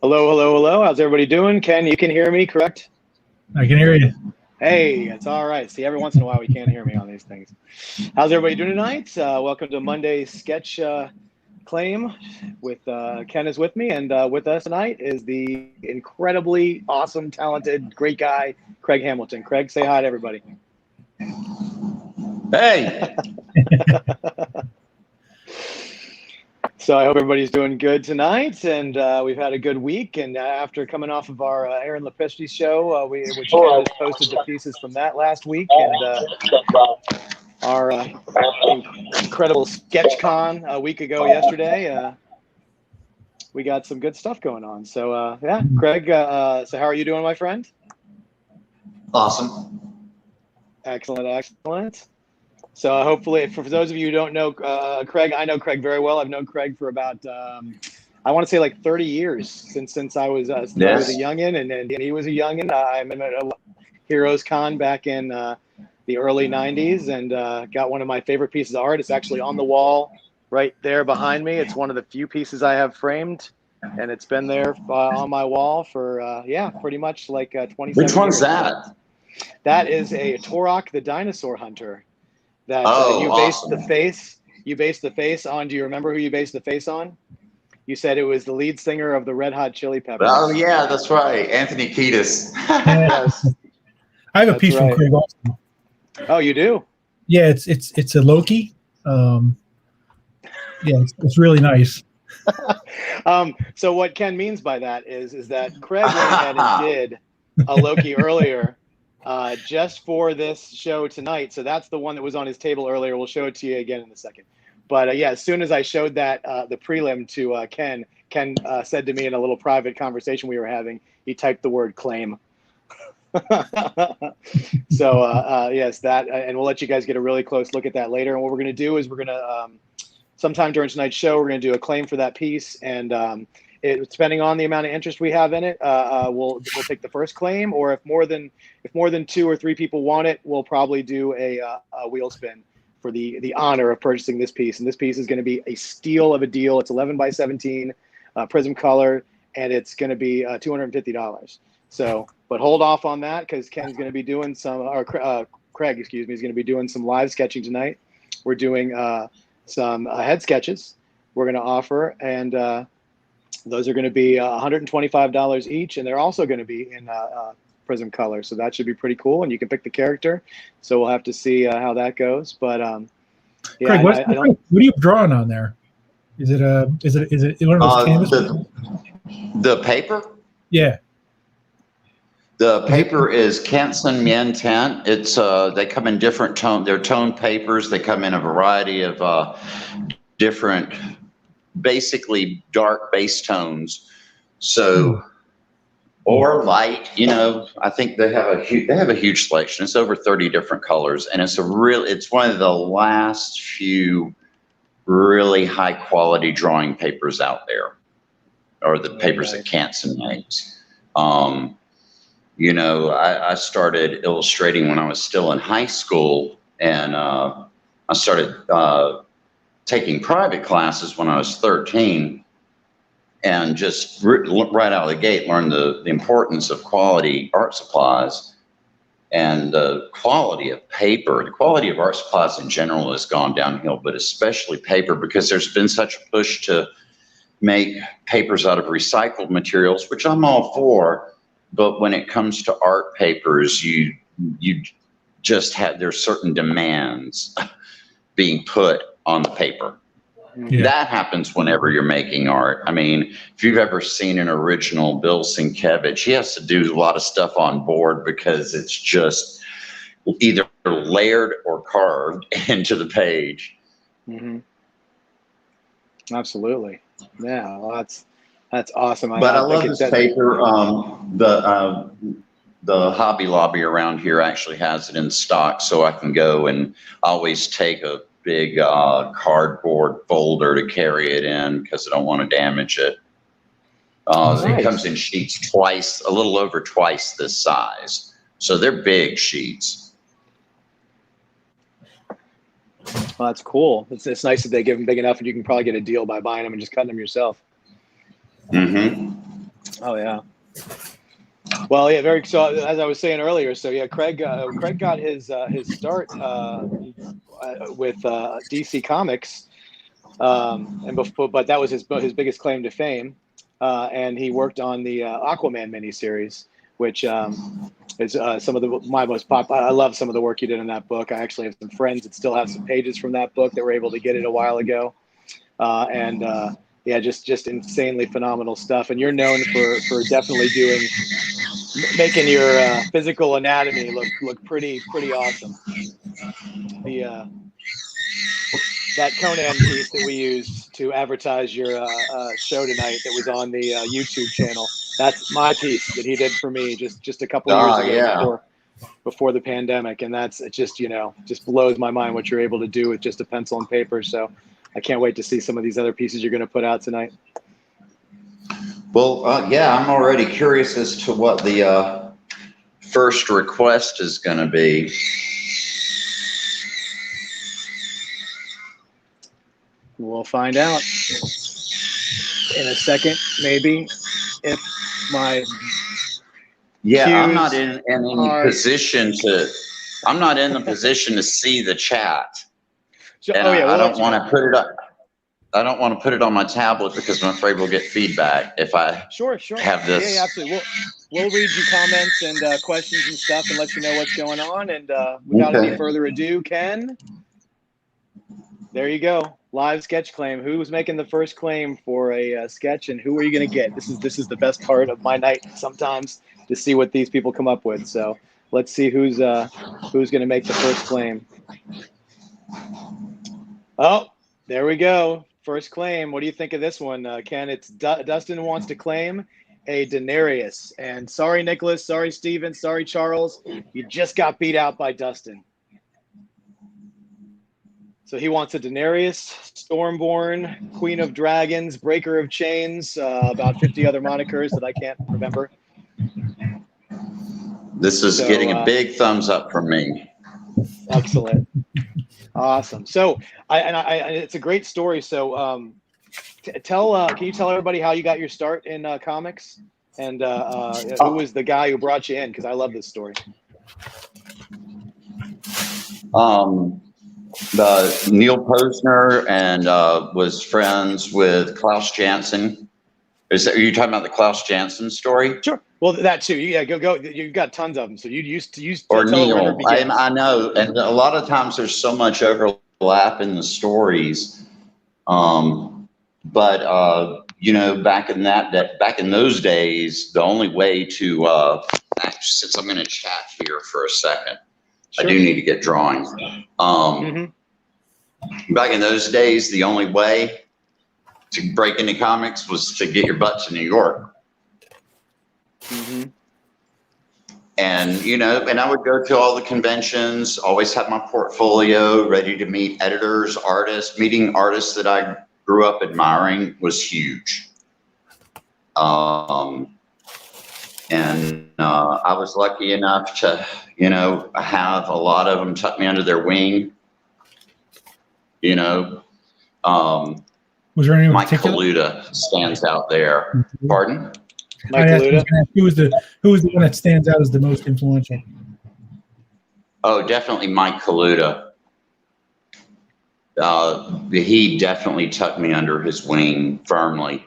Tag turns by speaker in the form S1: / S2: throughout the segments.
S1: Hello, hello, hello. How's everybody doing? Ken, you can hear me, correct?
S2: I can hear you.
S1: Hey, it's all right. See, every once in a while we can't hear me on these things. How's everybody doing tonight? Welcome to Monday Sketch Claim with Ken is with me, and with us tonight is the incredibly awesome, talented, great guy, Craig Hamilton. Craig, say hi to everybody.
S3: Hey.
S1: So I hope everybody's doing good tonight, and we've had a good week. And after coming off of our Aaron Lepishty show, which Ken just posted the pieces from that last week, and our incredible SketchCon a week ago yesterday, we got some good stuff going on. So yeah, Craig, so how are you doing, my friend?
S3: Awesome.
S1: Excellent, excellent. So hopefully, for those of you who don't know Craig, I know Craig very well. I've known Craig for about, I want to say like 30 years since I was a youngin', and he was a youngin'. I met at a Heroes Con back in the early 90s, and got one of my favorite pieces of art. It's actually on the wall right there behind me. It's one of the few pieces I have framed, and it's been there on my wall for, yeah, pretty much like 27 years.
S3: Which one's that?
S1: That is a Turok the Dinosaur Hunter. That you based
S3: awesome.
S1: the face. You based the face on. Do you remember who you based the face on? You said it was the lead singer of the Red Hot Chili Peppers.
S3: Oh yeah, that's right, Anthony Kiedis.
S1: Yes,
S2: I have a piece from Craig also.
S1: Oh, you do?
S2: Yeah, it's a Loki. Yeah, it's really nice.
S1: So what Ken means by that is that Craig went ahead and did a Loki earlier. Just for this show tonight. So that's the one that was on his table earlier. We'll show it to you again in a second. But yeah, as soon as I showed that, the prelim to Ken said to me in a little private conversation we were having, he typed the word claim. So yes, that, and we'll let you guys get a really close look at that later. And what we're going to do is we're going to, sometime during tonight's show, we're going to do a claim for that piece. And depending on the amount of interest we have in it, we'll take the first claim, or if more than 2 or 3 people want it, we'll probably do a wheel spin for the honor of purchasing this piece. And this piece is going to be a steal of a deal. It's 11 by 17 prism color, and it's going to be $250. So, but hold off on that because Ken's going to be doing some, or Craig, excuse me, is going to be doing some live sketching tonight. We're doing some head sketches we're going to offer, and those are going to be $125 each, and they're also going to be in prism color. So that should be pretty cool, and you can pick the character. So we'll have to see how that goes. But yeah,
S2: Craig, what are you drawing on there? Is it one of those canvases?
S3: The paper?
S2: Yeah.
S3: The paper is Canson Mien Tent. It's they come in different tone. They're tone papers. They come in a variety of different, basically dark base tones. So, or light. You know, I think they have a huge selection. It's over 30 different colors, and it's one of the last few really high quality drawing papers out there, or the papers that Canson makes. You know, I started illustrating when I was still in high school, and I started taking private classes when I was 13, and just right out of the gate learned the importance of quality art supplies and the quality of paper. The quality of art supplies in general has gone downhill, but especially paper, because there's been such a push to make papers out of recycled materials, which I'm all for. But when it comes to art papers, you just there's certain demands being put on the paper. Yeah. That happens whenever you're making art. I mean, if you've ever seen an original Bill Sienkiewicz, he has to do a lot of stuff on board because it's just either layered or carved into the page.
S1: Mm-hmm. Absolutely. Yeah, well, that's awesome.
S3: But I love this paper. The Hobby Lobby around here actually has it in stock, so I can go and always take a big cardboard folder to carry it in because I don't want to damage it. Nice. It comes in sheets a little over twice this size. So they're big sheets.
S1: Well, that's cool. It's nice that they give them big enough and you can probably get a deal by buying them and just cutting them yourself.
S3: Mm-hmm.
S1: Oh yeah. Well, yeah, very. So as I was saying earlier, so yeah, Craig got his start with DC Comics, and before, but that was his biggest claim to fame, and he worked on the Aquaman miniseries, which is some of my most popular. I love some of the work you did in that book. I actually have some friends that still have some pages from that book that were able to get it a while ago, and yeah, just insanely phenomenal stuff. And you're known for definitely making your physical anatomy look pretty awesome. The that Conan piece that we used to advertise your show tonight that was on the YouTube channel, that's my piece that he did for me just a couple of years ago,
S3: Yeah.
S1: before the pandemic. And that's just, just blows my mind what you're able to do with just a pencil and paper. So I can't wait to see some of these other pieces you're going to put out tonight.
S3: Well, yeah, I'm already curious as to what the first request is going to be.
S1: We'll find out in a second, maybe, if my
S3: I'm not in any position to. I'm not in the position to see the chat, and I don't want to put it up. I don't want to put it on my tablet because I'm afraid we'll get feedback if I have this.
S1: Yeah, absolutely. We'll read you comments and questions and stuff and let you know what's going on. And without any further ado, Ken, there you go. Live sketch claim. Who's making the first claim for a sketch, and who are you going to get? This is the best part of my night sometimes, to see what these people come up with. So let's see who's going to make the first claim. Oh, there we go. First claim. What do you think of this one, Ken? It's Dustin wants to claim a denarius. And sorry, Nicholas. Sorry, Steven. Sorry, Charles. You just got beat out by Dustin. So he wants a denarius, Stormborn, Queen of Dragons, Breaker of Chains, about 50 other monikers that I can't remember.
S3: This is getting a big thumbs up from me.
S1: Excellent. Awesome. So it's a great story. So can you tell everybody how you got your start in comics, and who was the guy who brought you in? Because I love this story.
S3: Neil Posner and was friends with Klaus Janson. Are you talking about the Klaus Janson story?
S1: Sure. Well, that too. Yeah, go. You've got tons of them. So you used to
S3: or Neil. I know, and a lot of times there's so much overlap in the stories. But back in those days, the only way to since I'm in a chat here for a second, sure. I do need to get drawings. Back in those days, the only way to break into comics was to get your butt to New York. And, and I would go to all the conventions, always have my portfolio ready to meet editors, artists. Meeting artists that I grew up admiring was huge. And I was lucky enough to, have a lot of them tuck me under their wing.
S2: Was there anyone
S3: Mike Kaluta stands out there. Pardon?
S2: Mike Kaluta. Who was the one that stands out as the most influential?
S3: Oh, definitely Mike Kaluta. He definitely tucked me under his wing firmly,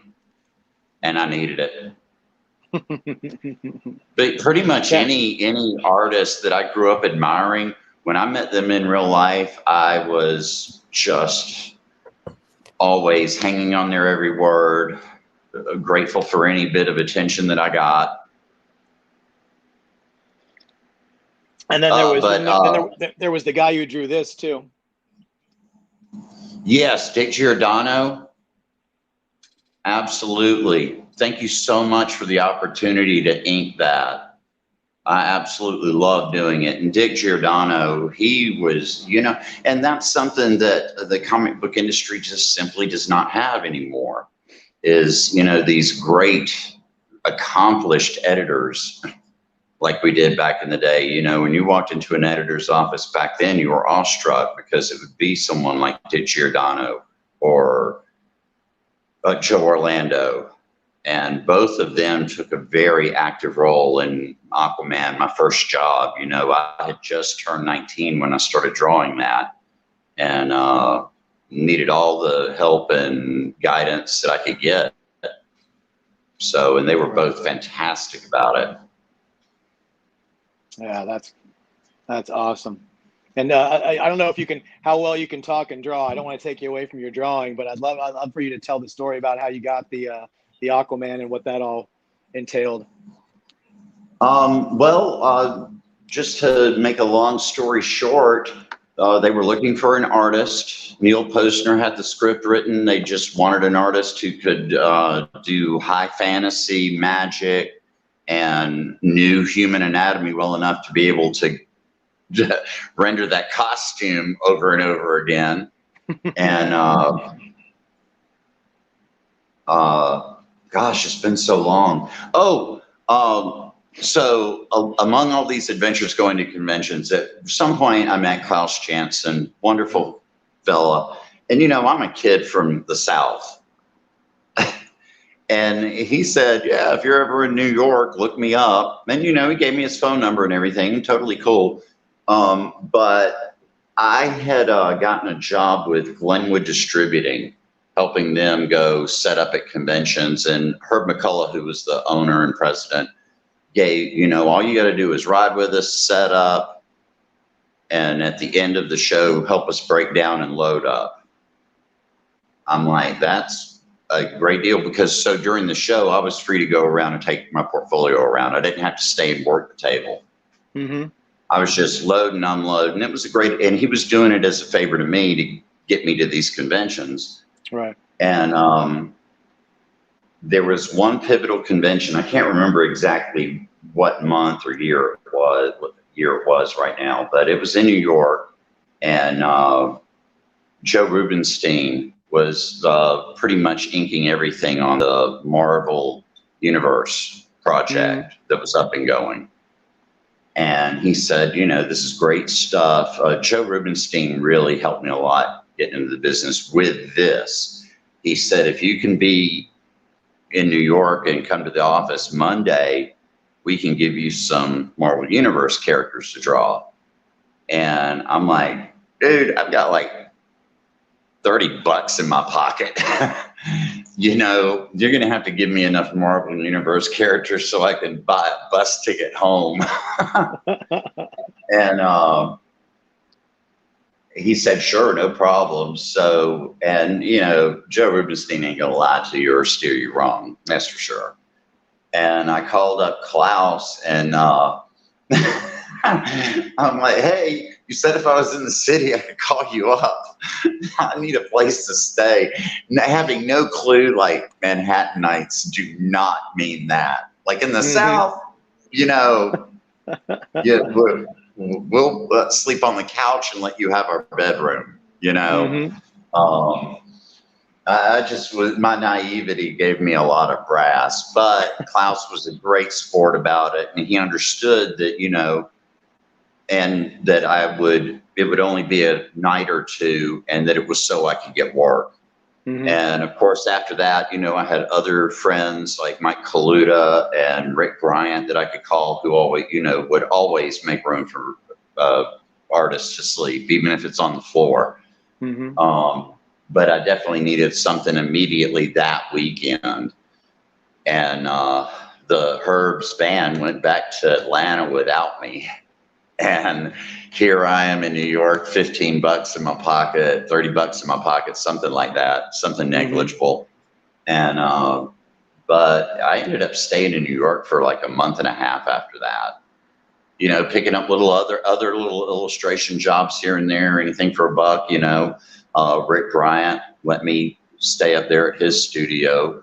S3: and I needed it. But pretty much any artist that I grew up admiring, when I met them in real life, I was just always hanging on their every word, grateful for any bit of attention that I got.
S1: And then there was the guy who drew this too.
S3: Yes, Dick Giordano. Absolutely. Thank you so much for the opportunity to ink that. I absolutely love doing it. And Dick Giordano, he was, and that's something that the comic book industry just simply does not have anymore, is, these great accomplished editors like we did back in the day. When you walked into an editor's office back then, you were awestruck because it would be someone like Dick Giordano or Joe Orlando And both of them took a very active role in Aquaman, my first job. You know, I had just turned 19 when I started drawing that, and needed all the help and guidance that I could get. So, and they were both fantastic about it.
S1: Yeah, that's awesome. And I don't know if you can, how well you can talk and draw. I don't want to take you away from your drawing, but I'd love for you to tell the story about how you got the Aquaman and what that all entailed.
S3: Just to make a long story short, they were looking for an artist. Neil Postner had the script written. They just wanted an artist who could do high fantasy, magic, and knew human anatomy well enough to be able to render that costume over and over again. And gosh, it's been so long. So among all these adventures going to conventions, at some point I met Klaus Janson, wonderful fella. And, you know, I'm a kid from the South. And he said, yeah, if you're ever in New York, look me up. And, you know, he gave me his phone number and everything. Totally cool. But I had gotten a job with Glenwood Distributing, helping them go set up at conventions. And Herb McCullough, who was the owner and president, gave, you know, all you got to do is ride with us, set up, and at the end of the show, help us break down and load up. I'm like, that's a great deal, because so during the show, I was free to go around and take my portfolio around. I didn't have to stay and work the table.
S1: Mm-hmm.
S3: I was just load and unload, and it was a great, and he was doing it as a favor to me to get me to these conventions.
S1: Right.
S3: And there was one pivotal convention. I can't remember exactly what month or year it was, what year it was right now, but it was in New York, and Joe Rubinstein was pretty much inking everything on the Marvel Universe project that was up and going. And he said, you know, this is great stuff. Joe Rubinstein really helped me a lot getting into the business with this. He said, if you can be in New York and come to the office Monday, we can give you some Marvel Universe characters to draw. And I'm like, dude, I've got like $30 in my pocket. You know, you're going to have to give me enough Marvel Universe characters so I can buy a bus ticket home. And he said, sure, no problem. So, and, you know, Joe Rubinstein ain't going to lie to you or steer you wrong. That's for sure. And I called up Klaus, and I'm like, hey, you said if I was in the city, I could call you up. I need a place to stay. Having no clue, like, Manhattanites do not mean that. Like in the South, you know, we'll sleep on the couch and let you have our bedroom, you know. I just was, my naivety gave me a lot of brass, but Klaus was a great sport about it, and he understood that, you know, and that it would only be a night or two, and that it was so I could get work. And of course, after that, you know, I had other friends like Mike Kaluta and Rick Bryant that I could call, who always, you know, would always make room for artists to sleep, even if it's on the floor. But I definitely needed something immediately that weekend. And the Herb's band went back to Atlanta without me. And here I am in New York, $15 in my pocket, $30 in my pocket, something like that, something negligible. And, but I ended up staying in New York for like a month and a half after that, you know, picking up other little illustration jobs here and there, anything for $1, you know. Rick Bryant let me stay up there at his studio.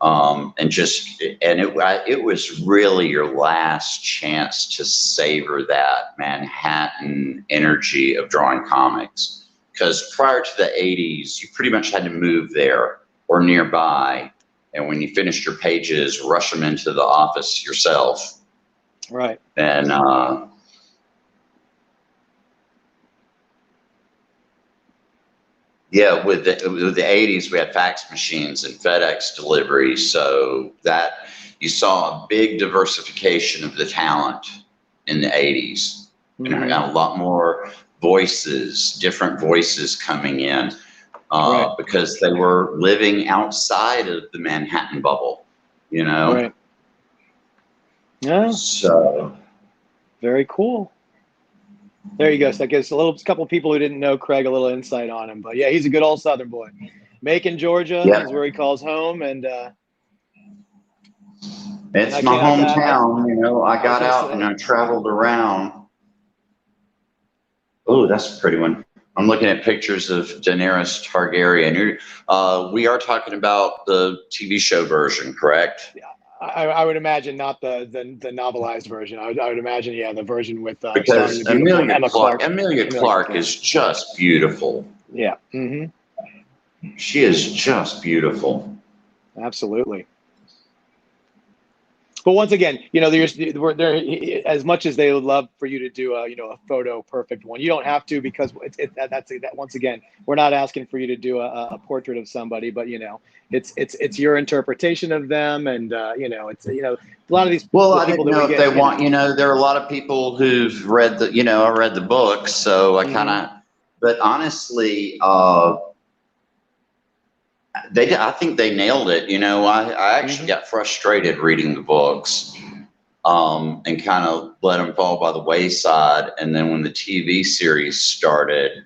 S3: And it was really your last chance to savor that Manhattan energy of drawing comics. Because prior to the 80s, you pretty much had to move there or nearby. And when you finished your pages, rush them into the office yourself.
S1: Right.
S3: And Yeah, with the 80s, we had fax machines and FedEx delivery. So that you saw a big diversification of the talent in the 80s. And a lot more voices, different voices coming in because they were living outside of the Manhattan bubble, you know?
S1: Right. Yeah.
S3: So.
S1: Very cool. There you go. So that gives a couple people who didn't know Craig a little insight on him. But yeah, he's a good old Southern boy. Macon, Georgia is where he calls home, and
S3: it's my hometown. You know, I got out and I traveled around. Oh, that's a pretty one. I'm looking at pictures of Daenerys Targaryen. We are talking about the TV show version, correct?
S1: Yeah. I would imagine not the novelized version. I would imagine, yeah, the version with
S3: because Emilia Clarke is just beautiful.
S1: Yeah.
S3: She is just beautiful.
S1: Absolutely. But once again, you know, as much as they would love for you to do a photo perfect one, you don't have to, because that's once again, we're not asking for you to do a portrait of somebody, but you know, it's your interpretation of them, and it's a lot of these.
S3: Well, I didn't know if they want. There are a lot of people who've read the. I read the books, so I kind of. But honestly, I think they nailed it. I actually got frustrated reading the books, and kind of let them fall by the wayside. And then when the TV series started,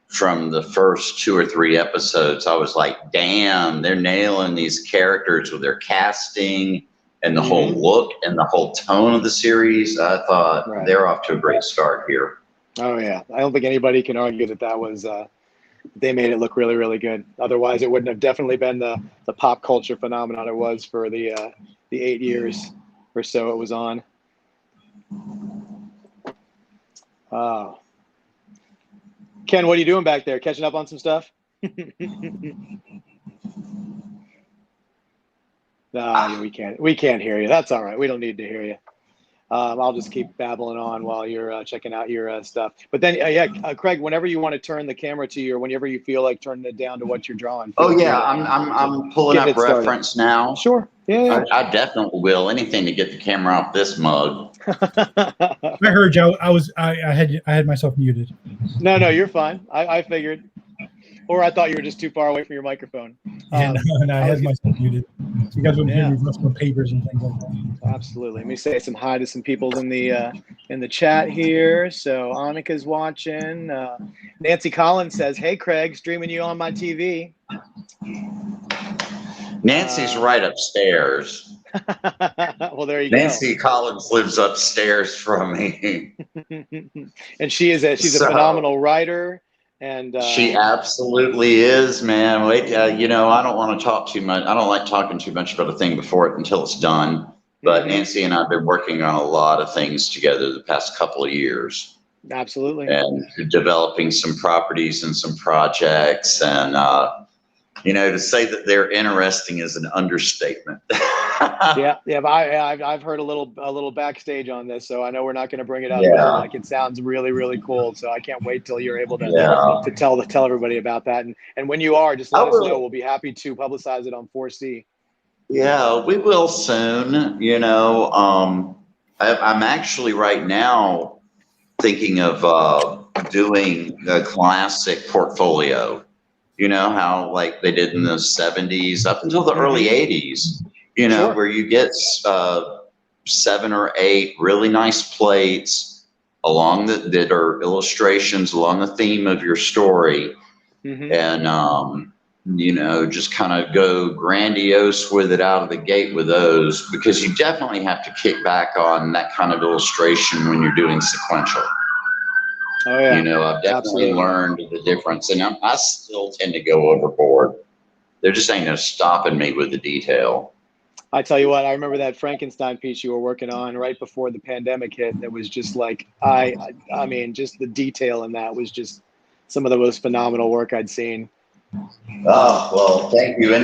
S3: from the first 2 or 3 episodes, I was like, damn, they're nailing these characters with their casting and the whole look and the whole tone of the series. I thought they're off to a great start here.
S1: Oh yeah. I don't think anybody can argue that was, they made it look really, really good. Otherwise, it wouldn't have definitely been the pop culture phenomenon it was for the 8 years or so it was on. Ken, what are you doing back there? Catching up on some stuff? No, we can't hear you. That's all right. We don't need to hear you. I'll just keep babbling on while you're checking out your stuff. But then, Craig, whenever you want to turn the camera to you, or whenever you feel like turning it down to what you're drawing.
S3: Oh yeah, I'm pulling up reference now.
S1: Sure. Yeah.
S3: I definitely will. Anything to get the camera off this mug.
S2: I heard you. I had myself muted.
S1: No, you're fine. I figured. Or I thought you were just too far away from your microphone.
S2: No, I had myself muted. So you guys wouldn't hear me rustling papers and things like that.
S1: Absolutely. Let me say some hi to some people in the chat here. So Annika's watching. Nancy Collins says, "Hey Craig, streaming you on my TV."
S3: Nancy's right upstairs.
S1: Well, there you go.
S3: Nancy Collins lives upstairs from me.
S1: And she's a phenomenal writer. And
S3: she absolutely is, man. Wait, I don't want to talk too much. I don't like talking too much about a thing until it's done. But Nancy and I have been working on a lot of things together the past couple of years.
S1: Absolutely.
S3: And developing some properties and some projects, and to say that they're interesting is an understatement.
S1: Yeah. But I've heard a little backstage on this, so I know we're not going to bring it up. Yeah. Like, it sounds really, really cool. So I can't wait till you're able to tell everybody about that. And when you are, just let us know. We'll be happy to publicize it on 4C.
S3: Yeah, we will soon. I'm actually right now thinking of doing a classic portfolio. You know how like they did in the 70s up until the early 80s. Where you get 7 or 8 really nice plates that are illustrations along the theme of your story, and just kind of go grandiose with it out of the gate with those, because you definitely have to kick back on that kind of illustration when you're doing sequential.
S1: Oh yeah.
S3: I've definitely learned the difference, and I still tend to go overboard. There just ain't no stopping me with the detail.
S1: I tell you what, I remember that Frankenstein piece you were working on right before the pandemic hit. And it was just like, I mean, just the detail in that was just some of the most phenomenal work I'd seen.
S3: Oh, well, thank you. And,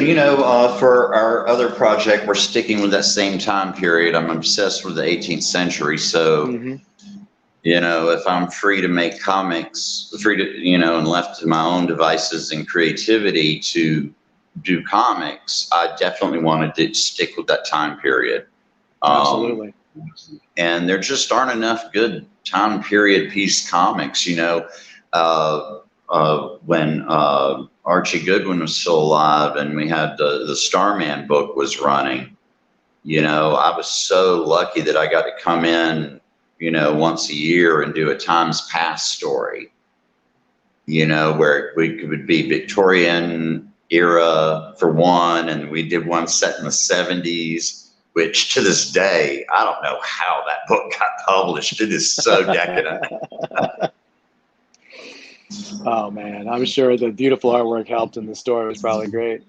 S3: for our other project, we're sticking with that same time period. I'm obsessed with the 18th century. So You know, if I'm free to make comics, free to, you know, and left to my own devices and creativity to do comics, I definitely wanted to stick with that time period.
S1: Absolutely.
S3: And there just aren't enough good time period piece comics, you know. When Archie Goodwin was still alive and we had the Starman book was running, you know, I was so lucky that I got to come in, you know, once a year and do a times past story, you know, where we would be Victorian era for one, and we did one set in the 70s, which to this day, I don't know how that book got published. It is so decadent.
S1: Oh man, I'm sure the beautiful artwork helped, and the story was probably great.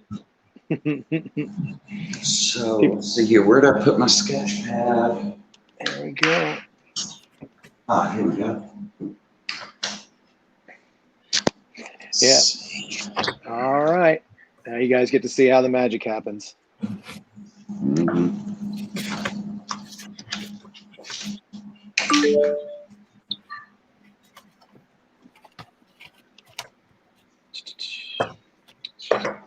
S3: So let's see here. Where did I put my sketch pad?
S1: There we go.
S3: Ah, here we go.
S1: Yeah. All right. Now you guys get to see how the magic happens.
S3: Mm-hmm.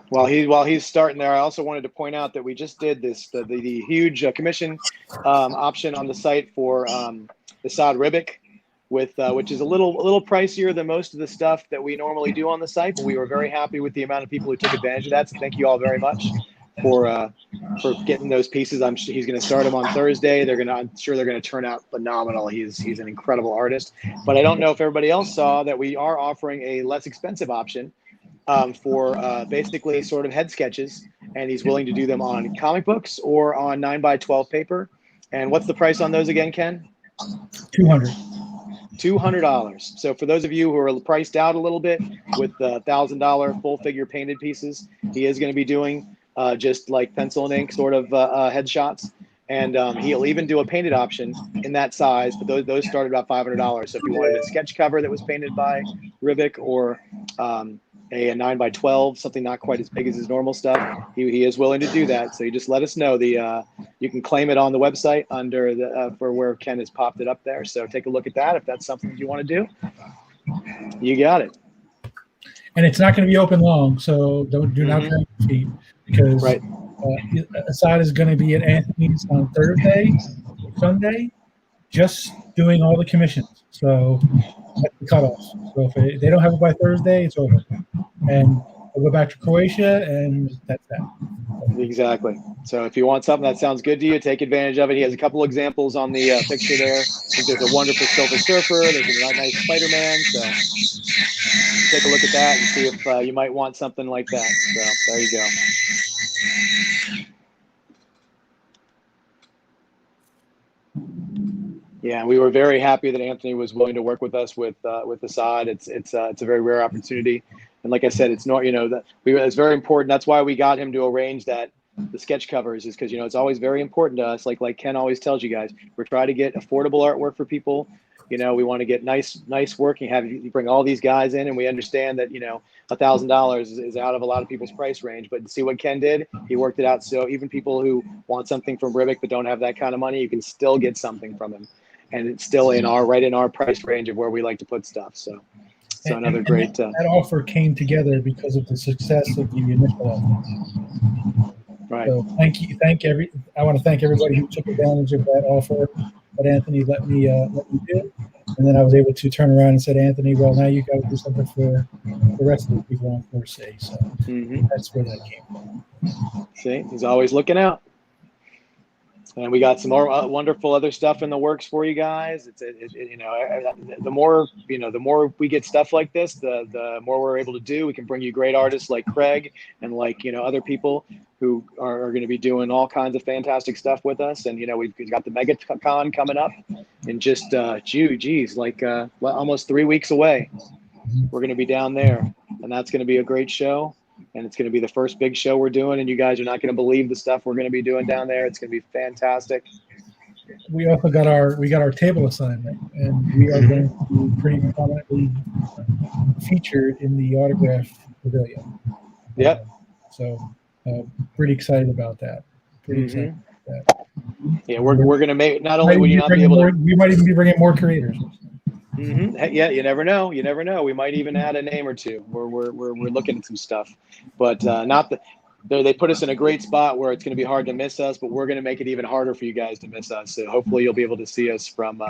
S1: While he's starting there, I also wanted to point out that we just did this the huge commission option on the site for Assad Ribic, with which is a little pricier than most of the stuff that we normally do on the site. But we were very happy with the amount of people who took advantage of that. So thank you all very much for getting those pieces. He's going to start them on Thursday. I'm sure they're going to turn out phenomenal. He's an incredible artist. But I don't know if everybody else saw that we are offering a less expensive option for basically sort of head sketches, and he's willing to do them on comic books or on 9x12 paper. And what's the price on those again, Ken? $200. So for those of you who are priced out a little bit with $1,000 full figure painted pieces, he is going to be doing just like pencil and ink sort of headshots. And he'll even do a painted option in that size, but those start at about $500. So if you wanted a sketch cover that was painted by Ribic, or a 9x12, something not quite as big as his normal stuff, he is willing to do that. So you just let us know. You can claim it on the website under for where Ken has popped it up there. So take a look at that if that's something you want to do. You got it.
S2: And it's not going to be open long, so do not drag your feet, because Assad is going to be at Anthony's on Thursday, Sunday, just doing all the commissions. So that's the cutoff. So if they don't have it by Thursday, it's over. And I'll go back to Croatia, and that's that.
S1: Exactly. So if you want something that sounds good to you, take advantage of it. He has a couple examples on the picture there. I think there's a wonderful Silver Surfer. There's a nice Spider-Man. So take a look at that and see if you might want something like that. So there you go. Yeah, we were very happy that Anthony was willing to work with us with Assad. It's a very rare opportunity, and like I said, it's not, it's very important. That's why we got him to arrange the sketch covers, is because it's always very important to us. Like Ken always tells you guys, we're trying to get affordable artwork for people. We want to get nice work and have you bring all these guys in, and we understand that $1,000 is out of a lot of people's price range. But see what Ken did? He worked it out so even people who want something from Ribic but don't have that kind of money, you can still get something from him. And it's still right in our price range of where we like to put stuff. So another great.
S2: That offer came together because of the success of the initial offer.
S1: Right.
S2: So I want to thank everybody who took advantage of that offer that Anthony let me do. And then I was able to turn around and said, Anthony, well, now you got to do something for the rest of the people on Force C. So that's where that came from.
S1: See, he's always looking out. And we got some more wonderful other stuff in the works for you guys. The more we get stuff like this, the more we're able to do. We can bring you great artists like Craig and other people who are going to be doing all kinds of fantastic stuff with us. And we've got the MegaCon coming up in just almost 3 weeks away. We're going to be down there, and that's going to be a great show. And it's going to be the first big show we're doing, and you guys are not going to believe the stuff we're going to be doing down there. It's going to be fantastic.
S2: We also got our table assignment, and we are going to be pretty prominently featured in the autograph pavilion.
S1: Yep.
S2: So pretty excited about that. Excited about that.
S1: Yeah, we're going to make, not only will you not be able to.
S2: We might even be bringing more creators.
S1: Yeah, you never know. You never know. We might even add a name or two. We're looking at some stuff, but not the. They put us in a great spot where it's going to be hard to miss us, but we're going to make it even harder for you guys to miss us. So hopefully you'll be able to see us from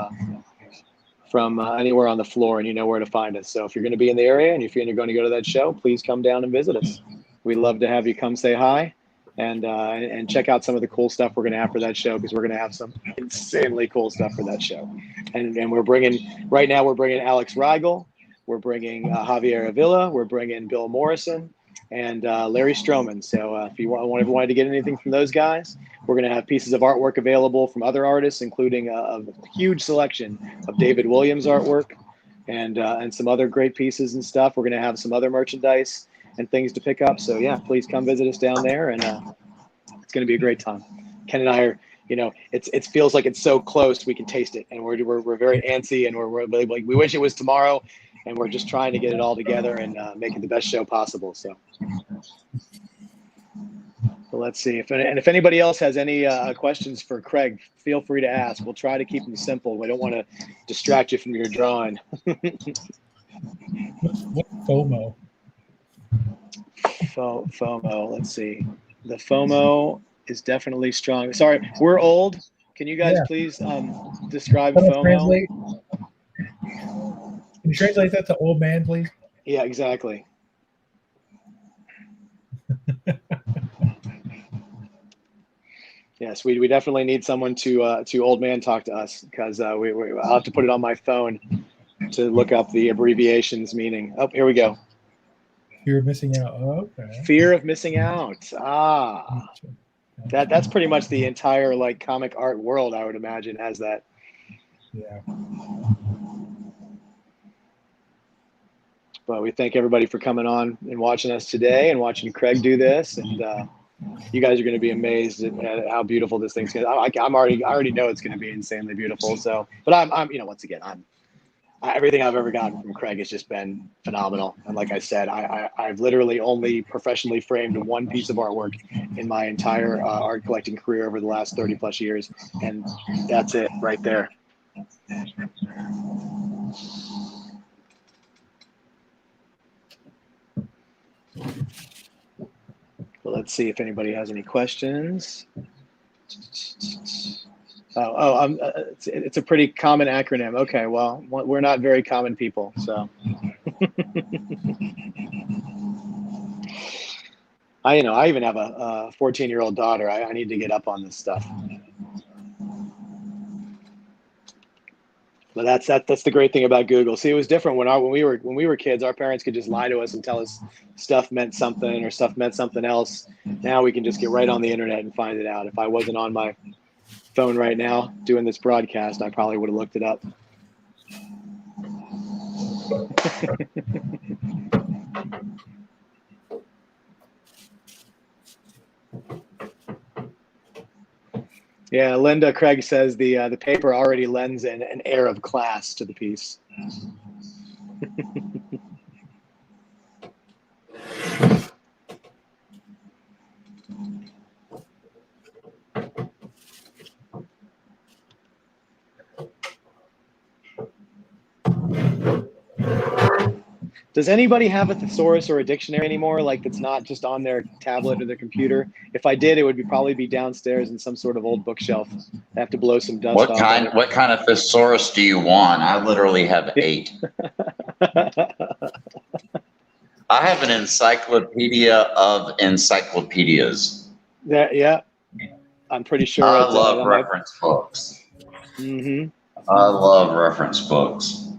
S1: anywhere on the floor, and you know where to find us. So if you're going to be in the area and if you're going to go to that show, please come down and visit us. We'd love to have you come say hi and check out some of the cool stuff we're going to have for that show, because we're going to have some insanely cool stuff for that show. And we're bringing Alex Rigel, we're bringing Javier Avila, we're bringing Bill Morrison, and Larry Stroman. So if you wanted to get anything from those guys, we're going to have pieces of artwork available from other artists, including a huge selection of David Williams artwork and some other great pieces and stuff. We're going to have some other merchandise and things to pick up. So yeah, please come visit us down there, and it's going to be a great time. Ken and I are, it feels like it's so close, we can taste it, and we're very antsy, and we're like, we wish it was tomorrow, and we're just trying to get it all together and make it the best show possible. So let's see if anybody else has any questions for Craig, feel free to ask. We'll try to keep them simple. We don't want to distract you from your drawing.
S2: What FOMO?
S1: FOMO. Let's see. The FOMO is definitely strong. Sorry, we're old. Can you guys please describe FOMO?
S2: Can you translate that to old man, please?
S1: Yeah, exactly. Yes, we definitely need someone to old man talk to us, because I'll have to put it on my phone to look up the abbreviations meaning. Oh, here we go.
S2: Fear of missing out. Oh, okay.
S1: Fear of missing out. That's pretty much the entire comic art world, I would imagine, has that.
S2: Yeah.
S1: But we thank everybody for coming on and watching us today and watching Craig do this. And you guys are going to be amazed at how beautiful this thing's going to. I already know it's going to be insanely beautiful. So, but I'm once again, everything I've ever gotten from Craig has just been phenomenal. And like I said, I've literally only professionally framed one piece of artwork in my entire art collecting career over the last 30 plus years. And that's it right there. Well, let's see if anybody has any questions. It's a pretty common acronym. Okay, well, we're not very common people, so. I even have a 14-year-old daughter. I need to get up on this stuff. But that's the great thing about Google. See, it was different when we were kids. Our parents could just lie to us and tell us stuff meant something or stuff meant something else. Now we can just get right on the internet and find it out. If I wasn't on my phone right now doing this broadcast, I probably would have looked it up. Yeah, Linda Craig says the paper already lends an air of class to the piece. Does anybody have a thesaurus or a dictionary anymore, that's not just on their tablet or their computer? If I did, it would probably be downstairs in some sort of old bookshelf. I have to blow some dust off.
S3: What kind of thesaurus do you want? I literally have 8. I have an encyclopedia of encyclopedias.
S1: Yeah. I'm pretty sure.
S3: I love reference books.
S1: Mm-hmm.
S3: I love reference books.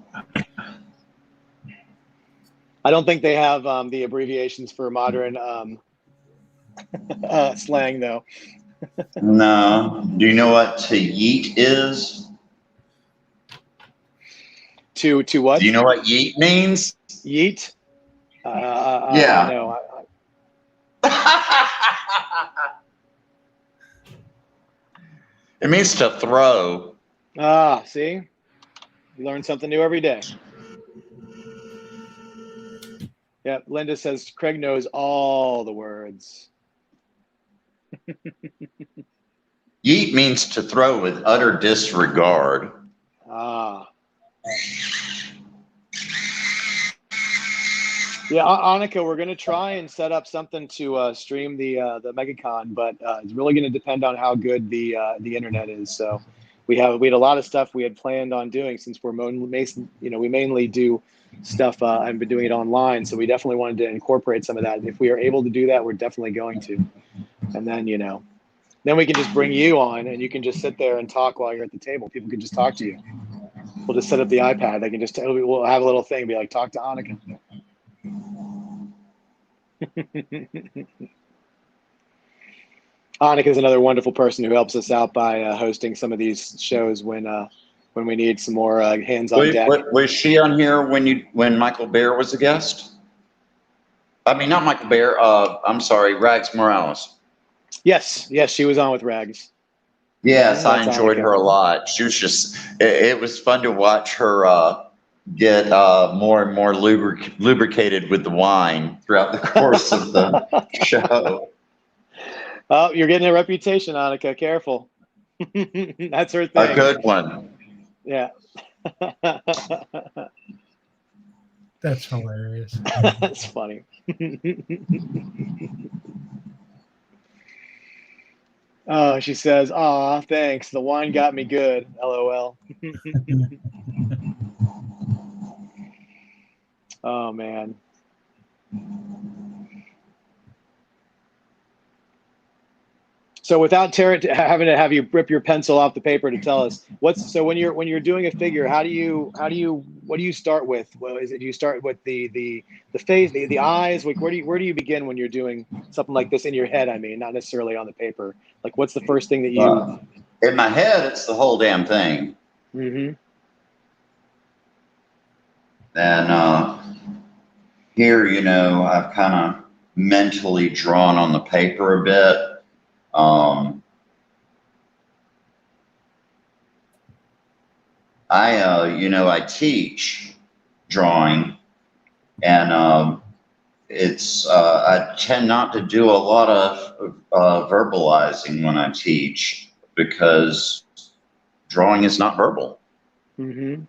S1: I don't think they have the abbreviations for modern slang, though.
S3: No. Do you know what to yeet is?
S1: To what?
S3: Do you know what yeet means?
S1: Yeet?
S3: Yeah.
S1: No.
S3: It means to throw.
S1: See? You learn something new every day. Yeah, Linda says Craig knows all the words.
S3: Yeet means to throw with utter disregard.
S1: Yeah, Annika, we're gonna try and set up something to stream the MegaCon, but it's really gonna depend on how good the internet is. So we had a lot of stuff we had planned on doing since we mainly do stuff and been doing it online. So we definitely wanted to incorporate some of that. If we are able to do that, we're definitely going to. And then then we can just bring you on, and you can just sit there and talk while you're at the table. People can just talk to you. We'll just set up the iPad. They can we'll have a little thing, be like, talk to Annika. Annika is another wonderful person who helps us out by hosting some of these shows when we need some more hands on deck.
S3: Was she on here when Michael Bear was a guest? I mean, not Michael Bear. I'm sorry, Rags Morales.
S1: Yes, she was on with Rags.
S3: Yes, I enjoyed her a lot. She was just. It was fun to watch her get more and more lubricated with the wine throughout the course of the show.
S1: Oh, you're getting a reputation, Annika. Careful. That's her thing.
S3: A good one.
S1: Yeah.
S2: That's hilarious.
S1: That's funny. Oh, she says, "Aw, thanks. The wine got me good. LOL." Oh man. So without having to have you rip your pencil off the paper to tell us when you're doing a figure, what do you start with? Well, do you start with the face, the eyes? Like where do you begin when you're doing something like this in your head? I mean, not necessarily on the paper. Like what's the first thing that you?
S3: In my head, it's the whole damn thing.
S1: Mm-hmm.
S3: And here, I've kind of mentally drawn on the paper a bit. I teach drawing, and I tend not to do a lot of verbalizing when I teach because drawing is not verbal.
S1: Mm-hmm.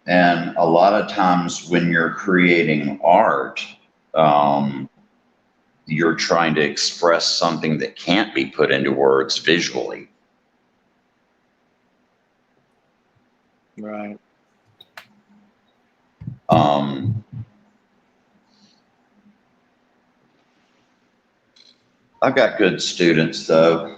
S3: And a lot of times when you're creating art, you're trying to express something that can't be put into words visually.
S1: Right.
S3: I've got good students, though.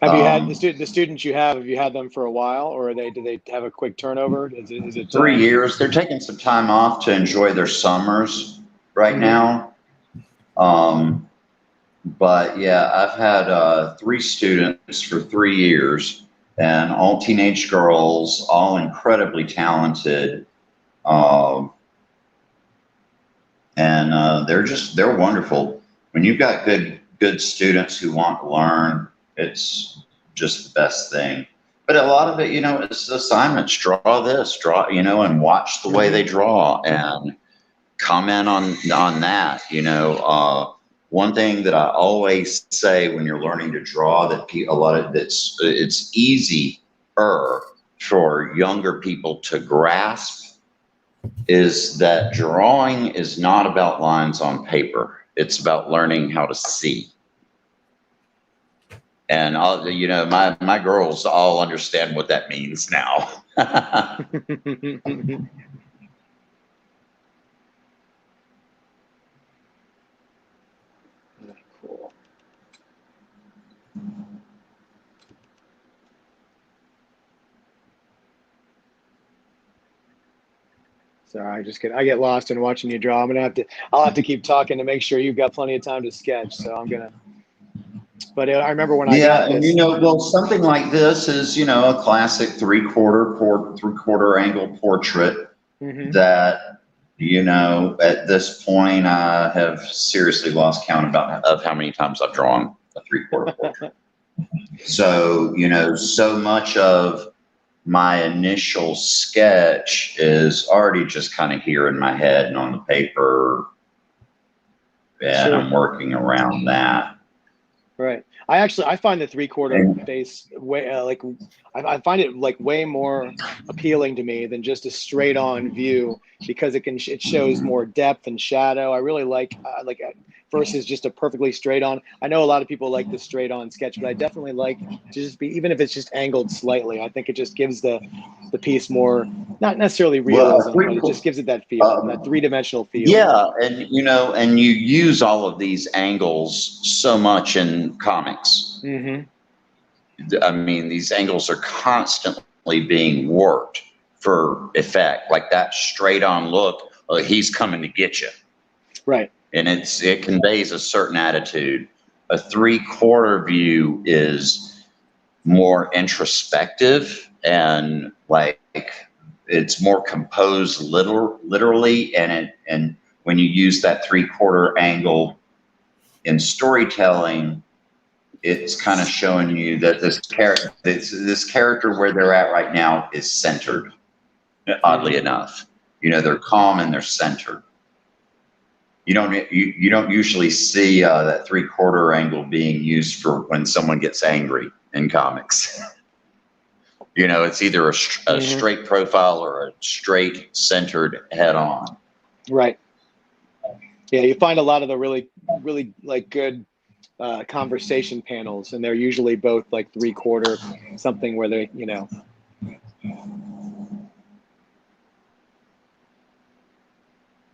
S1: Have you had the students you have you had them for a while, or do they have a quick turnover? Is it
S3: 3 years? They're taking some time off to enjoy their summers right now. But yeah, I've had 3 students for 3 years, and all teenage girls, all incredibly talented. And they're wonderful. When you've got good students who want to learn, it's just the best thing. But a lot of it, it's assignments. Draw this, and watch the way they draw and comment on that. One thing that I always say when you're learning to draw that it's easier for younger people to grasp is that drawing is not about lines on paper. It's about learning how to see. And my girls all understand what that means now.
S1: Cool. Sorry, I get lost in watching you draw. I'll have to keep talking to make sure you've got plenty of time to sketch. So I'm gonna. But I remember when I got this.
S3: Well, something like this is, a classic three-quarter angle portrait that, at this point I have seriously lost count of how many times I've drawn a three-quarter portrait. So, so much of my initial sketch is already just kind of here in my head and on the paper, and I'm working around that.
S1: Right. I find the 3/4 base way like I find it like way more appealing to me than just a straight on view because it shows more depth and shadow. I really like versus just a perfectly straight on. I know a lot of people like the straight on sketch, but I definitely like to just be, even if it's just angled slightly. I think it just gives the piece more, not necessarily realism, but it just gives it that feel, that 3-dimensional feel.
S3: Yeah, and and you use all of these angles so much in comics. I mean, these angles are constantly being worked for effect, like that straight on look. He's coming to get you,
S1: right?
S3: And it conveys a certain attitude. A 3/4 view is more introspective and like it's more composed literally, and when you use that 3/4 angle in storytelling, it's kind of showing you that this character where they're at right now is centered. Oddly enough, they're calm and they're centered. You don't usually see that 3/4 angle being used for when someone gets angry in comics. It's either a straight profile or a straight centered head on.
S1: Right. Yeah, you find a lot of the really, really like good conversation panels, and they're usually both like 3/4 something where they,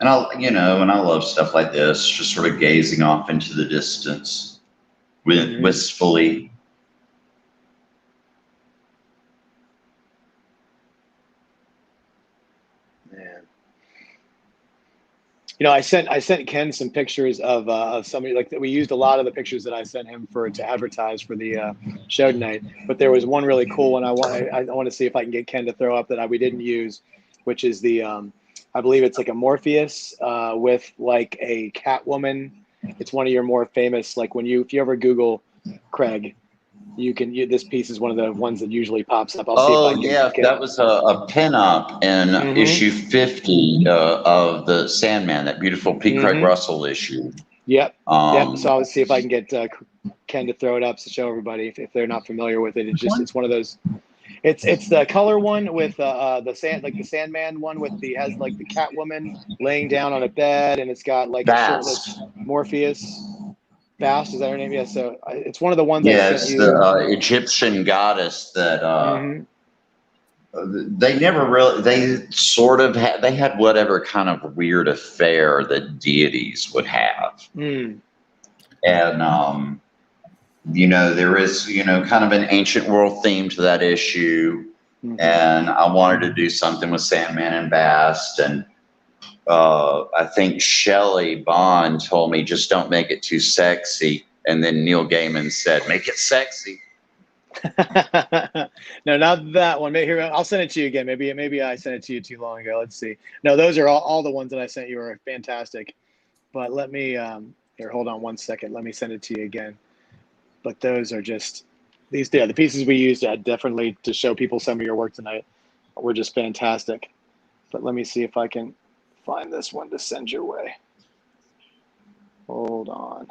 S3: And I love stuff like this, just sort of gazing off into the distance, wistfully.
S1: I sent Ken some pictures of somebody, like, we used a lot of the pictures that I sent him to advertise for the show tonight. But there was one really cool one I want to see if I can get Ken to throw up that we didn't use, which is the I believe it's like a Morpheus with like a Catwoman. It's one of your more famous, like if you ever Google Craig, this piece is one of the ones that usually pops up. I'll see if I can get
S3: that was a pinup in issue 50 of the Sandman, that beautiful P. Craig Russell issue.
S1: Yep. Yep. So I'll see if I can get Ken to throw it up to show everybody if they're not familiar with it. It's one of those. It's the color one with the Sandman one has like the Catwoman laying down on a bed, and it's got like a shirtless Morpheus. Bast, is that her name? Yeah. So it's one of the ones.
S3: Yeah, it's the Egyptian goddess that they never really. They sort of had. They had whatever kind of weird affair that deities would have, and there is kind of an ancient world theme to that issue, and I wanted to do something with Sandman and Bast, and I think Shelley Bond told me, just don't make it too sexy. And then Neil Gaiman said, make it sexy.
S1: No, not that one. Here, I'll send it to you again. Maybe I sent it to you too long ago. Let's see. No, those are all the ones that I sent you are fantastic. But let me, here, hold on one second. Let me send it to you again. But those are just, the pieces we used definitely to show people some of your work tonight were just fantastic. But let me see if I can find this one to send your way. Hold on.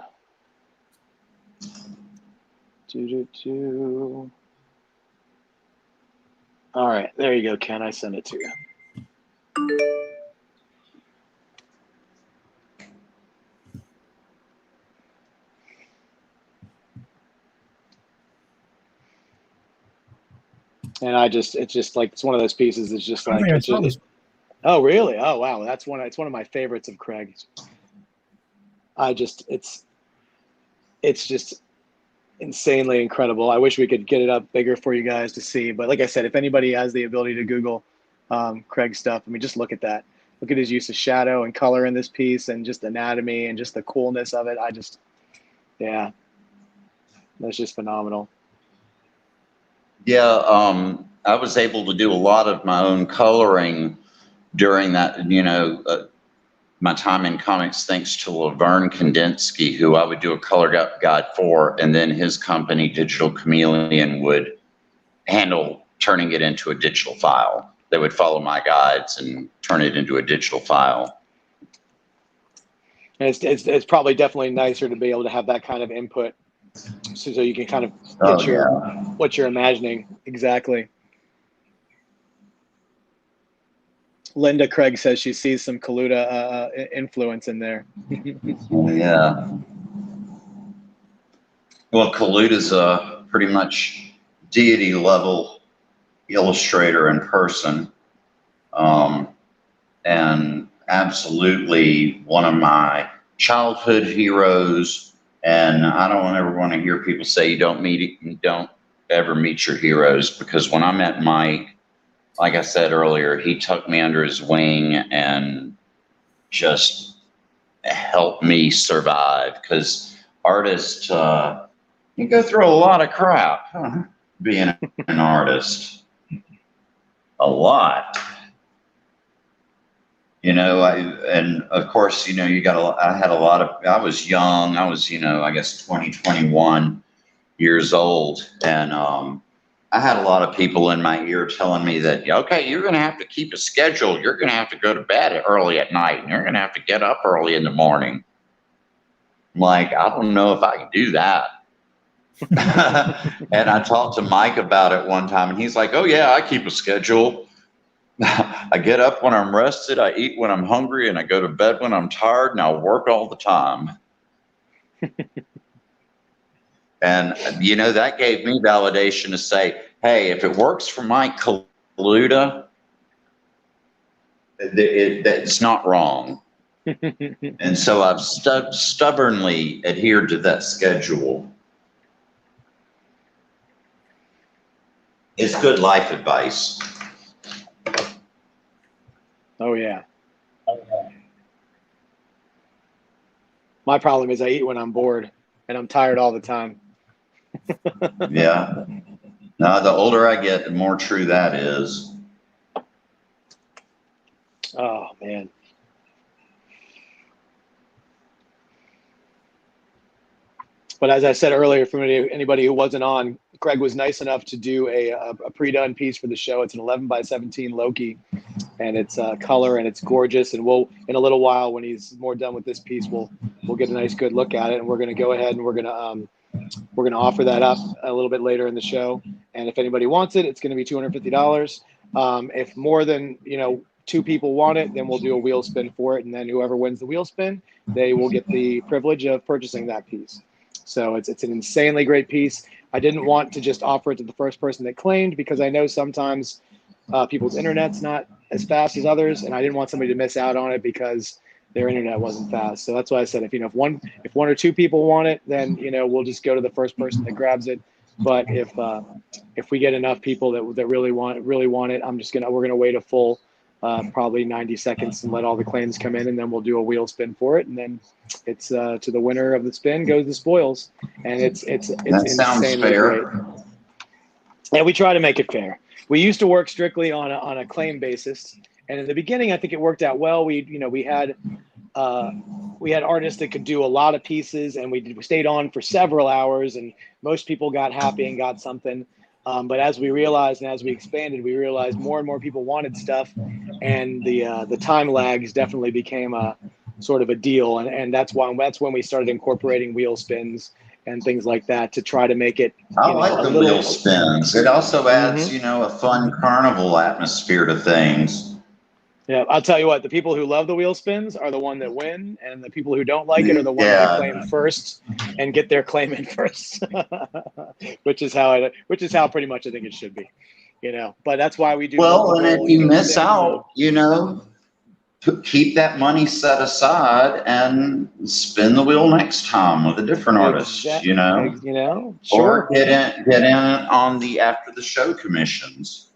S1: All right, there you go, Ken. I sent it to you. And it's just like, it's one of those pieces. It's just like, oh, really? Oh, wow. It's one of my favorites of Craig's. It's just insanely incredible. I wish we could get it up bigger for you guys to see. But like I said, if anybody has the ability to Google Craig's stuff, I mean, just look at that. Look at his use of shadow and color in this piece, and just anatomy and just the coolness of it. Yeah, that's just phenomenal.
S3: Yeah, I was able to do a lot of my own coloring during that, my time in comics, thanks to Laverne Kandinsky, who I would do a color guide for, and then his company, Digital Chameleon, would handle turning it into a digital file. They would follow my guides and turn it into a digital file.
S1: And it's probably definitely nicer to be able to have that kind of input so you can kind of
S3: Oh,
S1: get
S3: yeah.
S1: what you're imagining exactly. Linda Craig says she sees some Kaluta influence in there.
S3: Yeah. Well, Kaluta's a pretty much deity level illustrator in person, and absolutely one of my childhood heroes. And I don't ever want to hear people say you don't ever meet your heroes, because when I met Mike, like I said earlier, he took me under his wing and just helped me survive. Because artists, you go through a lot of crap, being an artist. A lot. And of course, I had a lot of, I was young. I was, I guess 20, 21 years old. And I had a lot of people in my ear telling me that, okay, you're going to have to keep a schedule. You're going to have to go to bed early at night, and you're going to have to get up early in the morning. I'm like, I don't know if I can do that. And I talked to Mike about it one time, and he's like, oh yeah, I keep a schedule. I get up when I'm rested, I eat when I'm hungry, and I go to bed when I'm tired, and I work all the time. And, that gave me validation to say, hey, if it works for Mike Kaluta, it's not wrong. And so I've stubbornly adhered to that schedule. It's good life advice.
S1: Oh, yeah. My problem is I eat when I'm bored, and I'm tired all the time.
S3: Yeah. Now, the older I get, the more true that is.
S1: Oh, man. But as I said earlier, for anybody who wasn't on, Craig was nice enough to do a pre-done piece for the show. It's an 11x17 Loki, and it's color, and it's gorgeous. And we'll, in a little while, when he's more done with this piece, we'll get a nice good look at it. And we're going to go ahead and we're going to offer that up a little bit later in the show. And if anybody wants it, it's going to be $250. If more than 2 people want it, then we'll do a wheel spin for it, and then whoever wins the wheel spin, they will get the privilege of purchasing that piece. So it's an insanely great piece. I didn't want to just offer it to the first person that claimed, because I know sometimes people's internet's not as fast as others, and I didn't want somebody to miss out on it because their internet wasn't fast. So that's why I said if one or 2 people want it, then we'll just go to the first person that grabs it. But if we get enough people that really want it, we're gonna wait a full probably 90 seconds and let all the claims come in, and then we'll do a wheel spin for it, and then it's to the winner of the spin goes the spoils. And it's
S3: that sounds fair.
S1: Great. And we try to make it fair. We used to work strictly on a claim basis, and in the beginning I think it worked out well. We had artists that could do a lot of pieces, and we stayed on for several hours, and most people got happy and got something. But as we realized, and as we expanded, we realized more and more people wanted stuff, and the time lags definitely became a sort of a deal. And that's when we started incorporating wheel spins and things like that to try to make it.
S3: I like the wheel spins. It also adds, a fun carnival atmosphere to things.
S1: Yeah, I'll tell you what, the people who love the wheel spins are the one that win, and the people who don't like it are the ones that claim first and get their claim in first, which is how pretty much I think it should be, but that's why we do.
S3: Well, and if you miss out, keep that money set aside and spin the wheel next time with a different artist,
S1: sure.
S3: Or get in on the after the show commissions.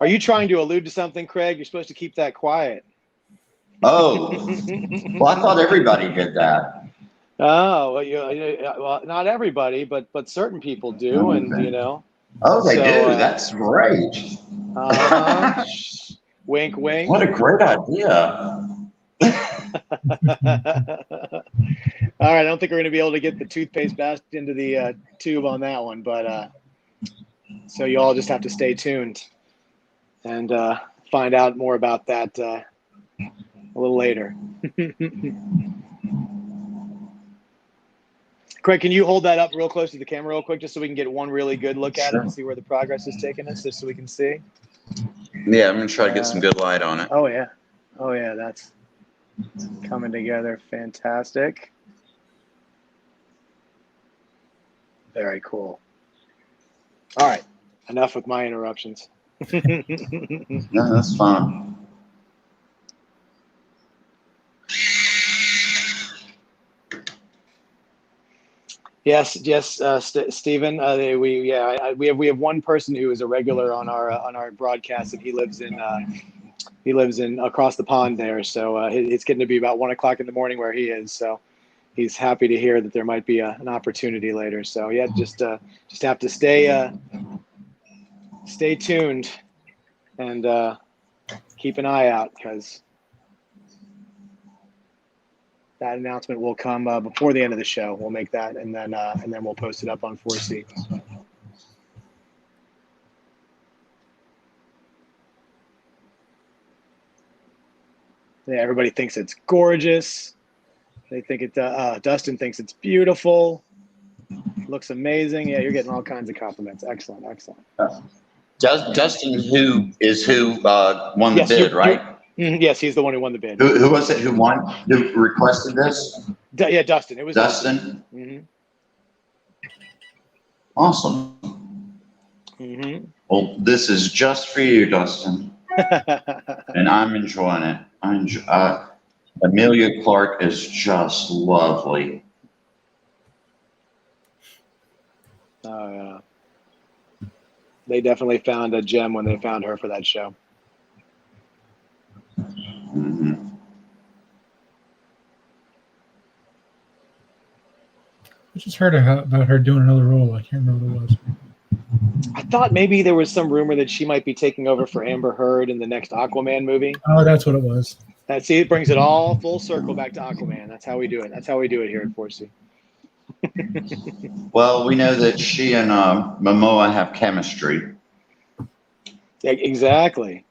S1: Are you trying to allude to something, Craig? You're supposed to keep that quiet.
S3: Oh, well, I thought everybody did that.
S1: Oh, well, not everybody, but certain people do,
S3: Okay.
S1: and
S3: Oh, they do. That's great.
S1: Wink, wink.
S3: What a great idea.
S1: All right, I don't think we're going to be able to get the toothpaste back into the tube on that one, but so you all just have to stay tuned and find out more about that a little later. Craig, can you hold that up real close to the camera real quick, just so we can get one really good look at it and see where the progress is taking us, just so we can see?
S3: Yeah, I'm going to try to get some good light on it.
S1: Oh, yeah. Oh, yeah, that's coming together. Fantastic. Very cool. All right. Enough with my interruptions.
S3: No, that's fine.
S1: Yes, Stephen. We have one person who is a regular on our broadcast, and he lives in across the pond there. So it's getting to be about 1 o'clock in the morning where he is. So he's happy to hear that there might be an opportunity later. So yeah, just have to stay tuned and keep an eye out, because that announcement will come before the end of the show. We'll make that, and then we'll post it up on 4C. Yeah, everybody thinks it's gorgeous. They think it. Dustin thinks it's beautiful. Looks amazing. Yeah, you're getting all kinds of compliments. Excellent.
S3: Dustin, who won the bid, right?
S1: Yes, he's the one who won the bid.
S3: Who was it? Who won? Who requested this?
S1: Yeah, Dustin. It was
S3: Dustin.
S1: Mm-hmm.
S3: Awesome.
S1: Mm-hmm.
S3: Well, this is just for you, Dustin, and I'm enjoying it. Amelia Clark is just lovely.
S1: Oh yeah. They definitely found a gem when they found her for that show.
S3: Mm-hmm.
S2: I just heard about her doing another role. I can't remember what it was.
S1: I thought maybe there was some rumor that she might be taking over for Amber Heard in the next Aquaman movie.
S2: Oh, that's what it was.
S1: See, it brings it all full circle back to Aquaman. That's how we do it. That's how we do it here at 4C.
S3: Well, we know that she and Momoa have chemistry.
S1: Yeah, exactly.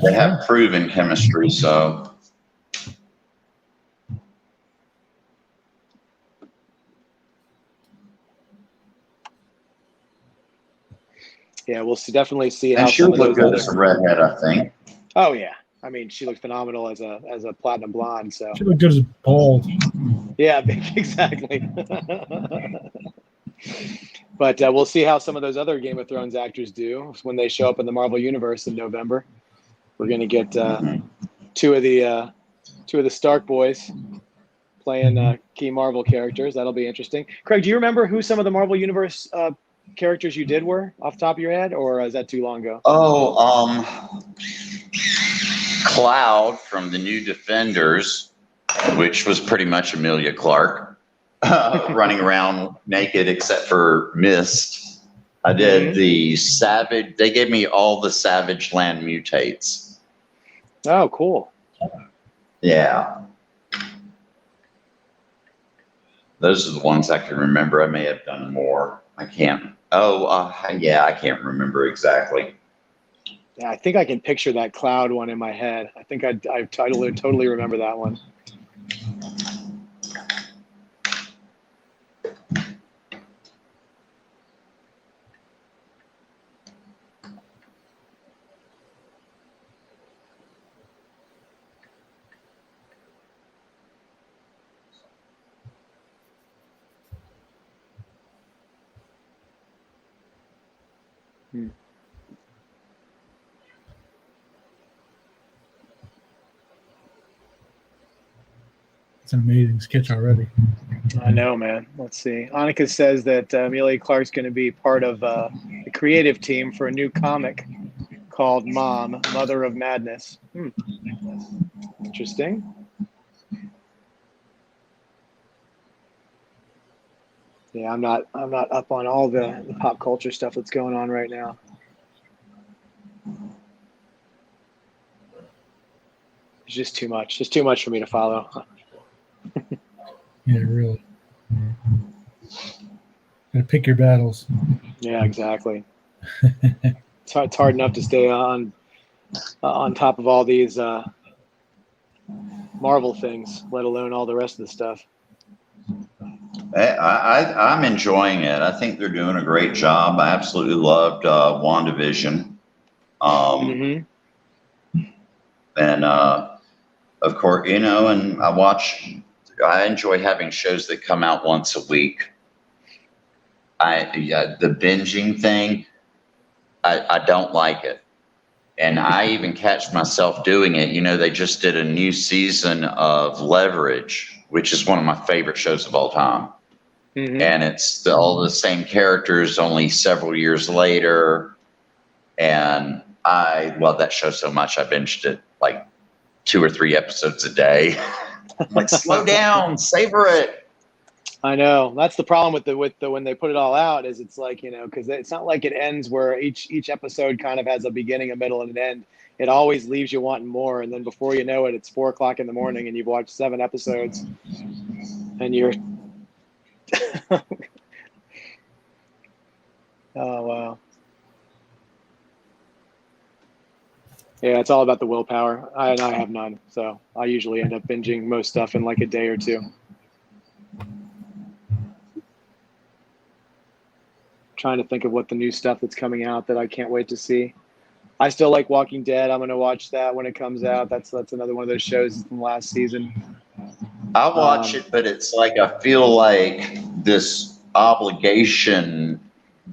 S3: They have proven chemistry, so.
S1: Yeah, we'll definitely see
S3: And
S1: how
S3: she would look good as a redhead, I think.
S1: Oh yeah, I mean, she looks phenomenal as a platinum blonde. So
S2: she looked good as bald.
S1: Yeah, exactly. But we'll see how some of those other Game of Thrones actors do when they show up in the Marvel Universe in November. We're going to get two of the Stark boys playing key Marvel characters. That'll be interesting. Craig, do you remember who some of the Marvel Universe characters you did were off the top of your head, or is that too long ago?
S3: Oh, Cloud from the New Defenders, which was pretty much Amelia Clark, running around naked except for mist. I did the Savage. They gave me all the Savage Land mutates.
S1: Oh, cool.
S3: Yeah. Those are the ones I can remember. I may have done more. I can't. Yeah, I can't remember exactly.
S1: Yeah, I think I can picture that Cloud one in my head. I think I totally remember that one.
S2: It's an amazing sketch already.
S1: I know, man. Let's see. Annika says that Amelia Clark's going to be part of the creative team for a new comic called Mom, Mother of Madness. Interesting. Yeah, I'm not up on all the pop culture stuff that's going on right now. It's just too much. Just too much for me to follow.
S2: Yeah, really. Gotta pick your battles.
S1: Yeah, exactly. It's hard enough to stay on top of all these Marvel things, let alone all the rest of the stuff.
S3: I'm enjoying it. I think they're doing a great job. I absolutely loved WandaVision. And of course, you know, and I enjoy having shows that come out once a week. The binging thing, I don't like it. And I even catch myself doing it. You know, they just did a new season of Leverage, which is one of my favorite shows of all time. And it's all the same characters, only several years later. And I love that show so much, I binged it like 2 or 3 episodes a day. I'm like, slow down, savor it.
S1: I know that's the problem with the when they put it all out is it's like, you know, because it's not like it ends where each episode kind of has a beginning, a middle, and an end. It always leaves you wanting more, and then before you know it, it's 4 o'clock in the morning, and you've watched 7 episodes, and you're oh wow. Yeah, it's all about the willpower. I have none, so I usually end up binging most stuff in like a day or two. Trying to think of what the new stuff that's coming out that I can't wait to see. I still like Walking Dead. I'm going to watch that when it comes out. That's another one of those shows from last season.
S3: I watch it, but it's like I feel like this obligation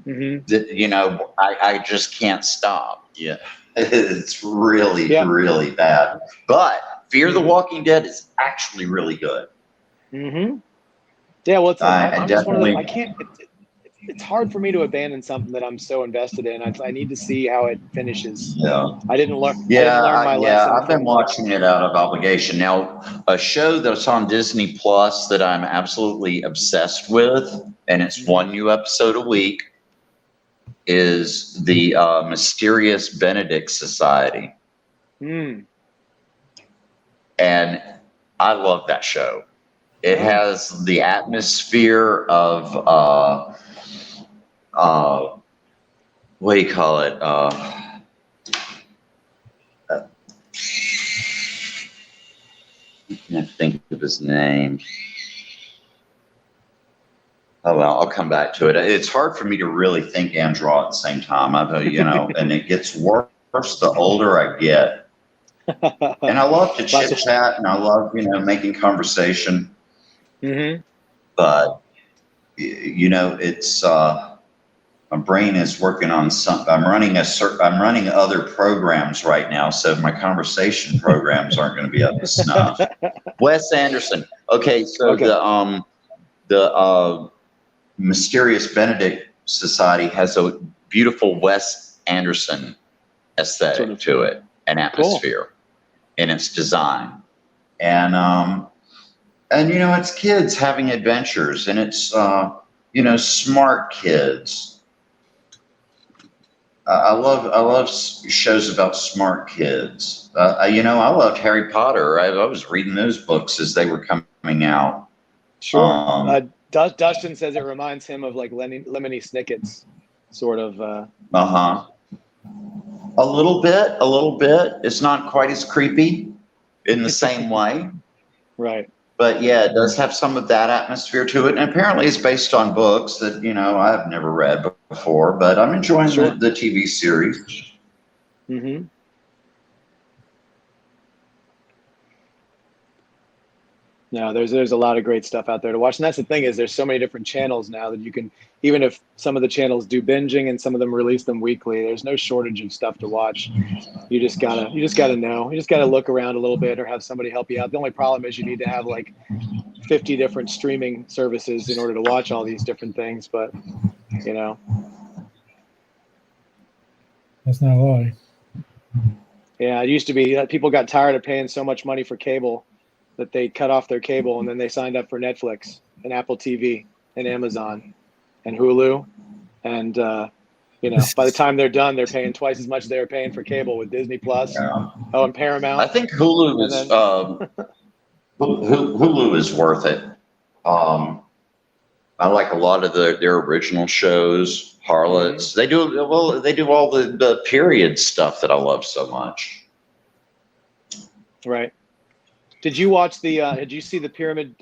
S3: that, you know, I just can't stop. Yeah, it's really, really bad. But Fear the Walking Dead is actually really good.
S1: Yeah, well, it's I'm just one of those. I can't. It's hard for me to abandon something that I'm so invested in. I need to see how it finishes.
S3: Yeah,
S1: I didn't learn my lesson.
S3: I've been watching it out of obligation. Now, a show that's on Disney Plus that I'm absolutely obsessed with, and it's 1 new episode a week, is the Mysterious Benedict Society. And I love that show. It has the atmosphere of what do you call it? I can't think of his name. Oh, well, I'll come back to it. It's hard for me to really think and draw at the same time. You know, and it gets worse the older I get. And I love to chit chat, and I love, you know, making conversation. But you know, it's my brain is working on something. I'm running other programs right now, so my conversation programs aren't going to be up to snuff. Wes Anderson. Okay, so the Mysterious Benedict Society has a beautiful Wes Anderson aesthetic to it, an atmosphere in its design, and you know, it's kids having adventures, and it's you know, smart kids. I love shows about smart kids. You know, I loved Harry Potter. I was reading those books as they were coming out.
S1: Dustin says it reminds him of like Lemony Snicket's sort of.
S3: A little bit. It's not quite as creepy in the same way.
S1: Right.
S3: But yeah, it does have some of that atmosphere to it. And apparently it's based on books that, you know, I've never read before, but I'm enjoying the TV series.
S1: No, there's a lot of great stuff out there to watch. And that's the thing is there's so many different channels now that you can, even if some of the channels do binging and some of them release them weekly, there's no shortage of stuff to watch. You just gotta know. You just gotta look around a little bit or have somebody help you out. The only problem is you need to have like 50 different streaming services in order to watch all these different things. But, you know.
S2: That's not a lie.
S1: Yeah, it used to be that people got tired of paying so much money for cable that they cut off their cable and then they signed up for Netflix and Apple TV and Amazon and Hulu. And, you know, by the time they're done, they're paying twice as much as they were paying for cable with Disney Plus.
S3: Yeah.
S1: Oh, and Paramount.
S3: I think Hulu is Hulu is worth it. I like a lot of their original shows, Harlots. They do all the period stuff that I love so much.
S1: Right. Did you watch the? Did you see the Pyramid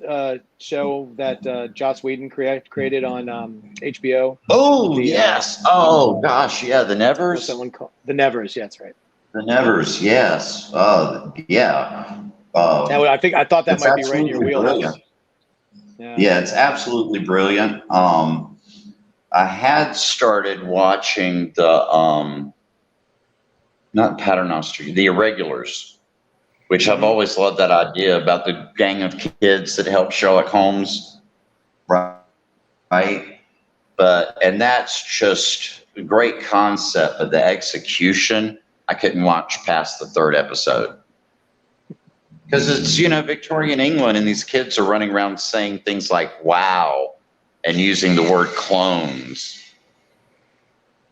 S1: show that Joss Whedon created on HBO?
S3: Oh, yes. Oh, gosh. Yeah. The Nevers.
S1: What's that one called? The Nevers. Yeah, that's right.
S3: The Nevers. Yes. Yeah.
S1: I thought that might be right in your wheelhouse.
S3: Yeah, it's absolutely brilliant. I had started watching the not Paternoster, the Irregulars, which I've always loved that idea about the gang of kids that helped Sherlock Holmes. Right. And that's just a great concept, but the execution, I couldn't watch past the third episode. Because it's, Victorian England, and these kids are running around saying things like, wow, and using the word clones.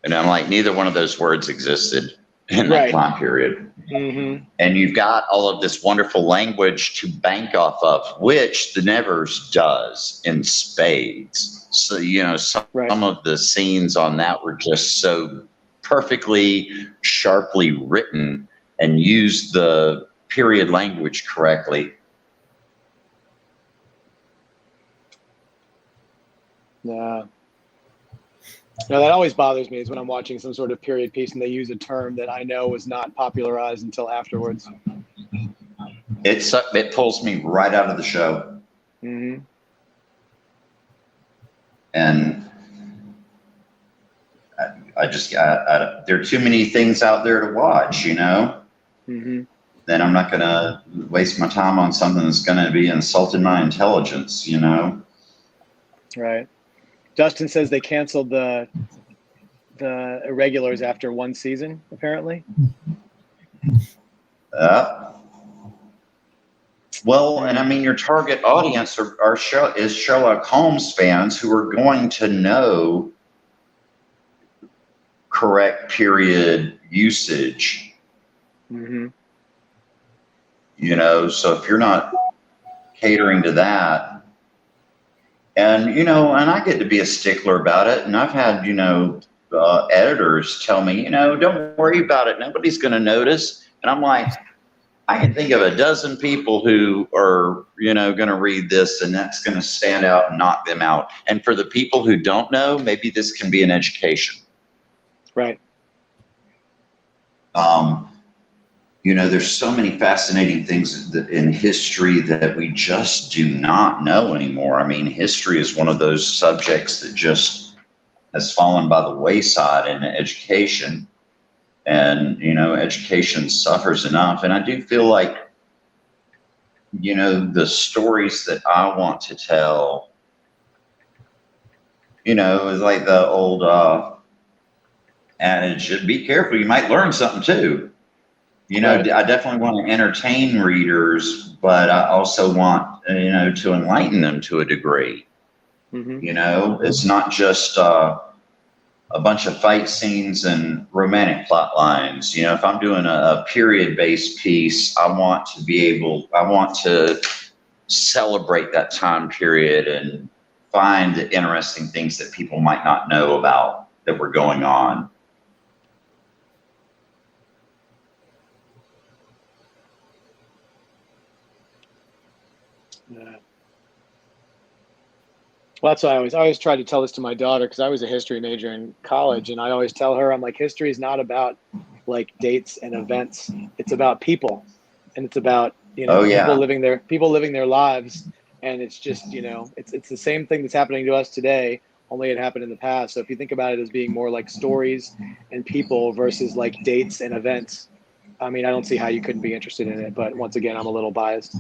S3: And I'm like, neither one of those words existed in that time period.
S1: Mm-hmm.
S3: And you've got all of this wonderful language to bank off of, which the Nevers does in spades. So, some of the scenes on that were just so perfectly, sharply written and used the period language correctly.
S1: Yeah. No, that always bothers me is when I'm watching some sort of period piece and they use a term that I know was not popularized until afterwards.
S3: It pulls me right out of the show.
S1: Mm-hmm.
S3: And I just there are too many things out there to watch,
S1: Mm-hmm.
S3: Then I'm not going to waste my time on something that's going to be insulting my intelligence,
S1: Right. Justin says they canceled the Irregulars after one season, apparently.
S3: Well, and I mean, your target audience is Sherlock Holmes fans who are going to know correct period usage.
S1: Mm-hmm.
S3: So if you're not catering to that, and and I get to be a stickler about it, and I've had editors tell me, don't worry about it, nobody's going to notice, and I'm like, I can think of a dozen people who are going to read this, and that's going to stand out and knock them out. And for the people who don't know, maybe this can be an education.
S1: Right.
S3: There's so many fascinating things in history that we just do not know anymore. I mean, history is one of those subjects that just has fallen by the wayside in education. And, education suffers enough. And I do feel like, the stories that I want to tell, is like the old adage, be careful, you might learn something too. I definitely want to entertain readers, but I also want, to enlighten them to a degree.
S1: Mm-hmm.
S3: It's not just a bunch of fight scenes and romantic plot lines. If I'm doing a period-based piece, I want to celebrate that time period and find interesting things that people might not know about that were going on.
S1: Yeah. Well, that's why I always try to tell this to my daughter, because I was a history major in college, and I always tell her, I'm like, history is not about like dates and events. It's about people, and it's about people living their lives, and it's just it's the same thing that's happening to us today, only it happened in the past. So if you think about it as being more like stories and people versus like dates and events, I mean, I don't see how you couldn't be interested in it. But once again, I'm a little biased.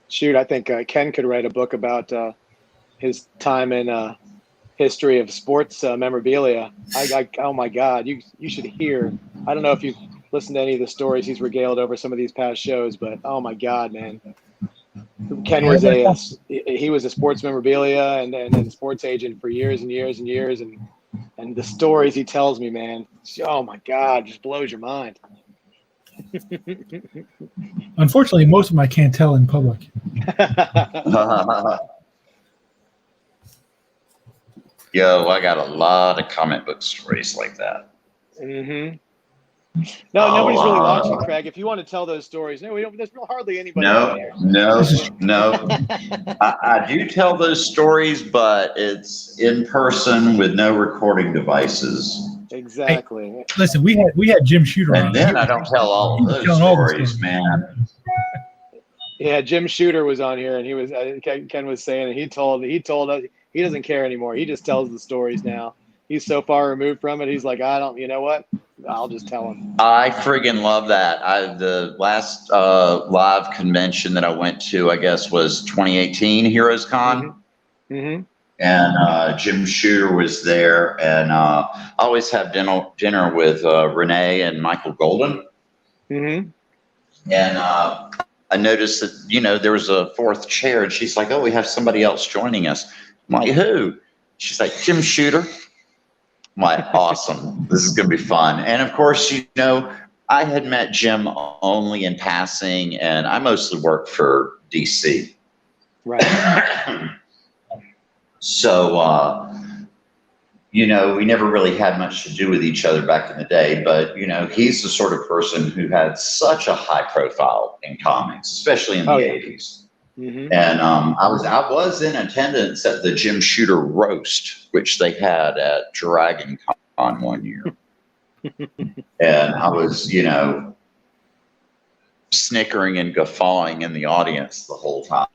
S1: Shoot, I think Ken could write a book about his time in history of sports memorabilia. Oh my God, you should hear. I don't know if you've listened to any of the stories he's regaled over some of these past shows, but oh my God, man. Ken was he was a sports memorabilia and sports agent for years and years and years, and the stories he tells me, man, oh my God, just blows your mind.
S2: Unfortunately, most of them I can't tell in public.
S3: Yo, I got a lot of comic book stories like that.
S1: Mm-hmm. No, nobody's really watching, Craig. If you want to tell those stories, no, we don't. There's hardly anybody on here.
S3: No. I do tell those stories, but it's in person with no recording devices.
S1: Exactly.
S2: Hey, listen, we had Jim Shooter on.
S3: And then I don't tell all of those stories, man.
S1: Yeah, Jim Shooter was on here, and he was Ken was saying, and he told us he doesn't care anymore. He just tells the stories now. He's so far removed from it. He's like, you know what? I'll just tell him.
S3: I friggin' love that. The last live convention that I went to, I guess, was 2018 Heroes Con.
S1: Mm-hmm.
S3: And Jim Shooter was there. And I always have dinner with Renee and Michael Golden.
S1: Mm-hmm.
S3: And I noticed that, there was a fourth chair. And she's like, oh, we have somebody else joining us. I'm like, who? She's like, Jim Shooter. I'm like, awesome. This is going to be fun. And of course, I had met Jim only in passing, and I mostly worked for DC.
S1: Right.
S3: So, we never really had much to do with each other back in the day. But, he's the sort of person who had such a high profile in comics, especially in the 80s.
S1: Mm-hmm.
S3: And I was in attendance at the Jim Shooter roast, which they had at Dragon Con one year. And I was, snickering and guffawing in the audience the whole time.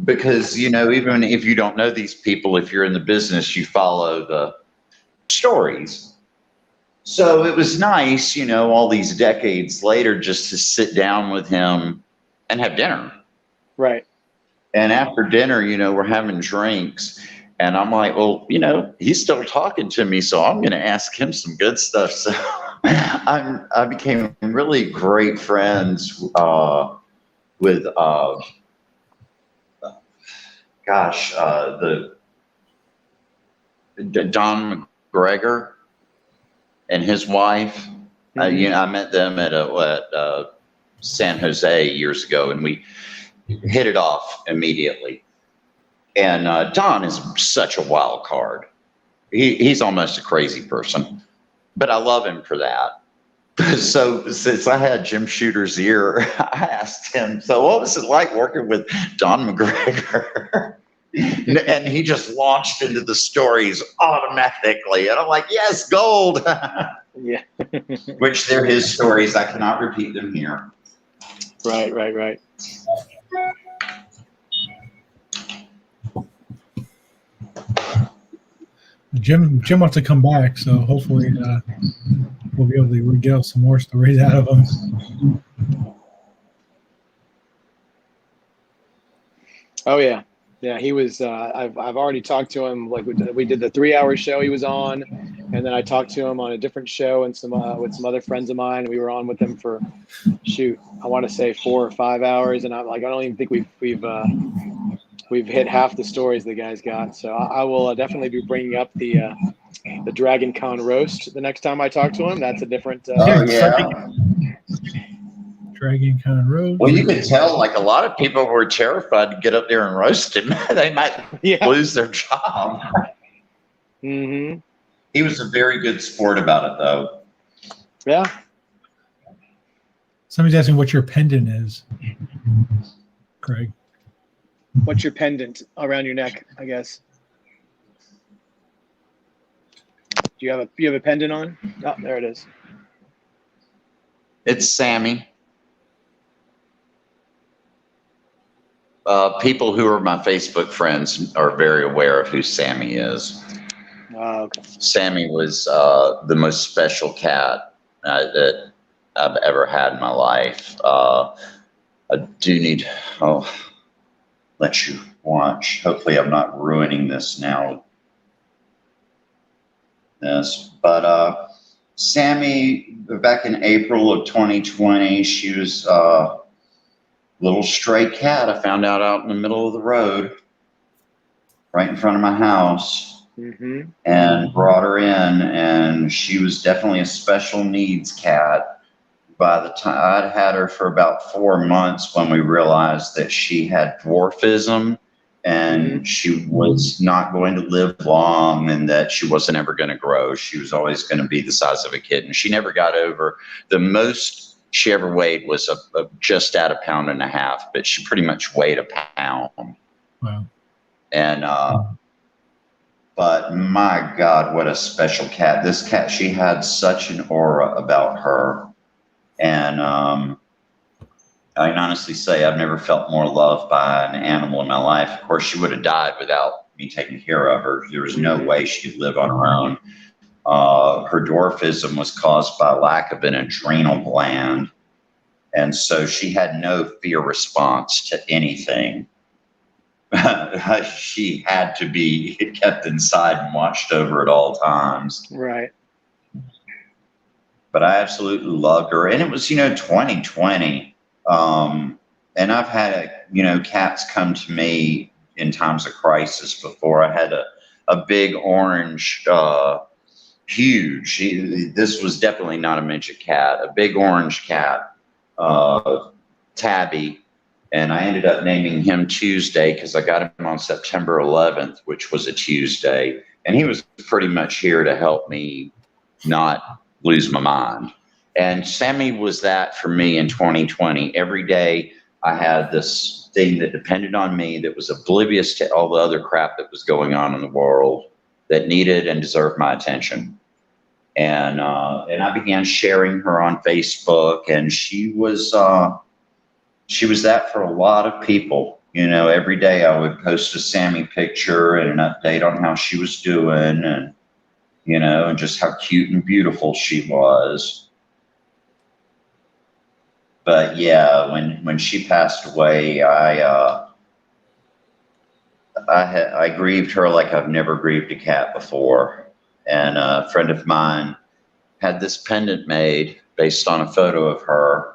S3: Because, even if you don't know these people, if you're in the business, you follow the stories. So it was nice, all these decades later, just to sit down with him and have dinner.
S1: Right.
S3: And after dinner, we're having drinks. And I'm like, well, he's still talking to me, so I'm going to ask him some good stuff. So I became really great friends with, Don McGregor and his wife.
S1: Mm-hmm.
S3: I met them at San Jose years ago, and we hit it off immediately. And Don is such a wild card. He's almost a crazy person, but I love him for that. So since I had Jim Shooter's ear, I asked him, so what was it like working with Don McGregor? And he just launched into the stories automatically. And I'm like, yes, gold.
S1: Yeah.
S3: Which they're his stories. I cannot repeat them here.
S1: Right.
S2: Jim wants to come back, so hopefully we'll be able to regale some more stories out of him. Oh
S1: yeah, he was. I've already talked to him. Like we did the 3-hour show he was on, and then I talked to him on a different show and with some other friends of mine. We were on with him for I want to say 4 or 5 hours, and I'm like, I don't even think we've hit half the stories the guy's got. So I will definitely be bringing up the Dragon Con roast the next time I talk to him. That's a different.
S2: Dragon Con roast.
S3: Well, you could tell, like, a lot of people were terrified to get up there and roast him. They might lose their job.
S1: Mm-hmm.
S3: He was a very good sport about it, though.
S1: Yeah.
S2: Somebody's asking what your pendant is, Craig.
S1: What's your pendant around your neck, I guess? Do you have a pendant on? Oh, there it is.
S3: It's Sammy. People who are my Facebook friends are very aware of who Sammy is.
S1: Oh, okay.
S3: Sammy was the most special cat that I've ever had in my life. I do need... let you watch. Hopefully I'm not ruining this now. But Sammy, back in April of 2020, she was a little stray cat I found out in the middle of the road, right in front of my house, and brought her in, and she was definitely a special needs cat. By the time I'd had her for about 4 months when we realized that she had dwarfism and she was not going to live long, and that she wasn't ever going to grow. She was always going to be the size of a kitten. She never got over. The most she ever weighed was just at 1.5 pounds, but she pretty much weighed 1 pound.
S2: Wow.
S3: And but my God, what a special cat. This cat, she had such an aura about her. And I can honestly say I've never felt more loved by an animal in my life. Of course, she would have died without me taking care of her. There was no way she could live on her own. Her dwarfism was caused by lack of an adrenal gland. And so she had no fear response to anything. She had to be kept inside and watched over at all times.
S1: Right.
S3: But I absolutely loved her. And it was, 2020. And I've had, cats come to me in times of crisis before. I had a big orange, huge, this was definitely not a midget cat, a big orange cat, Tabby. And I ended up naming him Tuesday because I got him on September 11th, which was a Tuesday. And he was pretty much here to help me not lose my mind. And Sammy was that for me in 2020. Every day I had this thing that depended on me, that was oblivious to all the other crap that was going on in the world, that needed and deserved my attention. And I began sharing her on Facebook, and she was that for a lot of people. Every day I would post a Sammy picture and an update on how she was doing, and, and just how cute and beautiful she was. But yeah, when she passed away, I grieved her like I've never grieved a cat before. And a friend of mine had this pendant made based on a photo of her.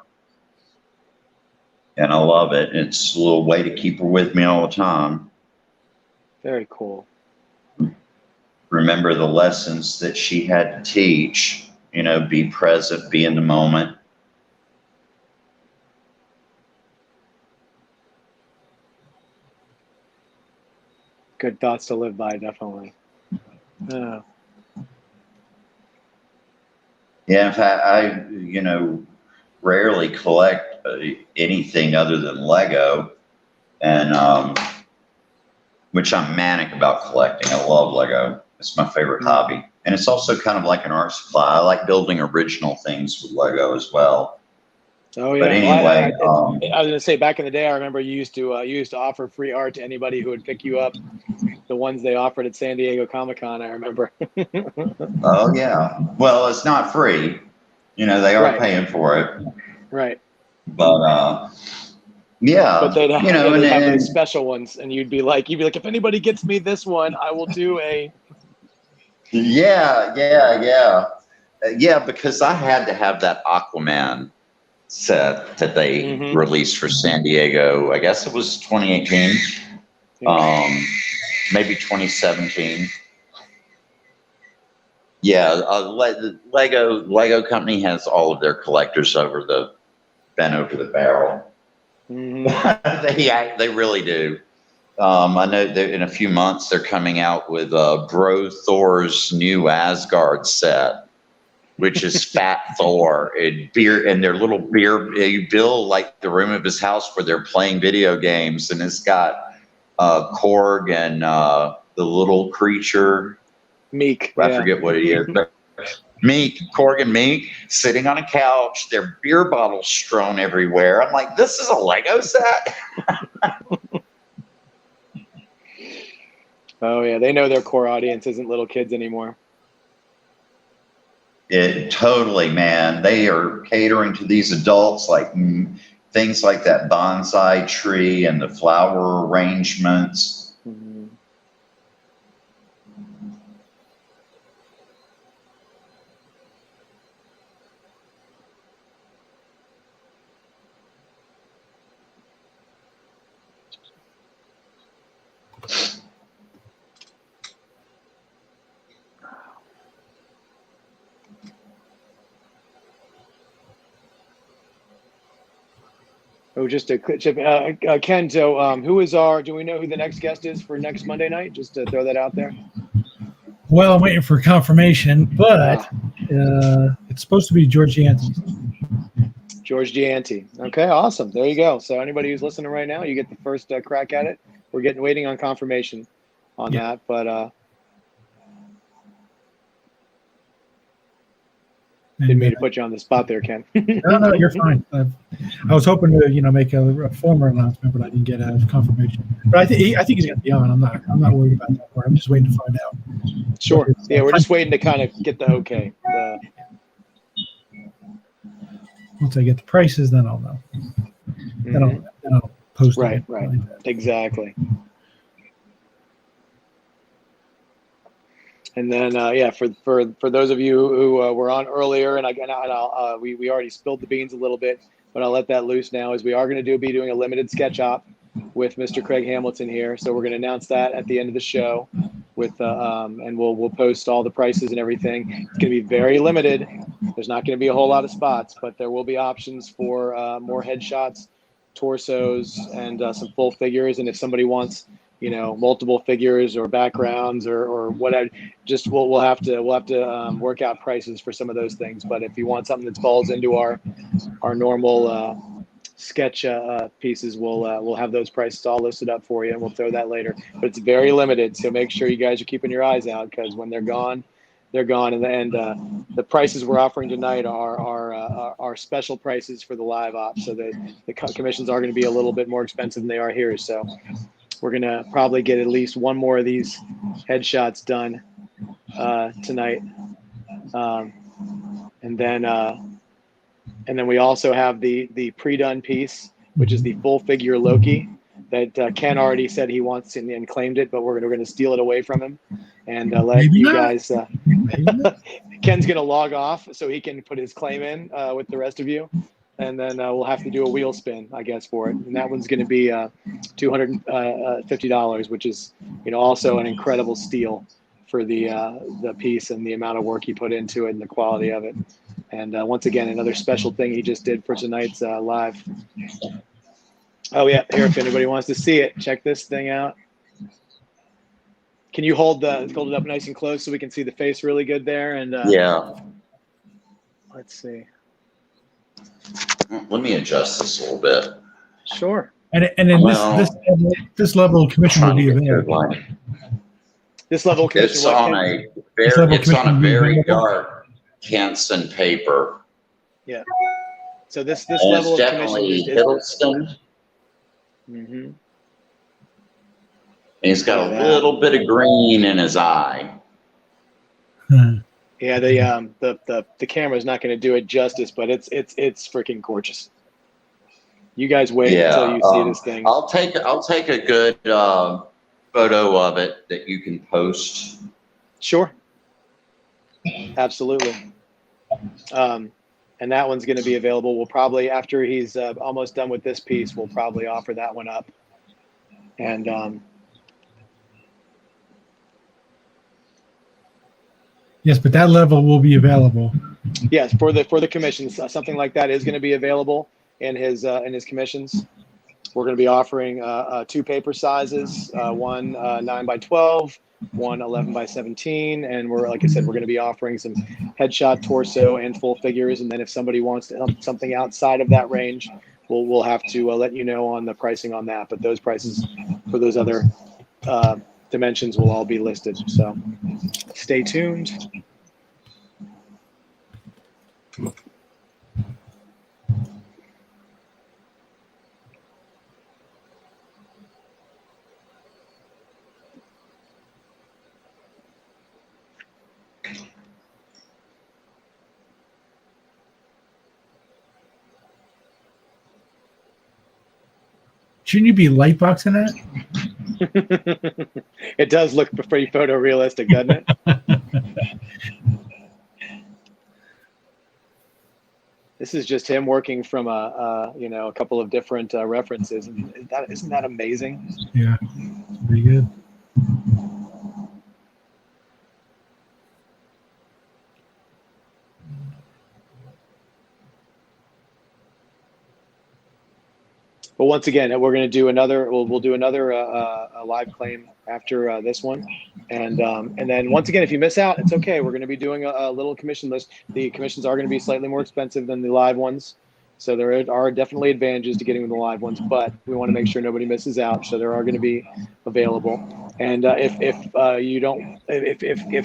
S3: And I love it. It's a little way to keep her with me all the time.
S1: Very cool.
S3: Remember the lessons that she had to teach, be present, be in the moment.
S1: Good thoughts to live by, definitely.
S3: Yeah, in fact, I, rarely collect anything other than Lego, and which I'm manic about collecting. I love Lego. It's my favorite hobby. And it's also kind of like an art supply. I like building original things with Lego as well.
S1: Oh yeah.
S3: But anyway,
S1: I was going to say, back in the day, I remember you used to offer free art to anybody who would pick you up. The ones they offered at San Diego Comic-Con, I remember.
S3: Oh yeah. Well, it's not free. They are paying for it.
S1: Right.
S3: But yeah.
S1: But they'd have, they'd have those special ones, and you'd be like, if anybody gets me this one, I will do a.
S3: Yeah, because I had to have that Aquaman set that they released for San Diego. I guess it was 2018, maybe 2017. Yeah, Lego company has all of their collectors bent over the barrel. They really do. I know that in a few months they're coming out with Bro Thor's new Asgard set, which is Fat Thor and beer, and their little beer. You build like the room of his house where they're playing video games, and it's got Korg and the little creature
S1: Meek.
S3: I forget what he is. But Meek, Korg and Meek, sitting on a couch, their beer bottles strewn everywhere. I'm like, this is a Lego set?
S1: Oh, yeah. They know their core audience isn't little kids anymore.
S3: Totally, man. They are catering to these adults, like things like that bonsai tree and the flower arrangements.
S1: Oh, just a chip. Ken, so do we know who the next guest is for next Monday night? Just to throw that out there.
S2: Well, I'm waiting for confirmation, but it's supposed to be George Gianti.
S1: George Gianti. Okay, awesome. There you go. So anybody who's listening right now, you get the first crack at it. We're waiting on confirmation on that, but didn't mean to put you on the spot there, Ken.
S2: No, you're fine. I was hoping to, make a former announcement, but I didn't get a confirmation. But I think he's going to be on. I'm not worried about that part. I'm just waiting to find out.
S1: Sure. Yeah, we're just waiting to kind of get the okay.
S2: Once I get the prices, then I'll know. Then I'll post it.
S1: Right. Exactly. And then, for those of you who were on earlier, and we already spilled the beans a little bit, but I'll let that loose now. Is we are going to be doing a limited sketch op with Mr. Craig Hamilton here, so we're going to announce that at the end of the show, and we'll post all the prices and everything. It's going to be very limited. There's not going to be a whole lot of spots, but there will be options for more headshots, torsos, and some full figures. And if somebody wants, multiple figures or backgrounds or whatever, just we'll have to work out prices for some of those things. But if you want something that falls into our normal sketch pieces, we'll have those prices all listed up for you, and we'll throw that later. But it's very limited, so make sure you guys are keeping your eyes out, because when they're gone, they're gone. And the prices we're offering tonight are special prices for the live op, so the commissions are going to be a little bit more expensive than they are here. So we're going to probably get at least one more of these headshots done tonight. And then we also have the pre-done piece, which is the full figure Loki that Ken already said he wants and claimed it, but we're going to steal it away from him and let you guys. Ken's going to log off so he can put his claim in with the rest of you. And then we'll have to do a wheel spin, I guess, for it. And that one's going to be $250, which is, also an incredible steal for the piece and the amount of work he put into it and the quality of it. And once again, another special thing he just did for tonight's live. Oh yeah, here, if anybody wants to see it, check this thing out. Can you hold it up nice and close so we can see the face really good there? And
S3: yeah.
S1: Let's see.
S3: Let me adjust this a little bit.
S1: Sure.
S2: And then this level of commission will be available.
S1: This level of commission.
S3: It's on a very dark Canson paper.
S1: Yeah. So this level of commission
S3: is definitely Hiddleston.
S1: Mm-hmm.
S3: And he's got a little bit of green in his eye.
S1: Yeah, the camera's not going to do it justice, but it's freaking gorgeous. You guys wait until you see this thing.
S3: I'll take a good photo of it that you can post.
S1: Sure. Absolutely. And that one's going to be available. We'll probably, after he's almost done with this piece, we'll probably offer that one up. And
S2: yes, but that level will be available.
S1: Yes, for the commissions, something like that is going to be available in his commissions. We're going to be offering 2 paper sizes, one 9x12, one 11x17, and like I said, we're going to be offering some headshot, torso, and full figures. And then if somebody wants something outside of that range, we'll have to let you know on the pricing on that. But those prices for those other dimensions will all be listed. So stay tuned.
S2: Shouldn't you be lightboxing
S1: that? It does look pretty photorealistic, doesn't it? This is just him working from a couple of different references, and isn't that amazing?
S2: Yeah, pretty good.
S1: But once again, we're going to do another. We'll do another a live claim after this one, and then once again, if you miss out, it's okay. We're going to be doing a little commission list. The commissions are going to be slightly more expensive than the live ones, so there are definitely advantages to getting the live ones. But we want to make sure nobody misses out, so there are going to be available. And if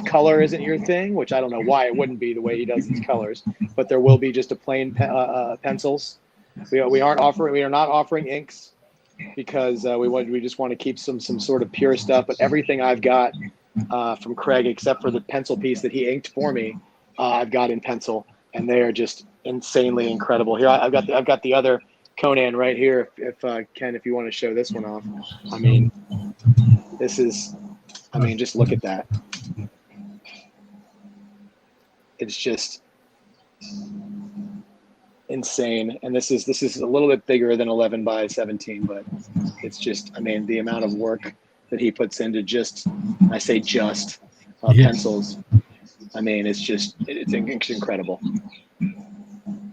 S1: color isn't your thing, which I don't know why it wouldn't be the way he does his colors, but there will be just a plain pencils. We are not offering inks because we just want to keep some sort of pure stuff. But everything I've got from Craig, except for the pencil piece that he inked for me, I've got in pencil, and they are just insanely incredible. Here I've got the other Conan right here. If Ken, if you want to show this one off, I mean, just look at that. It's just insane. And this is a little bit bigger than 11 by 17, but it's just, I mean, the amount of work that he puts into pencils. I mean, it's incredible.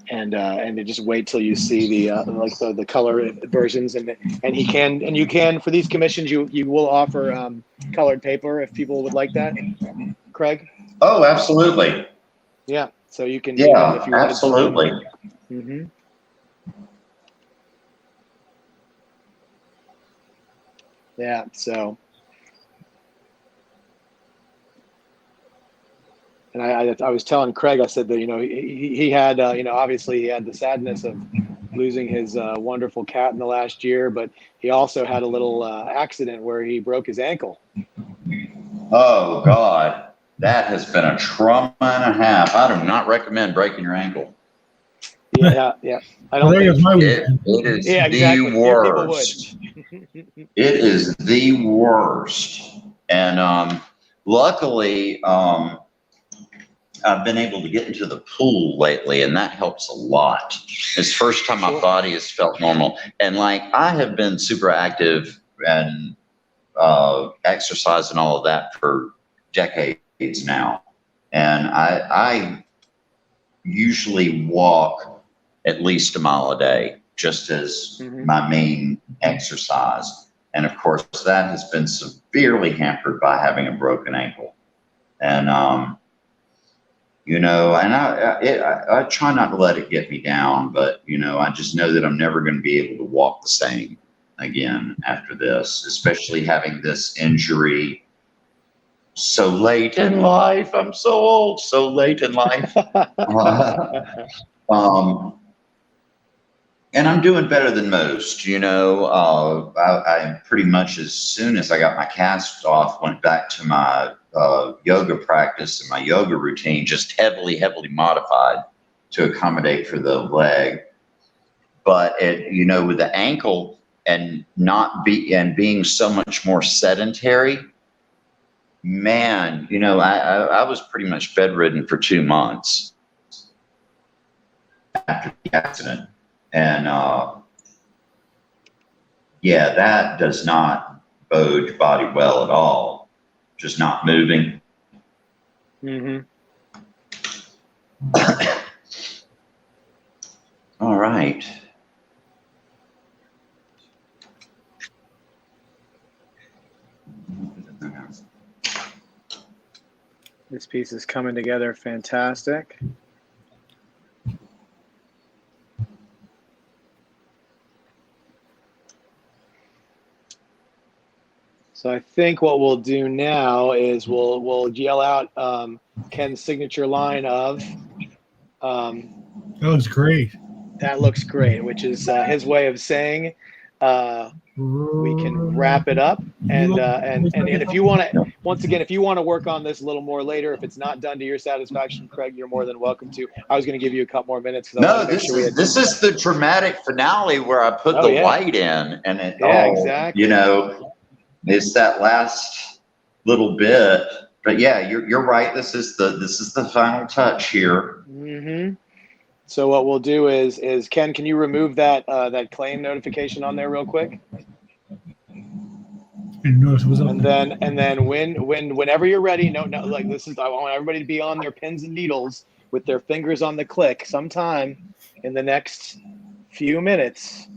S1: And just wait till you see the color versions, and you can for these commissions you will offer colored paper if people would like that, Craig.
S3: Oh, absolutely.
S1: Yeah, so you can.
S3: Yeah,
S1: if you
S3: absolutely.
S1: Mm-hmm. Yeah, so. And I was telling Craig, I said that, he had, obviously he had the sadness of losing his wonderful cat in the last year, but he also had a little accident where he broke his ankle.
S3: Oh, God. That has been a trauma and a half. I do not recommend breaking your ankle.
S1: Yeah. I don't think
S3: it is the worst. It is the worst. And luckily, I've been able to get into the pool lately, and that helps a lot. It's the first time my body has felt normal. And I have been super active and exercise and all of that for decades now. And I usually walk at least a mile a day, just as my main exercise. And of course, that has been severely hampered by having a broken ankle. And, I try not to let it get me down, but, I just know that I'm never going to be able to walk the same again after this, especially having this injury so late in life. I'm so old, so late in life. And I'm doing better than most, I pretty much, as soon as I got my cast off, went back to my yoga practice and my yoga routine, just heavily modified to accommodate for the leg. But with the ankle and being so much more sedentary, man, I was pretty much bedridden for 2 months after the accident. And that does not bode body well at all. Just not moving. All right.
S1: This piece is coming together fantastic. So I think what we'll do now is we'll yell out Ken's signature line of
S2: that looks great.
S1: That looks great, which is his way of saying we can wrap it up. And if you want to, once again, if you want to work on this a little more later, if it's not done to your satisfaction, Craig, you're more than welcome to. I was going to give you a couple more minutes.
S3: This is the dramatic finale where I put the white in, and it
S1: exactly.
S3: It's that last little bit. But yeah, you're right. This is the final touch here.
S1: So what we'll do is Ken, can you remove that claim notification on there real quick? And then whenever you're ready, I want everybody to be on their pins and needles with their fingers on the click sometime in the next few minutes.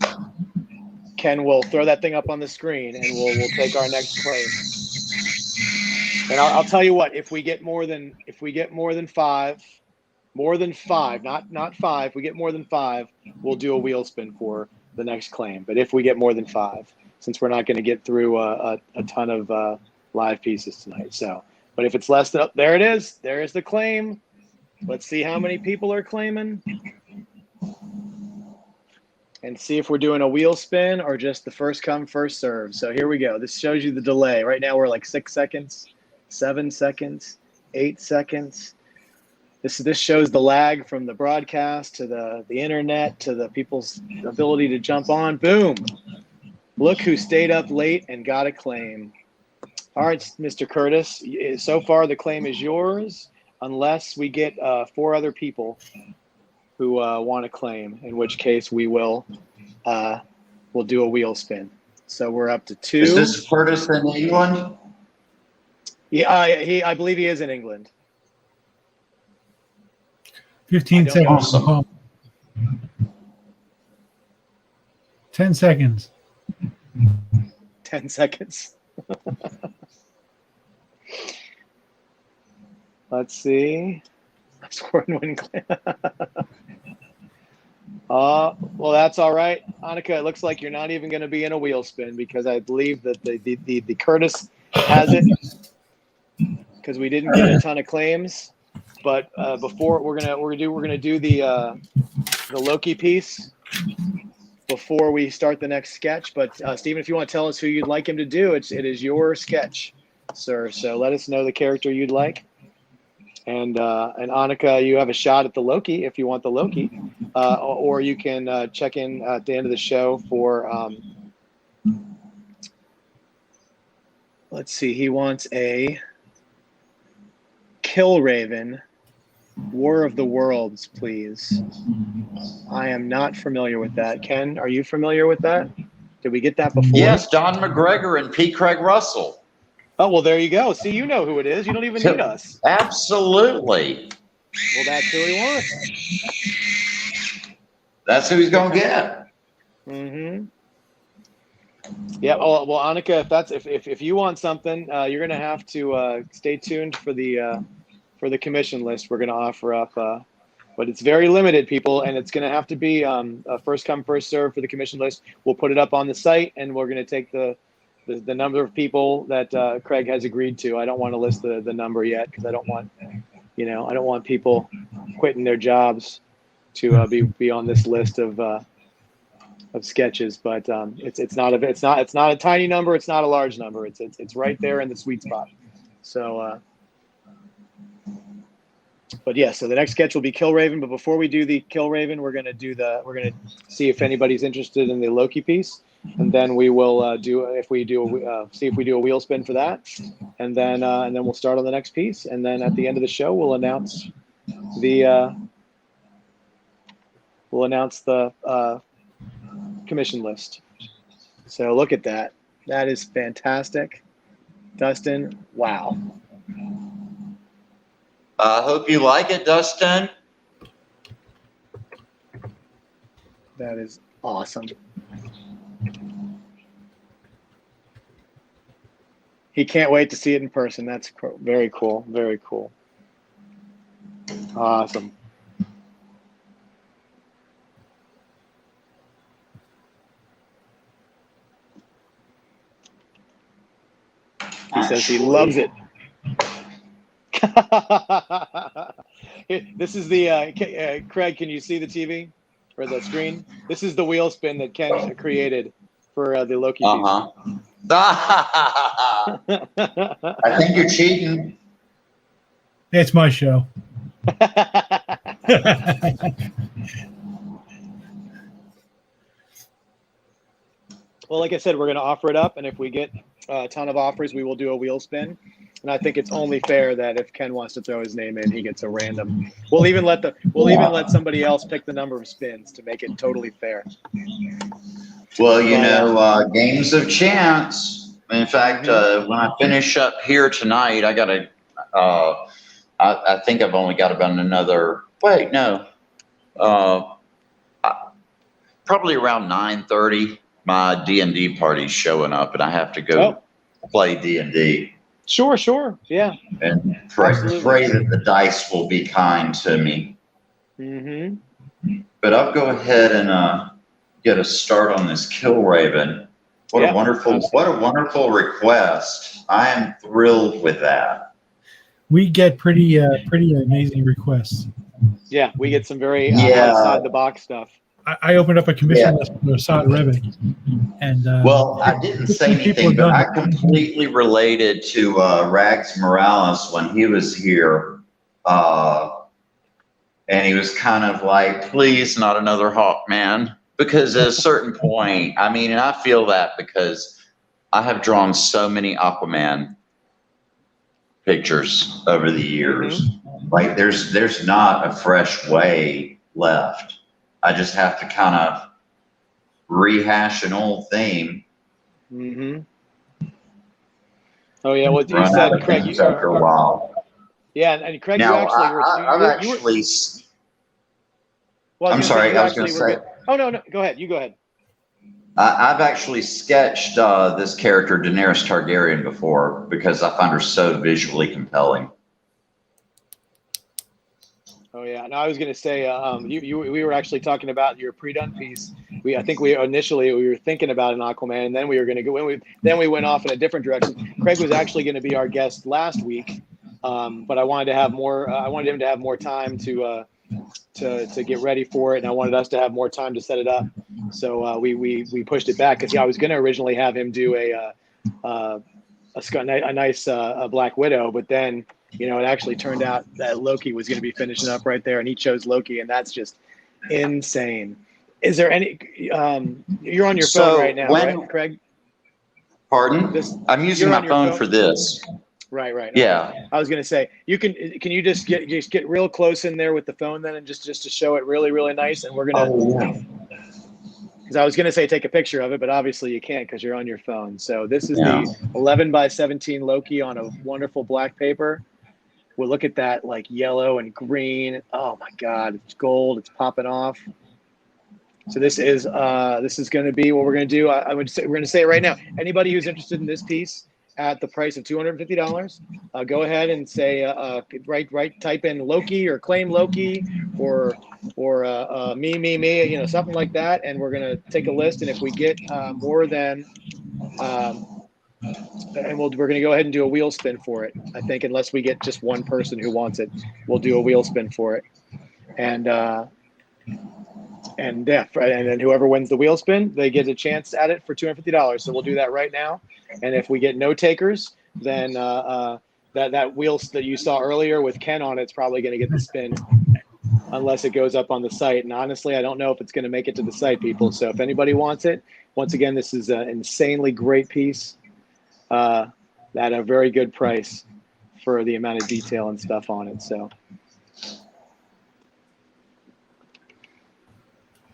S1: Ken will throw that thing up on the screen, and we'll take our next claim. And I'll tell you what, if we get more than five, not five, if we get more than five, we'll do a wheel spin for the next claim. But if we get more than five, since we're not going to get through a ton of live pieces tonight. So, but if it's less than, there it is. There's the claim. Let's see how many people are claiming. And see if we're doing a wheel spin or just the first come, first serve. So here we go. This shows you the delay. Right now we're like 6 seconds, 7 seconds, 8 seconds. This shows the lag from the broadcast to the internet to the people's ability to jump on. Boom. Look who stayed up late and got a claim. All right, Mr. Curtis. So far the claim is yours unless we get 4 other people who want to claim, in which case we'll do a wheel spin. So we're up to 2.
S3: Is this Curtis in England?
S1: Yeah, I believe he is in England.
S2: 15 seconds.
S3: Awesome.
S2: 10 seconds.
S1: 10 seconds. Let's see. Scoring one claim. Well, that's all right. Annika, it looks like you're not even going to be in a wheel spin because I believe that the Curtis has it because we didn't get a ton of claims. But before we're gonna do the Loki piece before we start the next sketch. But Stephen, if you want to tell us who you'd like him to do, it is your sketch, sir. So let us know the character you'd like. And Annika, you have a shot at the Loki if you want the Loki, or you can check in at the end of the show for. Let's see. He wants a Kill Raven, War of the Worlds, please. I am not familiar with that. Ken, are you familiar with that? Did we get that before?
S3: Yes, Don McGregor and P. Craig Russell.
S1: Oh, well, there you go. See, you know who it is. You don't even need us.
S3: Absolutely.
S1: Well, that's who he wants.
S3: That's who he's going to get.
S1: Mm-hmm. Yeah. Well, Annika, if you want something, you're going to have to stay tuned for the commission list. We're going to offer up, but it's very limited, people, and it's going to have to be a first come, first serve for the commission list. We'll put it up on the site, and we're going to take the number of people that Craig has agreed to. I don't want to list the number yet because I don't want people quitting their jobs to be on this list of sketches. But it's not a tiny number. It's not a large number. It's right there in the sweet spot. So. But yeah, so the next sketch will be Kill Raven. But before we do the Kill Raven, we're gonna see if anybody's interested in the Loki piece, and then we will see if we do a wheel spin for that, and then we'll start on the next piece, and then at the end of the show we'll announce the commission list. So look at that. That is fantastic, Dustin. Wow.
S3: I hope you like it, Dustin.
S1: That is awesome. He can't wait to see it in person. That's very cool. Very cool. Awesome. He says he loves it. This is the Craig. Can you see the TV or the screen? This is the wheel spin that Ken created for the Loki piece.
S3: I think you're cheating.
S2: It's my show.
S1: Well, like I said, we're going to offer it up, and if we get a ton of offers, we will do a wheel spin. And I think it's only fair that if Ken wants to throw his name in, he gets a random. We'll even let somebody else pick the number of spins to make it totally fair.
S3: Well, games of chance. In fact, when I finish up here tonight, I got to. I think I've only got about another. Wait, no. Probably around 9:30. my D&D party's showing up, and I have to go play D&D.
S1: Sure. Yeah.
S3: And pray that the dice will be kind to me. Mm-hmm. But I'll go ahead and get a start on this Kill Raven. What a wonderful request. I am thrilled with that.
S2: We get pretty amazing requests.
S1: Yeah, we get some very outside the box stuff.
S2: I opened up a commission list for Assad Revic, and
S3: well, I didn't say anything, but I completely related to Rags Morales when he was here, and he was kind of like, "Please, not another Hawkman," because at a certain point, I mean, and I feel that because I have drawn so many Aquaman pictures over the years. Mm-hmm. Like, there's not a fresh way left. I just have to kind of rehash an old theme. Mm-hmm.
S1: Oh yeah, well, you said, Craig,
S3: after a while.
S1: Yeah, and Craig,
S3: now,
S1: you actually
S3: I'm sorry, I was going to say.
S1: Oh no, go ahead. You go ahead.
S3: I've actually sketched this character, Daenerys Targaryen, before because I find her so visually compelling.
S1: Oh yeah, no, I was going to say, we were actually talking about your pre-done piece. I think initially we were thinking about an Aquaman, and then we were going to go. Then we went off in a different direction. Craig was actually going to be our guest last week, but I wanted to have more. I wanted him to have more time to get ready for it, and I wanted us to have more time to set it up. So we pushed it back because I was going to originally have him do a nice Black Widow, but then it actually turned out that Loki was going to be finishing up right there, and he chose Loki, and that's just insane. Is there any? You're on your phone right now, right, Craig?
S3: Pardon? I'm using my phone for this.
S1: Right.
S3: Yeah.
S1: Okay. I was going to say, can you just get real close in there with the phone then, and just to show it really, really nice, and we're going to. Because I was going to say take a picture of it, but obviously you can't because you're on your phone. So this is the 11x17 Loki on a wonderful black paper. Well, look at that, like yellow and green. Oh my God, it's gold. It's popping off. So this is going to be what we're going to do. We're going to say it right now. Anybody who's interested in this piece at the price of $250, go ahead and say type in Loki or claim Loki or me, something like that, and we're gonna take a list. And if we get more than, and we're gonna go ahead and do a wheel spin for it. I think unless we get just one person who wants it, we'll do a wheel spin for it. And then whoever wins the wheel spin, they get a chance at it for $250. So we'll do that right now. And if we get no takers, then that wheel that you saw earlier with Ken on it's probably going to get the spin, unless it goes up on the site. And honestly, I don't know if it's going to make it to the site, people. So if anybody wants it, once again, this is an insanely great piece at a very good price for the amount of detail and stuff on it. So.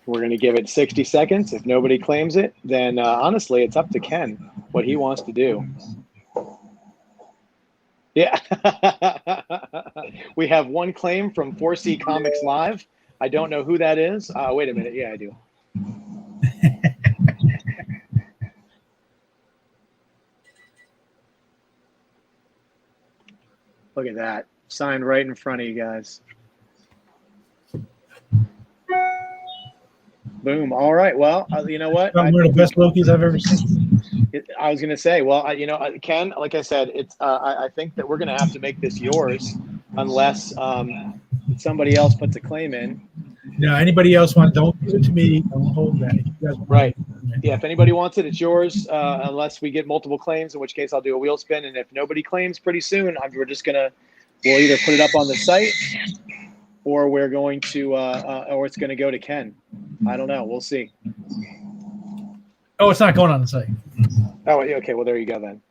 S1: We're going to give it 60 seconds. If nobody claims it, then honestly, it's up to Ken what he wants to do. Yeah. We have one claim from 4C Comics Live. I don't know who that is. Wait a minute. Yeah, I do. Look at that. Signed right in front of you guys. Boom. All right. Well, you know what?
S2: One of the best Lokis I've ever seen.
S1: I was going to say, well, Ken, like I said, it's. I think that we're going to have to make this yours, unless somebody else puts a claim in.
S2: No, anybody else don't give it to me. Don't hold that.
S1: Right. Yeah. If anybody wants it, it's yours. Unless we get multiple claims, in which case I'll do a wheel spin. And if nobody claims, pretty soon we'll either put it up on the site, or we're going to, or it's going to go to Ken. I don't know. We'll see.
S2: Oh, it's not going on the site.
S1: Oh, okay. Well, there you go then.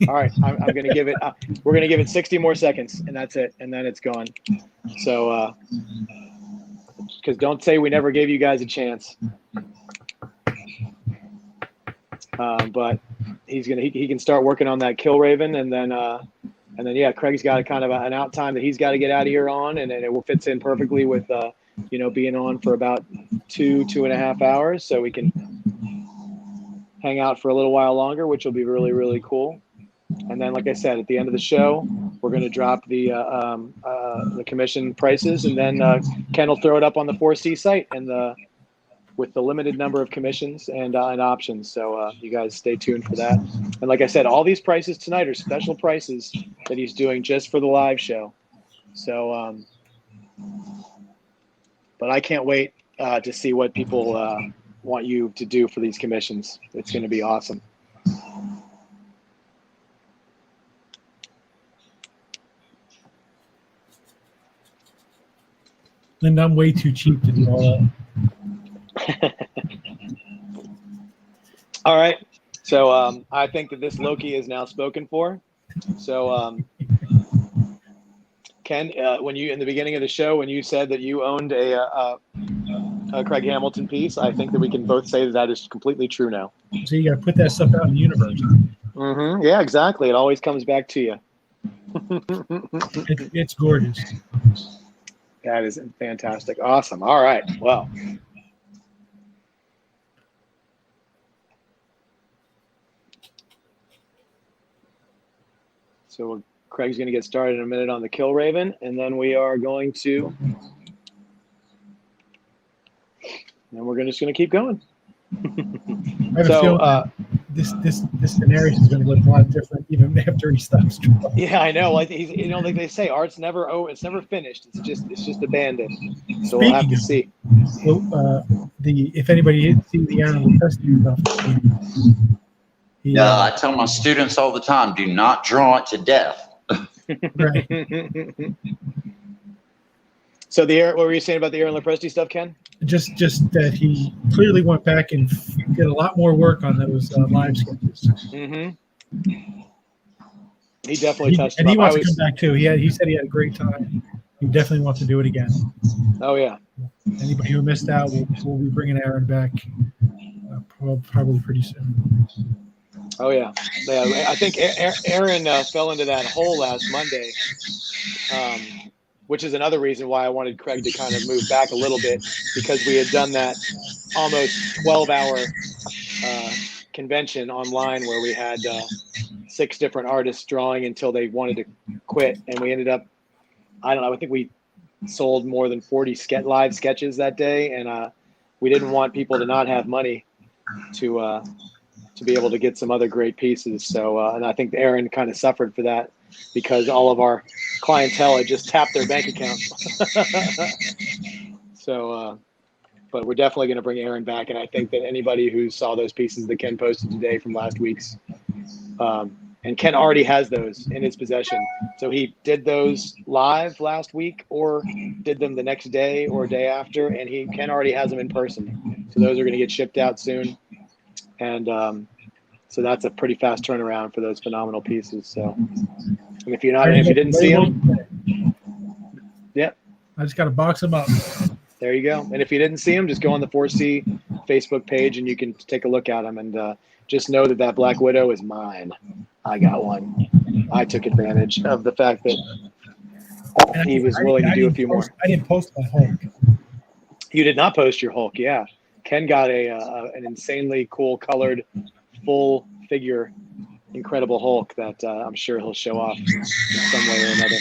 S1: All right. I'm going to give it, we're going to give it 60 more seconds, and that's it. And then it's gone. So, because don't say we never gave you guys a chance. But he can start working on that Kill Raven, and then yeah, Craig's got a kind of an out time that he's got to get out of here on, and it fits in perfectly with being on for about 2.5 hours, so we can hang out for a little while longer, which will be really, really cool. And then, like I said, at the end of the show, we're going to drop the commission prices, and then Ken will throw it up on the 4C site and with the limited number of commissions and options. So you guys stay tuned for that. And like I said, all these prices tonight are special prices that he's doing just for the live show. So, but I can't wait to see what people want you to do for these commissions. It's going to be awesome.
S2: And I'm way too cheap to do all that.
S1: All right. So I think that this Loki is now spoken for. So Ken, when you in the beginning of the show, when you said that you owned a Craig Hamilton piece, I think that we can both say that that is completely true now.
S2: So you got to put that stuff out in the universe.
S1: Mm-hmm. Yeah, exactly. It always comes back to you.
S2: It's gorgeous.
S1: That is fantastic. Awesome. All right. Well. So Craig's going to get started in a minute on the Kill Raven, and then we are going to, and we're just going to keep going.
S2: I have a feeling this Daenerys is going to look a lot different even after he stops drawing.
S1: Yeah, I know. Like like they say, art's never it's never finished. It's just abandoned. So we'll have to see.
S2: So if anybody didn't see the Aaron Lepesky stuff.
S3: Yeah, I tell my students all the time, do not draw it to death.
S2: Right.
S1: So what were you saying about the Aaron Lepresti stuff, Ken?
S2: Just that he clearly went back and did a lot more work on those live sketches.
S1: Mm-hmm. He definitely touched.
S2: And he wants to come back too. He said he had a great time. He definitely wants to do it again.
S1: Oh yeah.
S2: Anybody who missed out, we'll be bringing Aaron back probably pretty soon.
S1: Oh yeah. I think Aaron fell into that hole last Monday, which is another reason why I wanted Craig to kind of move back a little bit, because we had done that almost 12-hour convention online where we had 6 different artists drawing until they wanted to quit, and we ended up, I don't know, I think we sold more than 40 live sketches that day, and we didn't want people to not have money to be able to get some other great pieces. So, and I think Aaron kind of suffered for that because all of our clientele had just tapped their bank account. So, but we're definitely going to bring Aaron back. And I think that anybody who saw those pieces that Ken posted today from last week's, and Ken already has those in his possession. So he did those live last week or did them the next day or day after, and Ken already has them in person. So those are going to get shipped out soon. And so that's a pretty fast turnaround for those phenomenal pieces. So, and if you didn't see them, yeah,
S2: I just got to box them up.
S1: There you go. And if you didn't see them, just go on the 4C Facebook page and you can take a look at them. And just know that Black Widow is mine. I got one. I took advantage of the fact that he was willing to do a few more.
S2: I didn't post my Hulk.
S1: You did not post your Hulk, yeah. Ken got an insanely cool colored full figure incredible Hulk that I'm sure he'll show off in some way or another.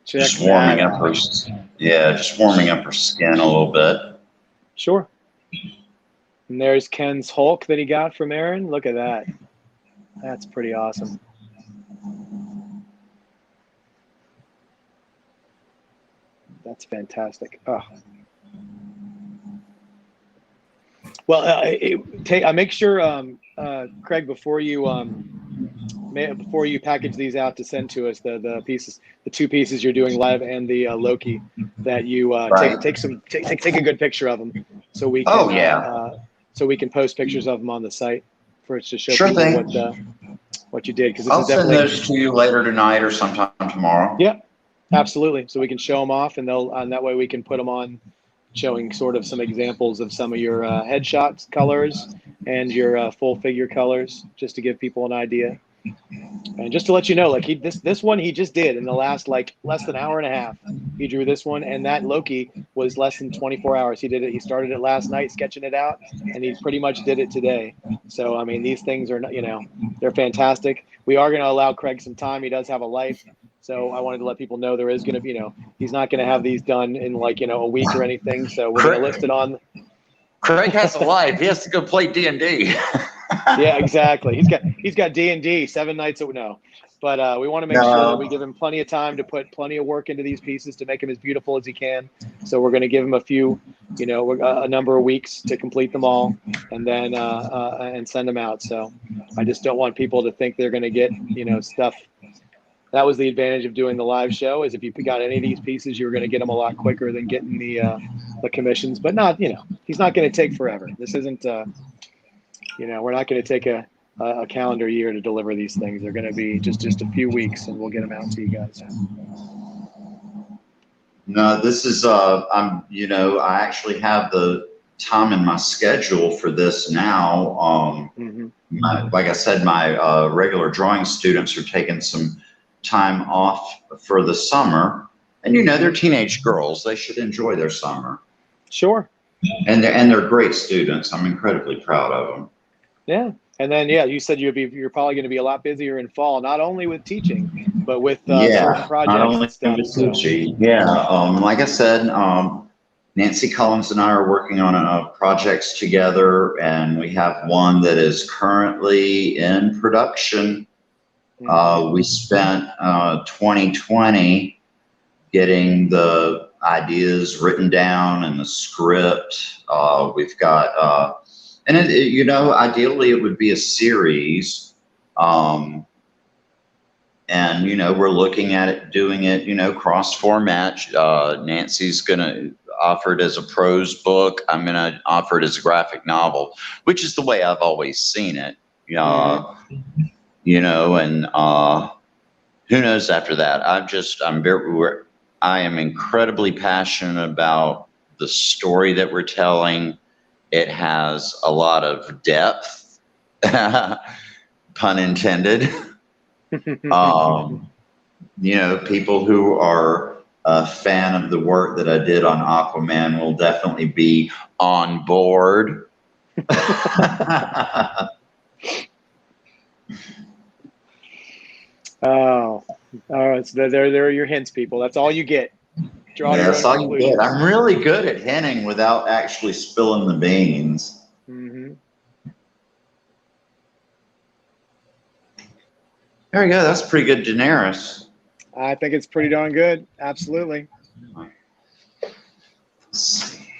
S3: Just warming up her, just warming up her skin a little bit.
S1: Sure. And there's Ken's Hulk that he got from Aaron. Look at that. That's pretty awesome. That's fantastic. Oh. Well, make sure, Craig, before you package these out to send to us, the pieces, the 2 pieces you're doing live and the Loki, that you take a good picture of them, so we can so we can post pictures of them on the site for it to show people what you did, because
S3: I'll send those to you later tonight or sometime tomorrow.
S1: Yeah, Absolutely. So we can show them off, and that way we can put them on, showing sort of some examples of some of your headshot colors and your full figure colors, just to give people an idea. And just to let you know, like this one he just did in the last less than hour and a half. He drew this one, and that Loki was less than 24 hours. He did it. He started it last night, sketching it out, and he pretty much did it today. So I mean, these things are, they're fantastic. We are going to allow Craig some time. He does have a life, so I wanted to let people know there is going to be, he's not going to have these done in a week or anything. So we're going to list it on.
S3: Craig has a life. He has to go play D&D.
S1: Yeah, exactly. He's got D&D 7 nights a no. But we want to make sure that we give him plenty of time to put plenty of work into these pieces to make him as beautiful as he can. So we're going to give him a number of weeks to complete them all, and then and send them out. So I just don't want people to think they're going to get stuff. That was the advantage of doing the live show, is if you got any of these pieces, you were going to get them a lot quicker than getting the commissions. But not, he's not going to take forever. This isn't, we're not going to take a calendar year to deliver these things. They're going to be just a few weeks, and we'll get them out to you guys.
S3: No, this is, I actually have the time in my schedule for this now. Like I said, my regular drawing students are taking some time off for the summer, and they're teenage girls. They should enjoy their summer.
S1: Sure.
S3: And they're great students. I'm incredibly proud of them.
S1: Yeah. And then, you said you're probably going to be a lot busier in fall, not only with teaching, but with certain projects and stuff.
S3: Like I said, Nancy Collins and I are working on projects together, and we have one that is currently in production. We spent 2020 getting the ideas written down and the script. We've got, and ideally it would be a series. And, we're looking at it, doing it, cross format. Nancy's going to offer it as a prose book. I'm going to offer it as a graphic novel, which is the way I've always seen it. And who knows after that. I am incredibly passionate about the story that we're telling. It has a lot of depth, pun intended. People who are a fan of the work that I did on Aquaman will definitely be on board.
S1: Oh, all right. So there are your hints, people. That's all you get.
S3: That's all you get. I'm really good at hinting without actually spilling the beans.
S1: Mm-hmm.
S3: There we go. That's pretty good, Daenerys.
S1: I think it's pretty darn good. Absolutely.
S3: Let's see.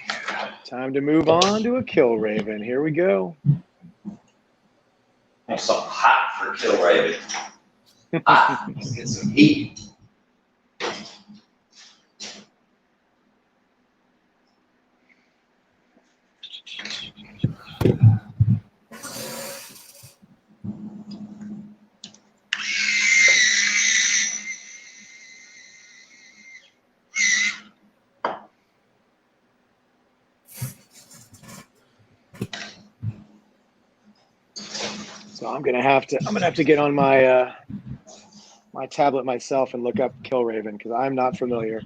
S1: Time to move on to a Kill Raven. Here we go.
S3: That's so hot for Kill Raven. Let's get some heat.
S1: So I'm gonna have to get on my my tablet myself and look up Kill Raven, because I'm not familiar,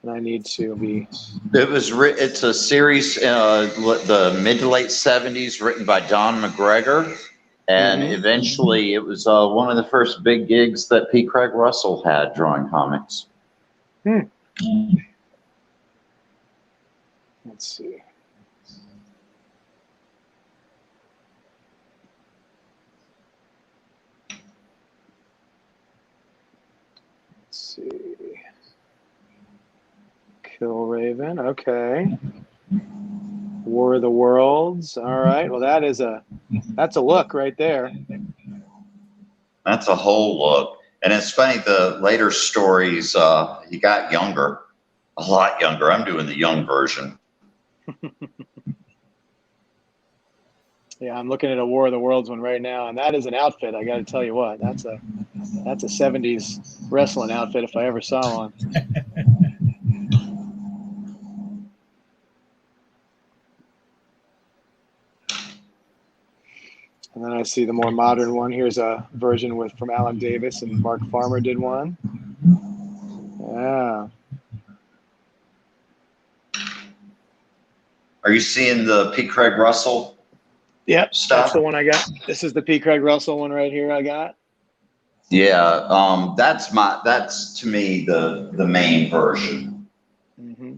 S1: and I need to be.
S3: It's a series, the mid to late 70s, written by Don McGregor, and eventually it was one of the first big gigs that P. Craig Russell had drawing comics.
S1: Let's see. Kill Raven, okay. War of the Worlds, all right. Well, that's a look right there.
S3: That's a whole look. And it's funny, the later stories, he got younger, a lot younger. I'm doing the young version.
S1: Yeah, I'm looking at a War of the Worlds one right now, and that is an outfit. I got to tell you what, That's a 70s wrestling outfit if I ever saw one. And then I see the more modern one. Here's a version from Alan Davis, and Mark Farmer did one. Yeah.
S3: Are you seeing the P. Craig Russell?
S1: Yep,
S3: stuff?
S1: that's the one I got. This is the P. Craig Russell one right here I got.
S3: Yeah, that's to me the main version.
S1: Mm-hmm.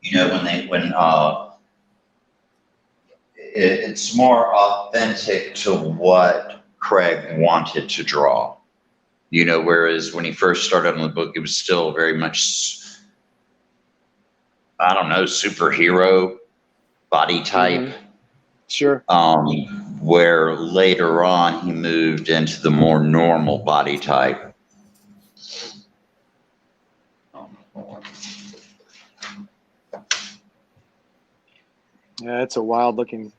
S3: You know, it's more authentic to what Craig wanted to draw. You know, whereas when he first started on the book, it was still very much, I don't know, superhero body type.
S1: Mm-hmm. Sure.
S3: Where later on he moved into the more normal body type.
S1: Yeah, it's a wild looking.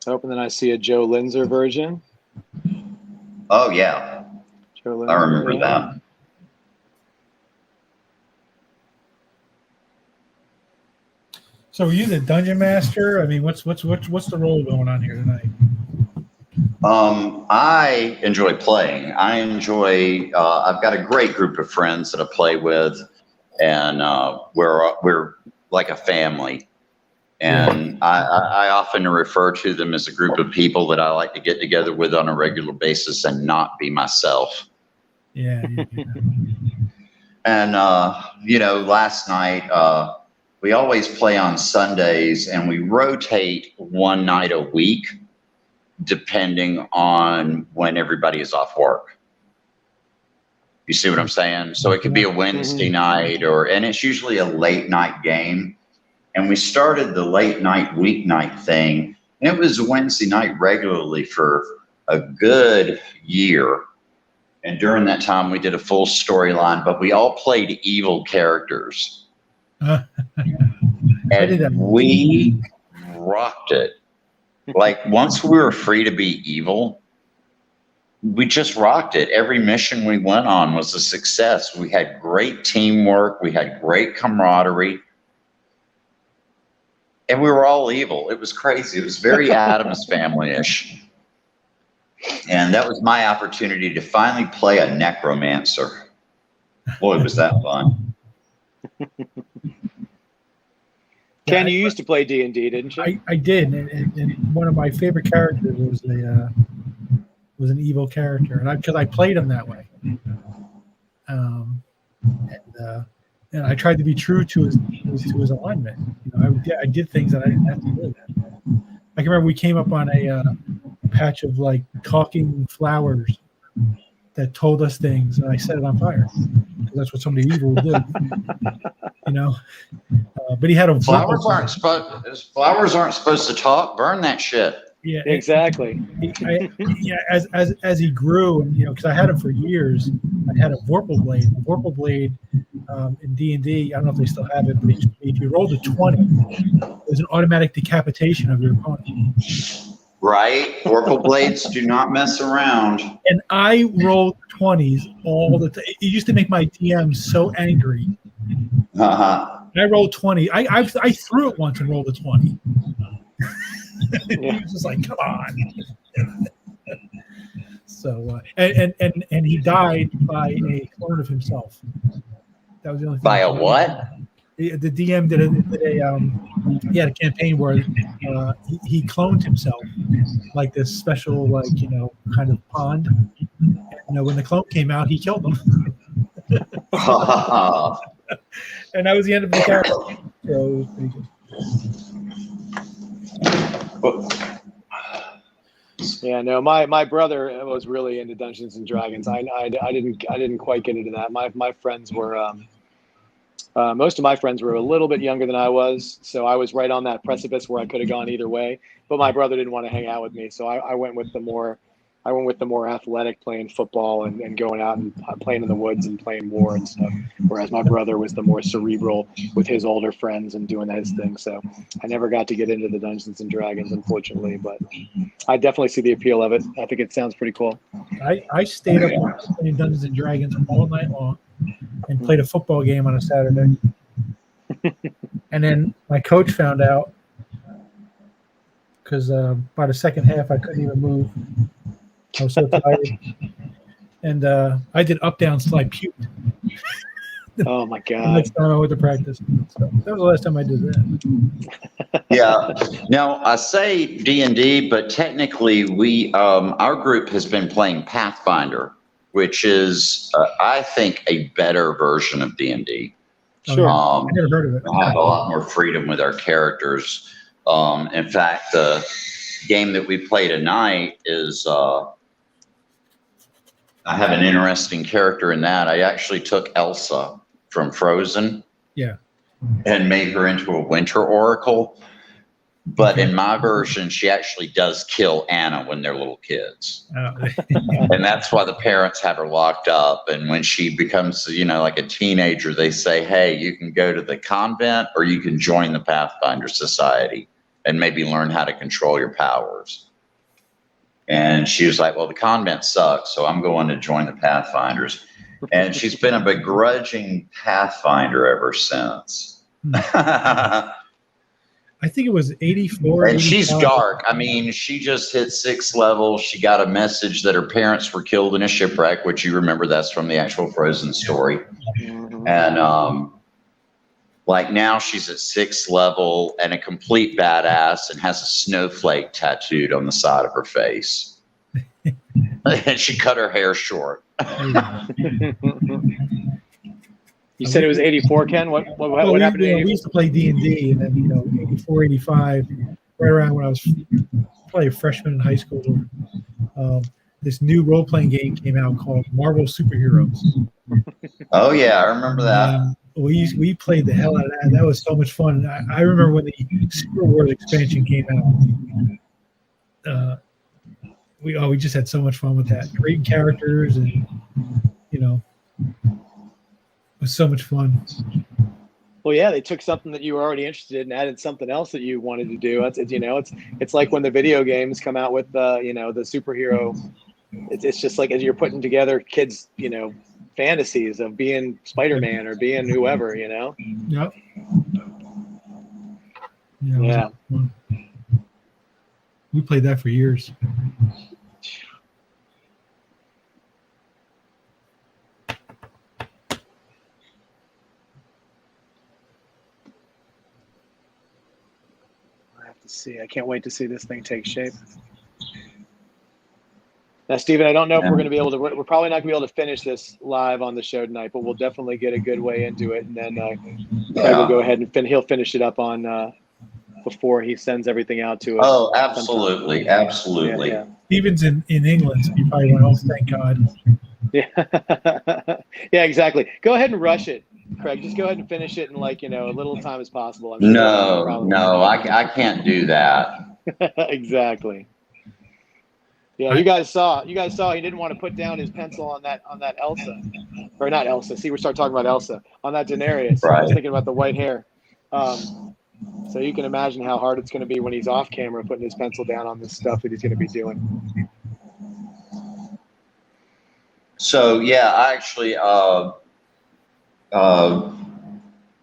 S1: Oh, and then I see a Joe Linzer version.
S3: Oh yeah,
S1: Joe Linzer,
S3: I remember that.
S2: So are you the dungeon master? I mean, what's the role going on here tonight?
S3: I enjoy playing. I enjoy. I've got a great group of friends that I play with, and we're like a family. And I often refer to them as a group of people that I like to get together with on a regular basis and not be myself.
S2: Yeah.
S3: And you know, last night we always play on Sundays, and we rotate one night a week, depending on when everybody is off work. You see what I'm saying? So it could be a Wednesday night, and it's usually a late night game. And we started the late night weeknight thing, and it was Wednesday night regularly for a good year. And during that time, we did a full storyline, but we all played evil characters. And we rocked it. Like, once we were free to be evil, we just rocked it. Every mission we went on was a success. We had great teamwork. We had great camaraderie. And we were all evil. It was crazy. It was very Addams Family-ish. And that was my opportunity to finally play a necromancer. Boy, was that fun.
S1: Ken, you used to play D&D, didn't you?
S2: I did, and one of my favorite characters was an evil character, and because I played him that way. And I tried to be true to his alignment. You know, I did things that I didn't have to do. I can remember we came up on a patch of like talking flowers that told us things, and I set it on fire because that's what somebody evil would do. You know, but he had a
S3: flowers aren't supposed to talk. Burn that shit.
S2: Yeah,
S1: exactly.
S2: As he grew, and you know, because I had him for years, I had a Vorpal blade. A Vorpal blade in D&D, I don't know if they still have it, but if you rolled a 20, there's an automatic decapitation of your opponent.
S3: Right, Vorpal blades do not mess around.
S2: And I rolled 20s all the time. It used to make my DM so angry. I rolled 20. I threw it once and rolled a 20. He was just like, come on. So and he died by a clone of himself. That was the only thing.
S3: By a what?
S2: The DM did he had a campaign where he cloned himself, like this special, like, you know, kind of pond. And when the clone came out, he killed him. And that was the end of the character. So it was pretty good.
S1: Yeah, no, my brother was really into Dungeons and Dragons. I didn't quite get into that. My friends were most of my friends were a little bit younger than I was, so I was right on that precipice where I could have gone either way. But my brother didn't want to hang out with me, so I went with the more, I went with the more athletic, playing football and going out and playing in the woods and playing war and stuff. Whereas my brother was the more cerebral with his older friends and doing his thing. So I never got to get into the Dungeons and Dragons, unfortunately, but I definitely see the appeal of it. I think it sounds pretty cool.
S2: I stayed up playing Dungeons and Dragons all night long and played a football game on a Saturday. And then my coach found out because by the second half I couldn't even move. I was so tired. And I did up down till I puked.
S1: Oh my
S2: The
S1: God.
S2: next time I went to practice. So that was the last time I did that.
S3: Yeah. Now I say D&D, but technically we, our group has been playing Pathfinder, which is, I think, a better version of D&D.
S1: Sure.
S2: I never heard of it.
S3: We have a lot more freedom with our characters. In fact, the game that we play tonight is, I have an interesting character in that. I actually took Elsa from Frozen.
S2: Yeah.
S3: And made her into a winter oracle. But in my version, she actually does kill Anna when they're little kids.
S2: Oh.
S3: And that's why the parents have her locked up. And when she becomes, like a teenager, they say, hey, you can go to the convent or you can join the Pathfinder Society and maybe learn how to control your powers. And she was like, well, the convent sucks, so I'm going to join the Pathfinders. And she's been a begrudging Pathfinder ever since.
S2: I think it was 84.
S3: And she's
S2: 85.
S3: dark. I mean, she just hit 6th level. She got a message that her parents were killed in a shipwreck, which you remember that's from the actual Frozen story. And like now she's at 6th level and a complete badass and has a snowflake tattooed on the side of her face. And she cut her hair short.
S1: You said it was 84, Ken? What happened to
S2: we used to play D&D, and then 84, 85, right around when I was probably a freshman in high school. This new role-playing game came out called Marvel Superheroes.
S3: Oh yeah, I remember that.
S2: We played the hell out of that. That was so much fun. I remember when the Super Wars expansion came out. We just had so much fun with that. Great characters, and it was so much fun.
S1: Well, yeah, they took something that you were already interested in and added something else that you wanted to do. It's like when the video games come out with the superhero. It's just like as you're putting together kids, fantasies of being Spider-Man or being whoever,
S2: Yep.
S1: Yeah.
S2: We played that for years.
S1: See, I can't wait to see this thing take shape. Now, Stephen, I don't know if we're going to be able to. We're probably not going to be able to finish this live on the show tonight, but we'll definitely get a good way into it, and then Craig will go ahead and he'll finish it up on before he sends everything out to us.
S3: Oh, absolutely, sometime. Absolutely.
S1: Yeah.
S2: Stephen's in England, so you probably went, oh, thank God.
S1: Yeah, yeah, exactly. Go ahead and rush it. Craig, just go ahead and finish it in a little time as possible. I'm sure
S3: no, I can't do that.
S1: Exactly. Yeah, you guys saw he didn't want to put down his pencil on that Elsa, or not Elsa. See, we start talking about Elsa on that Daenerys.
S3: Right.
S1: I was thinking about the white hair. So you can imagine how hard it's going to be when he's off camera putting his pencil down on this stuff that he's going to be doing.
S3: So yeah, I actually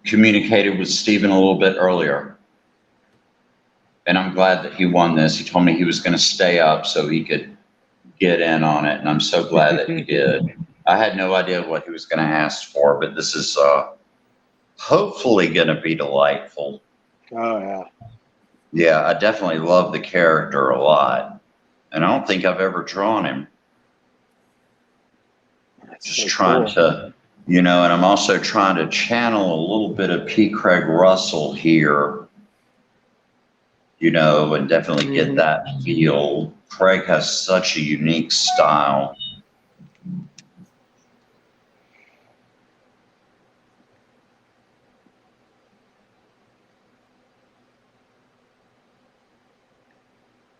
S3: communicated with Stephen a little bit earlier, and I'm glad that he won this. He told me he was going to stay up so he could get in on it, and I'm so glad that he did. I had no idea what he was going to ask for, but this is hopefully going to be delightful.
S1: Oh yeah.
S3: Yeah, I definitely love the character a lot, and I don't think I've ever drawn him. Just so trying to, and I'm also trying to channel a little bit of P. Craig Russell here, and definitely get that feel. Craig has such a unique style.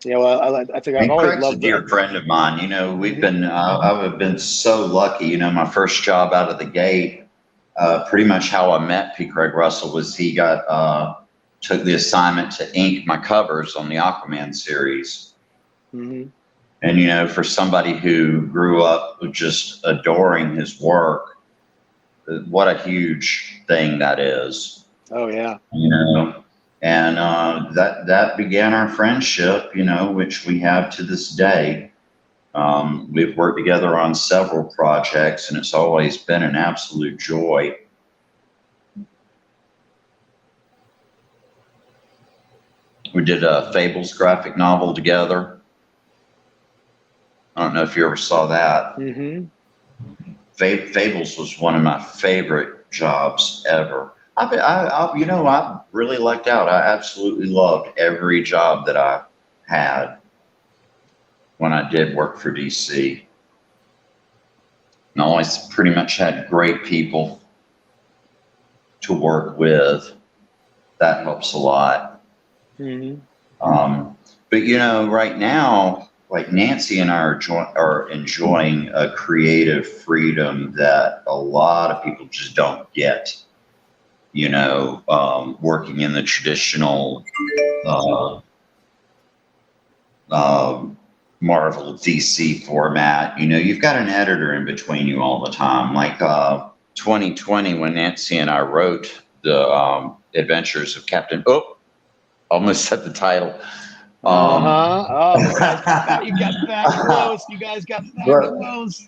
S1: Yeah, well, I think I've
S3: And
S1: always
S3: Craig's a
S1: loved
S3: dear
S1: that.
S3: friend of mine. You know, we've been, I've been so lucky. You know, my first job out of the gate, pretty much how I met P. Craig Russell was he took the assignment to ink my covers on the Aquaman series.
S1: Mm-hmm.
S3: And, you know, for somebody who grew up just adoring his work, what a huge thing that is.
S1: Oh, yeah.
S3: You know, and that began our friendship, you know, which we have to this day. We've worked together on several projects, and it's always been an absolute joy. We did a Fables graphic novel together. I don't know if you ever saw that.
S1: Mm-hmm.
S3: Fables was one of my favorite jobs ever. You know, I really lucked out. I absolutely loved every job that I had when I did work for DC. And I always pretty much had great people to work with. That helps a lot.
S1: Mm-hmm.
S3: But you know, right now, like Nancy and I are enjoying a creative freedom that a lot of people just don't get. You know, working in the traditional Marvel DC format, you know, you've got an editor in between you all the time. Like 2020, when Nancy and I wrote the Adventures of Captain. Oh, almost said the title.
S1: Oh, you got that close. You guys got that close.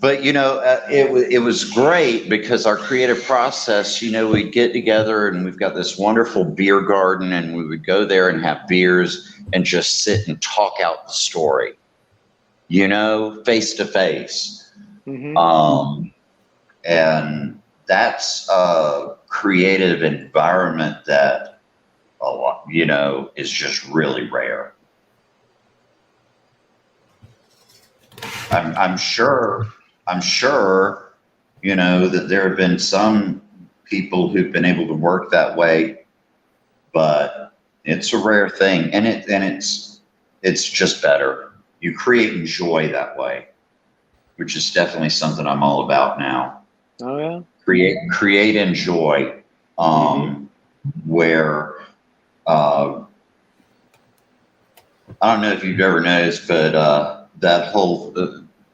S3: But you know, it was great because our creative process, you know, we'd get together and we've got this wonderful beer garden, and we would go there and have beers and just sit and talk out the story, you know, face to face. And that's a creative environment that you know, is just really rare. I'm sure, you know, that there have been some people who've been able to work that way, but it's a rare thing, and it's just better. You create and enjoy that way, which is definitely something I'm all about now.
S1: Oh yeah.
S3: Create and enjoy, where I don't know if you've ever noticed, but that whole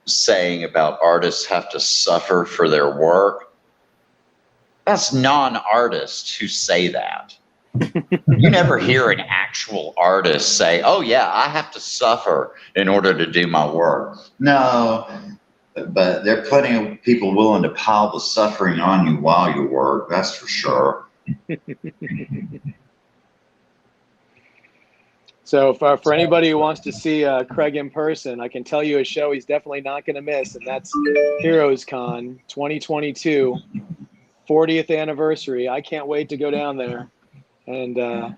S3: saying about artists have to suffer for their work, that's non-artists who say that. You never hear an actual artist say, oh yeah, I have to suffer in order to do my work. No, but there are plenty of people willing to pile the suffering on you while you work, that's for sure.
S1: So for anybody who wants to see Craig in person, I can tell you a show he's definitely not going to miss, and that's Heroes Con 2022, 40th anniversary. I can't wait to go down there. And
S3: a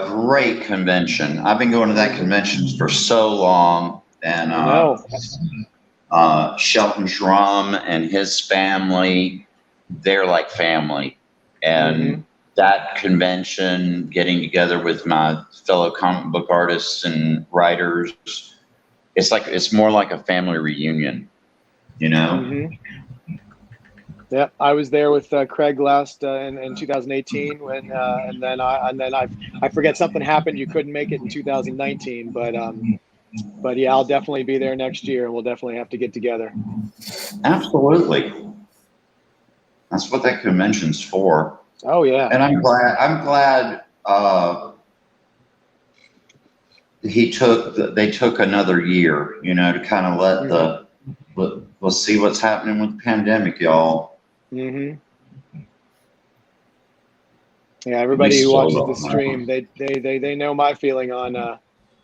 S3: great convention. I've been going to that convention for so long, and Shelton Drum and his family, they're like family, and that convention, getting together with my fellow comic book artists and writers, it's more like a family reunion, you know?
S1: Yeah, I was there with Craig last in 2018 when, and then I forget, something happened. You couldn't make it in 2019, but yeah, I'll definitely be there next year, and we'll definitely have to get together.
S3: Absolutely. That's what that convention's for.
S1: Oh yeah.
S3: And I'm glad they took another year, you know, to kind of we'll see what's happening with the pandemic, y'all.
S1: Yeah, everybody who watches the stream, they know my feeling on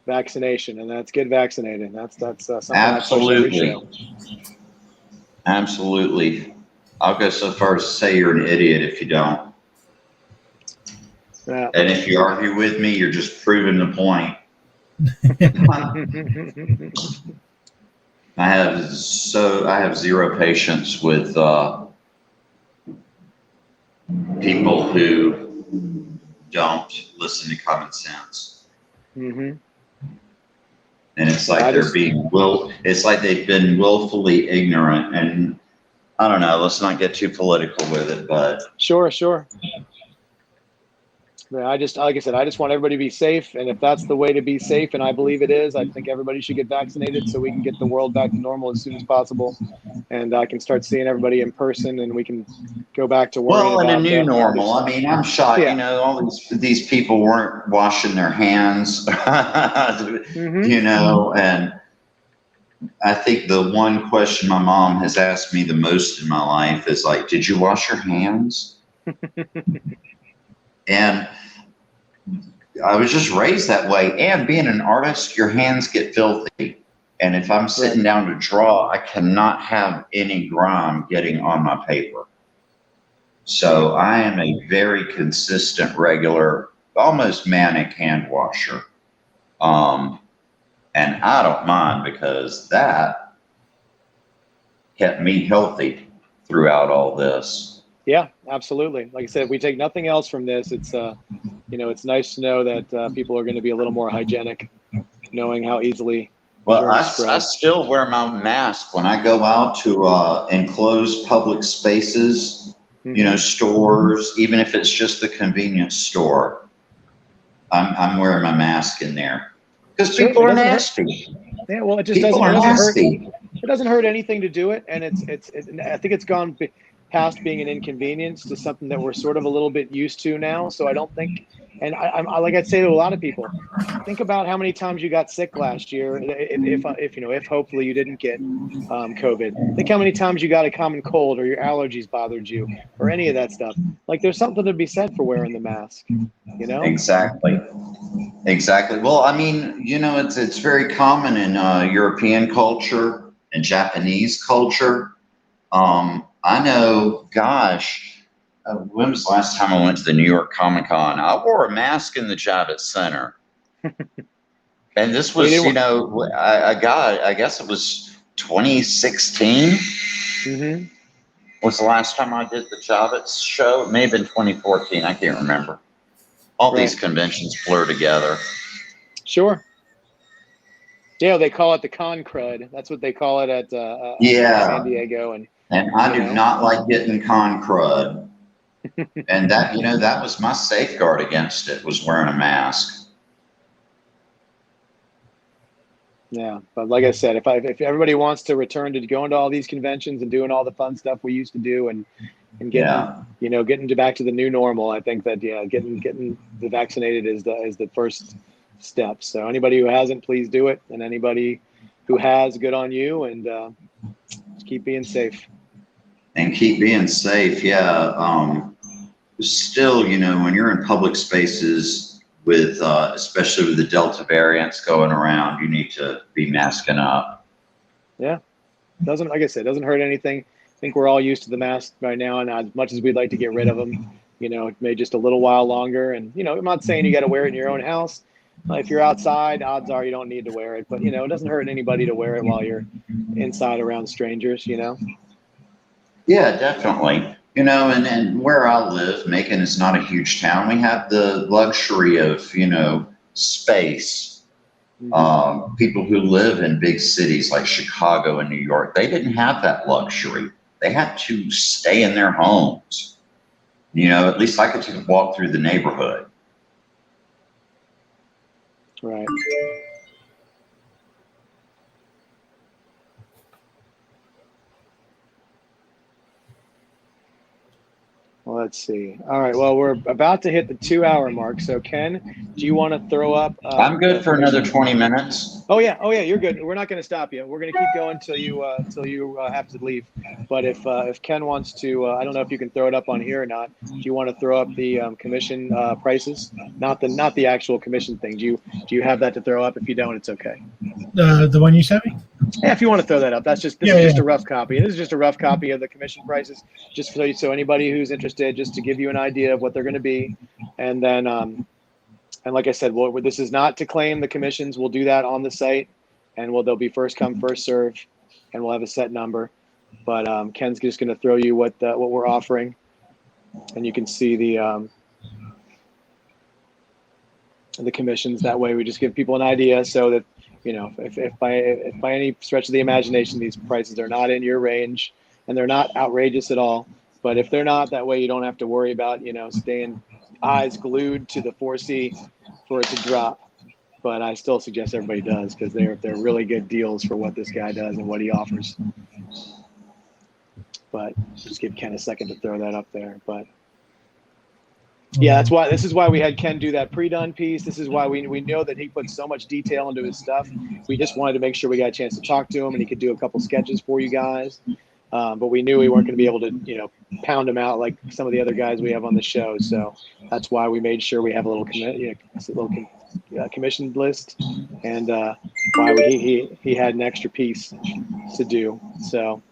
S1: vaccination, and that's get vaccinated. That's something
S3: Absolutely.
S1: I push every show.
S3: Absolutely. I'll go so far as to say you're an idiot if you don't.
S1: Yeah.
S3: And if you argue with me, you're just proving the point. I have zero patience with people who don't listen to common sense. And it's like it's like they've been willfully ignorant. And I don't know, let's not get too political with it, but.
S1: Sure. Yeah, like I said, I just want everybody to be safe. And if that's the way to be safe, and I believe it is, I think everybody should get vaccinated so we can get the world back to normal as soon as possible. And I can start seeing everybody in person and we can go back to worrying
S3: about. Well, in a new normal. I mean, I'm shocked, all these people weren't washing their hands, and I think the one question my mom has asked me the most in my life is like, did you wash your hands? And I was just raised that way. And being an artist, your hands get filthy. And if I'm sitting down to draw, I cannot have any grime getting on my paper. So I am a very consistent, regular, almost manic hand washer. And I don't mind because that kept me healthy throughout all this.
S1: Yeah, absolutely. Like I said, if we take nothing else from this, it's it's nice to know that people are going to be a little more hygienic, knowing how easily.
S3: Well, I still wear my mask when I go out to enclosed public spaces, stores, even if it's just the convenience store. I'm wearing my mask in there because people are nasty.
S1: Yeah, well, it just doesn't hurt. It doesn't hurt anything to do it, and I think it's gone past being an inconvenience to something that we're sort of a little bit used to now. So I don't think, and I like I'd say to a lot of people, think about how many times you got sick last year. If hopefully you didn't get COVID, think how many times you got a common cold or your allergies bothered you or any of that stuff. Like there's something to be said for wearing the mask,
S3: Exactly. Well, I mean, it's very common in European culture and Japanese culture. I know, gosh, when was the last time I went to the New York Comic Con? I wore a mask in the Javits Center. And this was, I guess it was 2016 was the last time I did the Javits show. It may have been 2014. I can't remember. All these conventions blur together.
S1: Sure. Yeah, they call it the con crud. That's what they call it at San Diego.
S3: And I do not like getting con crud. And that, that was my safeguard against it, was wearing a mask.
S1: Yeah, but like I said, if everybody wants to return to going to all these conventions and doing all the fun stuff we used to do and getting back to the new normal, I think that getting the vaccinated is the first step. So anybody who hasn't, please do it, and anybody who has, good on you, and just keep being safe.
S3: And keep being safe, Still, when you're in public spaces with, especially with the Delta variants going around, you need to be masking up. Yeah,
S1: like I said, doesn't hurt anything. I think we're all used to the mask by now, and as much as we'd like to get rid of them, it may just a little while longer. And I'm not saying you got to wear it in your own house. If you're outside, odds are you don't need to wear it. But it doesn't hurt anybody to wear it while you're inside around strangers.
S3: Yeah, definitely. And where I live, Macon is not a huge town. We have the luxury of, space. People who live in big cities like Chicago and New York, they didn't have that luxury. They had to stay in their homes. At least I could walk through the neighborhood.
S1: Right. Well, let's see. All right. Well, we're about to hit the 2-hour mark. So, Ken, do you want to throw up?
S3: I'm good for another 20 minutes.
S1: Oh yeah. You're good. We're not going to stop you. We're going to keep going till you have to leave. But if Ken wants to, I don't know if you can throw it up on here or not. Do you want to throw up the commission prices? Not the actual commission thing. Do you have that to throw up? If you don't, it's okay.
S2: The one you sent me?
S1: Yeah, if you want to throw that up, this is just a rough copy. This is just a rough copy of the commission prices, just so anybody who's interested, just to give you an idea of what they're going to be. And then, and like I said, this is not to claim the commissions. We'll do that on the site, and they'll be first come, first serve, and we'll have a set number. But Ken's just going to throw you what we're offering, and you can see the commissions. That way, we just give people an idea so that you know, if by any stretch of the imagination these prices are not in your range and they're not outrageous at all, but if they're not, that way you don't have to worry about, you know, staying eyes glued to the 4C for it to drop. But I still suggest everybody does, because they're really good deals for what this guy does and what he offers. But just give Ken a second to throw that up there. But yeah, this is why we had Ken do that pre-done piece. This is why we know that he puts so much detail into his stuff. We just wanted to make sure we got a chance to talk to him and he could do a couple sketches for you guys. But we knew we weren't going to be able to, you know, pound him out like some of the other guys we have on the show. So that's why we made sure we have a little commissioned list, and why he had an extra piece to do. So.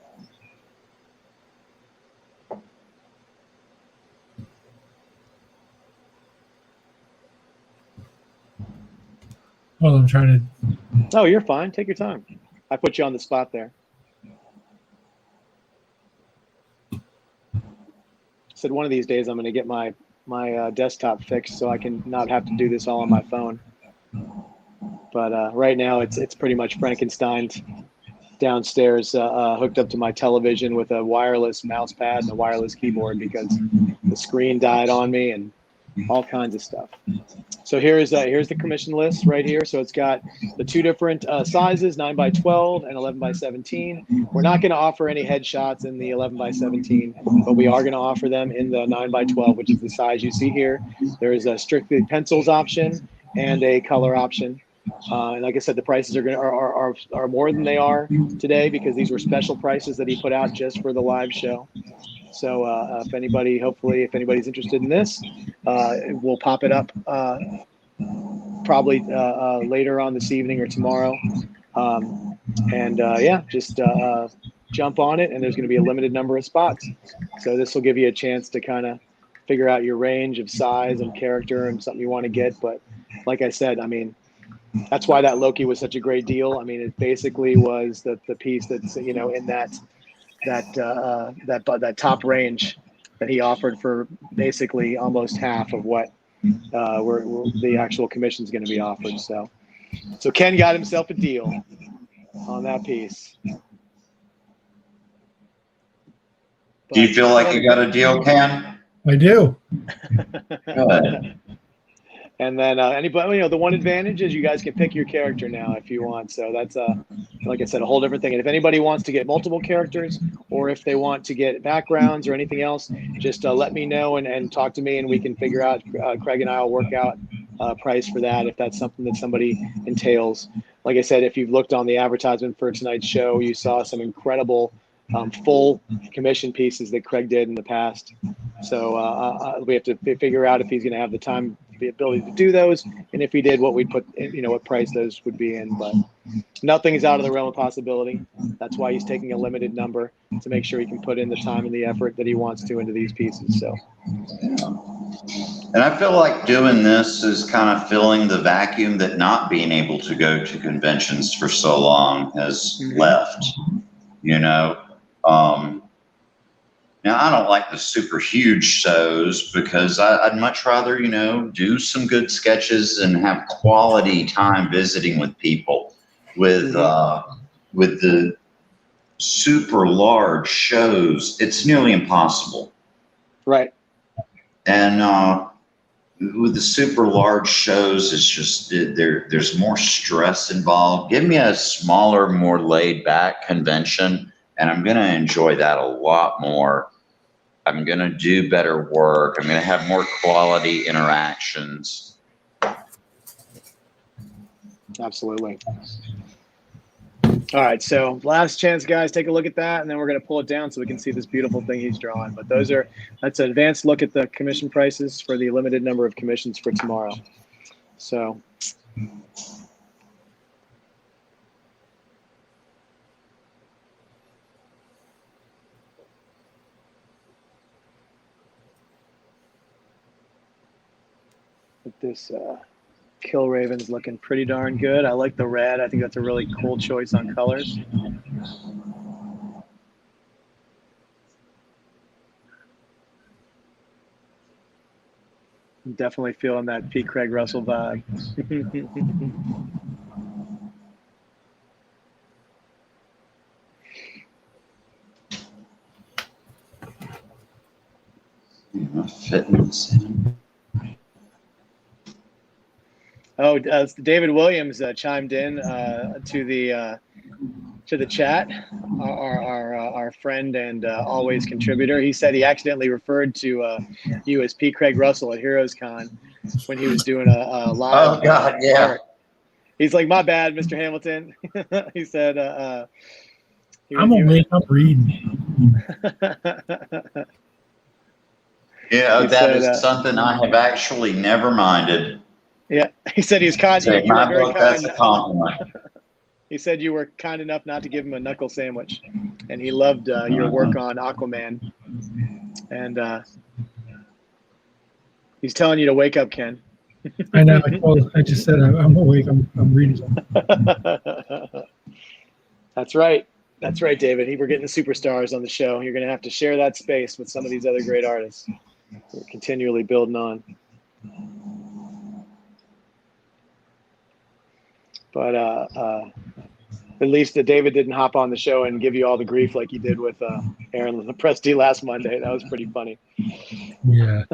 S2: Well, I'm trying to.
S1: Oh, you're fine. Take your time. I put you on the spot there. Said one of these days I'm going to get my desktop fixed so I can not have to do this all on my phone. But right now it's pretty much Frankenstein downstairs, hooked up to my television with a wireless mouse pad and a wireless keyboard because the screen died on me and all kinds of stuff. So here's the commission list right here. So it's got the two different sizes, 9x12 and 11x17. We're not going to offer any headshots in the 11x17, but we are going to offer them in the 9x12, which is the size you see here. There is a strictly pencils option and a color option. And like I said, the prices are more than they are today because these were special prices that he put out just for the live show. So if anybody's interested in this, we'll pop it up probably later on this evening or tomorrow. Just jump on it, and there's going to be a limited number of spots. So this will give you a chance to kind of figure out your range of size and character and something you want to get. But like I said, I mean, that's why that Loki was such a great deal. I mean, it basically was the piece that's, you know, in that top range that he offered for basically almost half of what the actual commission is going to be offered. So Ken got himself a deal on that piece.
S3: Do you feel like you got a deal, Ken?
S2: I do.
S3: Good.
S1: And then anybody, you know, the one advantage is you guys can pick your character now if you want. So that's like I said, a whole different thing. And if anybody wants to get multiple characters, or if they want to get backgrounds or anything else, just let me know and talk to me, and we can figure out. Craig and I will work out a price for that if that's something that somebody entails. Like I said, if you've looked on the advertisement for tonight's show, you saw some incredible full commission pieces that Craig did in the past. So we have to figure out if he's going to have the time, the ability to do those, and if he did, what we'd put, you know, what price those would be in. But nothing is out of the realm of possibility. That's why he's taking a limited number to make sure he can put in the time and the effort that he wants to into these pieces. So,
S3: and I feel like doing this is kind of filling the vacuum that not being able to go to conventions for so long has left. You know, now I don't like the super huge shows because I'd much rather, you know, do some good sketches and have quality time visiting with people. With the super large shows, it's nearly impossible.
S1: Right.
S3: And with the super large shows, it's just there's more stress involved. Give me a smaller, more laid back convention, and I'm going to enjoy that a lot more. I'm going to do better work. I'm going to have more quality interactions.
S1: Absolutely. All right, so last chance, guys. Take a look at that, and then we're going to pull it down so we can see this beautiful thing he's drawing. But that's an advanced look at the commission prices for the limited number of commissions for tomorrow. So this Kill Raven's looking pretty darn good. I like the red. I think that's a really cool choice on colors. I'm definitely feeling that P. Craig Russell vibe.
S3: Fitness.
S1: Oh, David Williams chimed in to the chat. Our friend and always contributor. He said he accidentally referred to you as P. Craig Russell at Heroes Con when he was doing a live.
S3: Oh God, yeah.
S1: Art. He's like, my bad, Mr. Hamilton. He said,
S2: I'm awake. I'm reading.
S3: Yeah, that is something I have actually never minded.
S1: Yeah, he said he was kind.
S3: In my book, that's a compliment.
S1: He said you were kind enough not to give him a knuckle sandwich, and he loved your work on Aquaman. And he's telling you to wake up, Ken.
S2: I know. I just said I'm awake. I'm reading something.
S1: That's right. That's right, David. We're getting the superstars on the show. You're going to have to share that space with some of these other great artists. We're continually building on. But at least David didn't hop on the show and give you all the grief like he did with Aaron Lepresti last Monday. That was pretty funny.
S2: Yeah.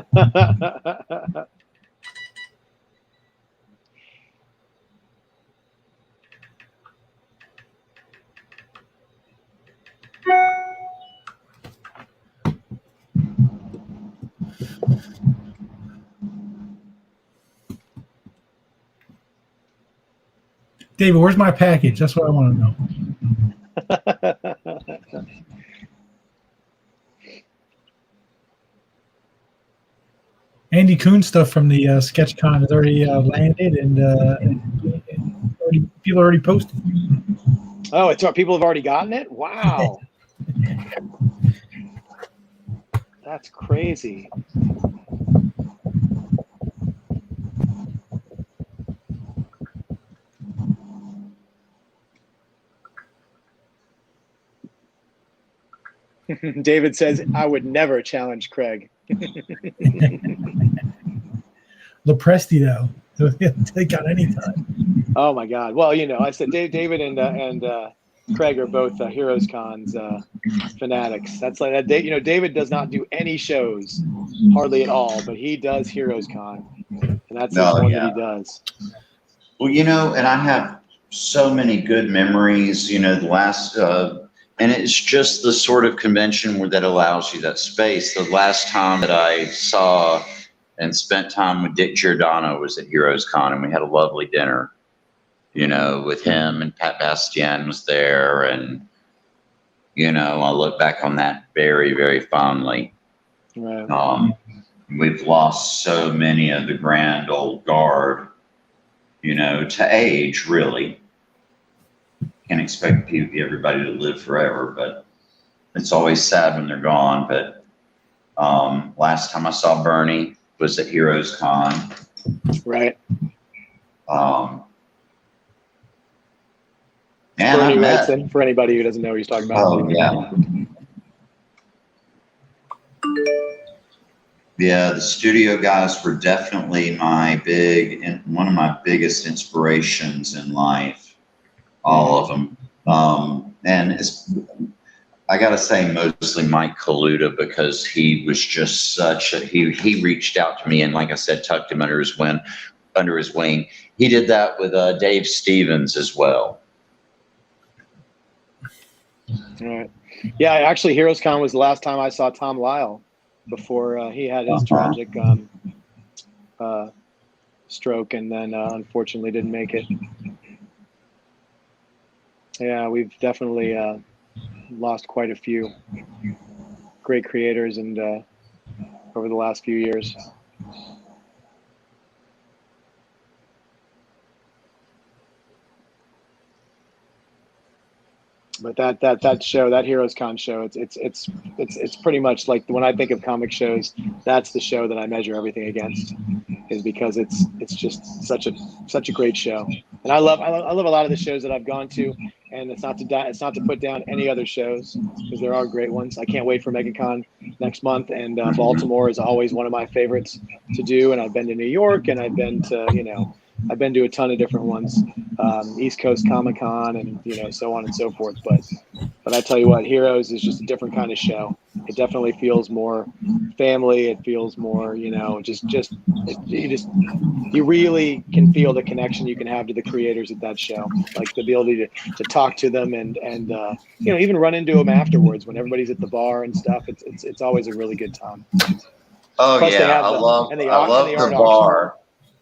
S2: David, where's my package? That's what I want to know. Andy Kuhn stuff from the SketchCon has already landed, and people already posted.
S1: Oh, it's people have already gotten it? Wow. That's crazy. David says, I would never challenge Craig.
S2: Lepresti, though, they got any time.
S1: Oh, my God. Well, I said David and Craig are both Heroes Con's fanatics. That's like that. David does not do any shows, hardly at all, but he does Heroes Con. And that's the one that he does.
S3: Well, and I have so many good memories, the last... and it's just the sort of convention that allows you that space. The last time that I saw and spent time with Dick Giordano was at Heroes Con, and we had a lovely dinner, with him, and Pat Bastien was there. And, I look back on that very, very fondly.
S1: Right.
S3: We've lost so many of the grand old guard, to age, really. Can't expect everybody to live forever, but it's always sad when they're gone. But last time I saw Bernie was at Heroes Con.
S1: Right.
S3: And
S1: Bernie Wrightson, for anybody who doesn't know what he's talking about.
S3: Oh, yeah. Yeah, the studio guys were definitely one of my biggest inspirations in life. All of them. And I got to say mostly Mike Kaluta, because he was just he reached out to me and, like I said, tucked him under his wing. He did that with Dave Stevens as well.
S1: All right. Yeah, actually, Heroes Con was the last time I saw Tom Lyle before he had his tragic stroke, and then unfortunately didn't make it. Yeah, we've definitely lost quite a few great creators and over the last few years. But that show, that Heroes Con show, it's pretty much like when I think of comic shows, that's the show that I measure everything against, is because it's just such a great show. And I love a lot of the shows that I've gone to, and it's not to put down any other shows, because there are great ones. I can't wait for MegaCon next month, and Baltimore is always one of my favorites to do. And I've been to New York, and I've been to I've been to a ton of different ones, East Coast Comic Con, and so on and so forth. But I tell you what, Heroes is just a different kind of show. it definitely feels more family. It feels more, you really can feel the connection you can have to the creators of that show, like the ability to talk to them and even run into them afterwards when everybody's at the bar and stuff. It's always a really good time.
S3: Oh,
S1: Plus
S3: yeah, I love the bar.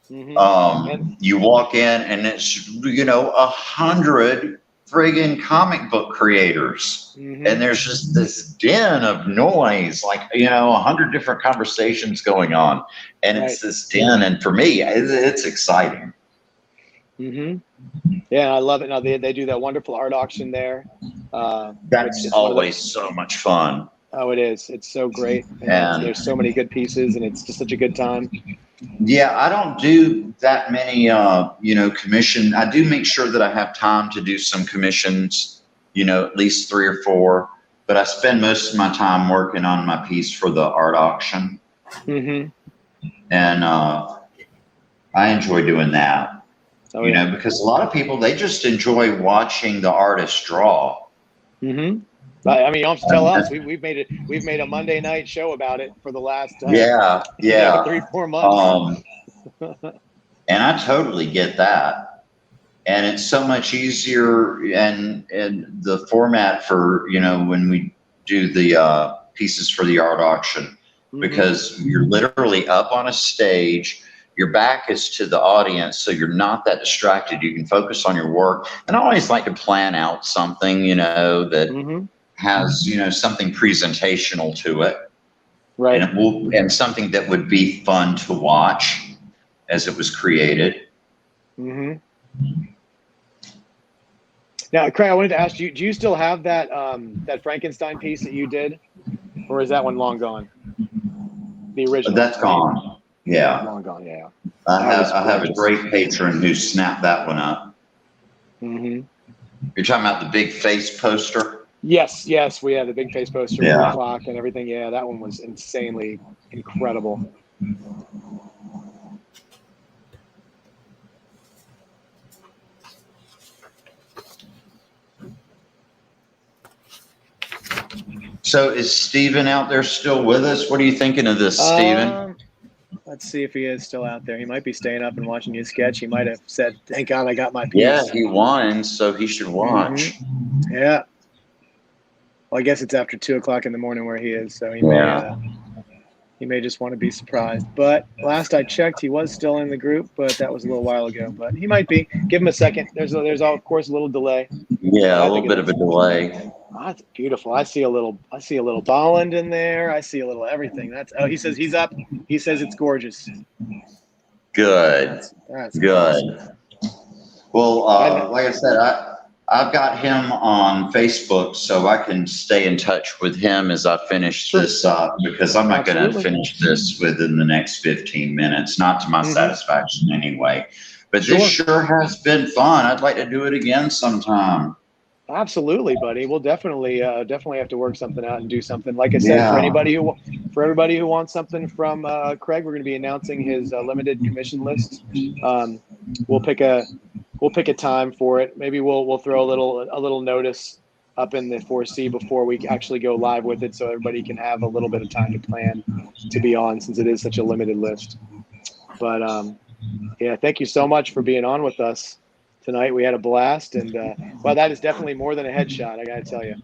S3: You walk in and it's 100 friggin' comic book creators, and there's just this den of noise, like 100 different conversations going on, and it's this den, and for me, it's exciting.
S1: Yeah, I love it. Now they do that wonderful art auction there.
S3: That's always so much fun.
S1: Oh, it is. It's so great, and there's so many good pieces, and it's just such a good time.
S3: Yeah, I don't do that many, commission. I do make sure that I have time to do some commissions, at least 3 or 4. But I spend most of my time working on my piece for the art auction. And I enjoy doing that, because a lot of people, they just enjoy watching the artist draw.
S1: I mean, you don't have to tell us. We've made a Monday night show about it for the last 3-4 months.
S3: And I totally get that. And it's so much easier, and the format for when we do the pieces for the art auction, because you're literally up on a stage. Your back is to the audience, so you're not that distracted. You can focus on your work. And I always like to plan out something, that has something presentational to it,
S1: right?
S3: And something that would be fun to watch as it was created.
S1: Now, Craig, I wanted to ask you: do you still have that that Frankenstein piece that you did, or is that one long gone? The original.
S3: That's gone. Yeah,
S1: long gone. Yeah.
S3: I have a great patron who snapped that one up. You're talking about the big face poster.
S1: Yes, we had the big face poster with the clock and everything. Yeah, that one was insanely incredible.
S3: So is Steven out there still with us? What are you thinking of this, Steven?
S1: Let's see if he is still out there. He might be staying up and watching you sketch. He might have said, "Thank God I got my piece."
S3: Yeah, he won, so he should watch.
S1: Yeah. Well, I guess it's after 2:00 in the morning where he is, so he may just want to be surprised. But last I checked, he was still in the group, but that was a little while ago. But he might be. Give him a second. There's of course a little delay.
S3: Yeah, a little bit of a delay.
S1: Oh, that's beautiful. I see a little Bolland in there. I see a little everything. He says he's up. He says it's gorgeous.
S3: Good.
S1: That's
S3: good.
S1: Awesome.
S3: Well, like I said, I've got him on Facebook, so I can stay in touch with him as I finish this up, because I'm not going to finish this within the next 15 minutes, not to my satisfaction anyway. But this sure has been fun. I'd like to do it again sometime.
S1: Absolutely, buddy. We'll definitely have to work something out and do something. Like I said, for everybody who wants something from Craig, we're going to be announcing his limited commission list. We'll pick a time for it. Maybe we'll throw a little notice up in the 4C before we actually go live with it, so everybody can have a little bit of time to plan to be on, since it is such a limited list. But thank you so much for being on with us tonight. We had a blast, and that is definitely more than a headshot, I gotta tell you.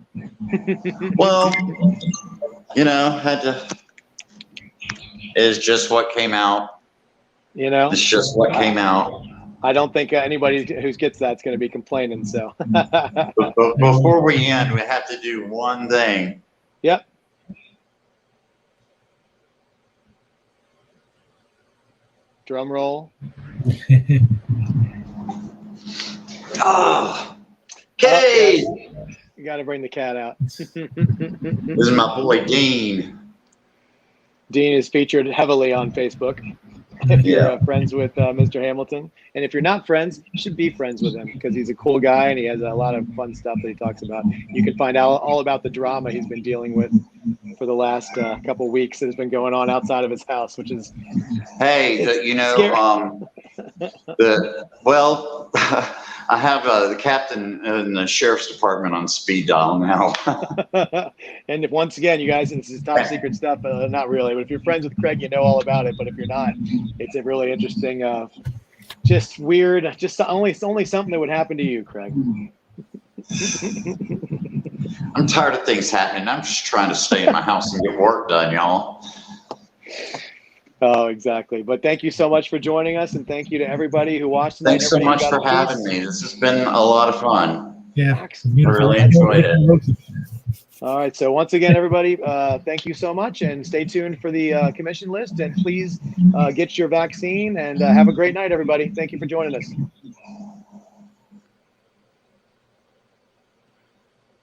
S3: Well, it's just what came out. It's just what came out.
S1: I don't think anybody who gets that's going to be complaining. So
S3: before we end, we have to do one thing.
S1: Yep. Drum roll.
S3: Oh, Kate!
S1: You got to bring the cat out.
S3: This is my boy Dean.
S1: Dean is featured heavily on Facebook. If you're friends with Mr. Hamilton, and if you're not friends, you should be friends with him, because he's a cool guy and he has a lot of fun stuff that he talks about. You can find out all about the drama he's been dealing with for the last couple weeks that has been going on outside of his house, which is
S3: I have the captain in the sheriff's department on speed dial now.
S1: And if, once again, you guys, this is top secret stuff. Not really, but if you're friends with Craig, you know all about it. But if you're not, it's a really interesting, just weird, just only something that would happen to you, Craig.
S3: I'm tired of things happening. I'm just trying to stay in my house and get work done, y'all.
S1: Oh, exactly. But thank you so much for joining us, and thank you to everybody who watched tonight.
S3: Thanks so much for having me. This has been a lot of fun.
S2: Yeah,
S3: I really enjoyed it.
S1: All right. So once again, everybody, thank you so much, and stay tuned for the commission list. And please get your vaccine, and have a great night, everybody. Thank you for joining us.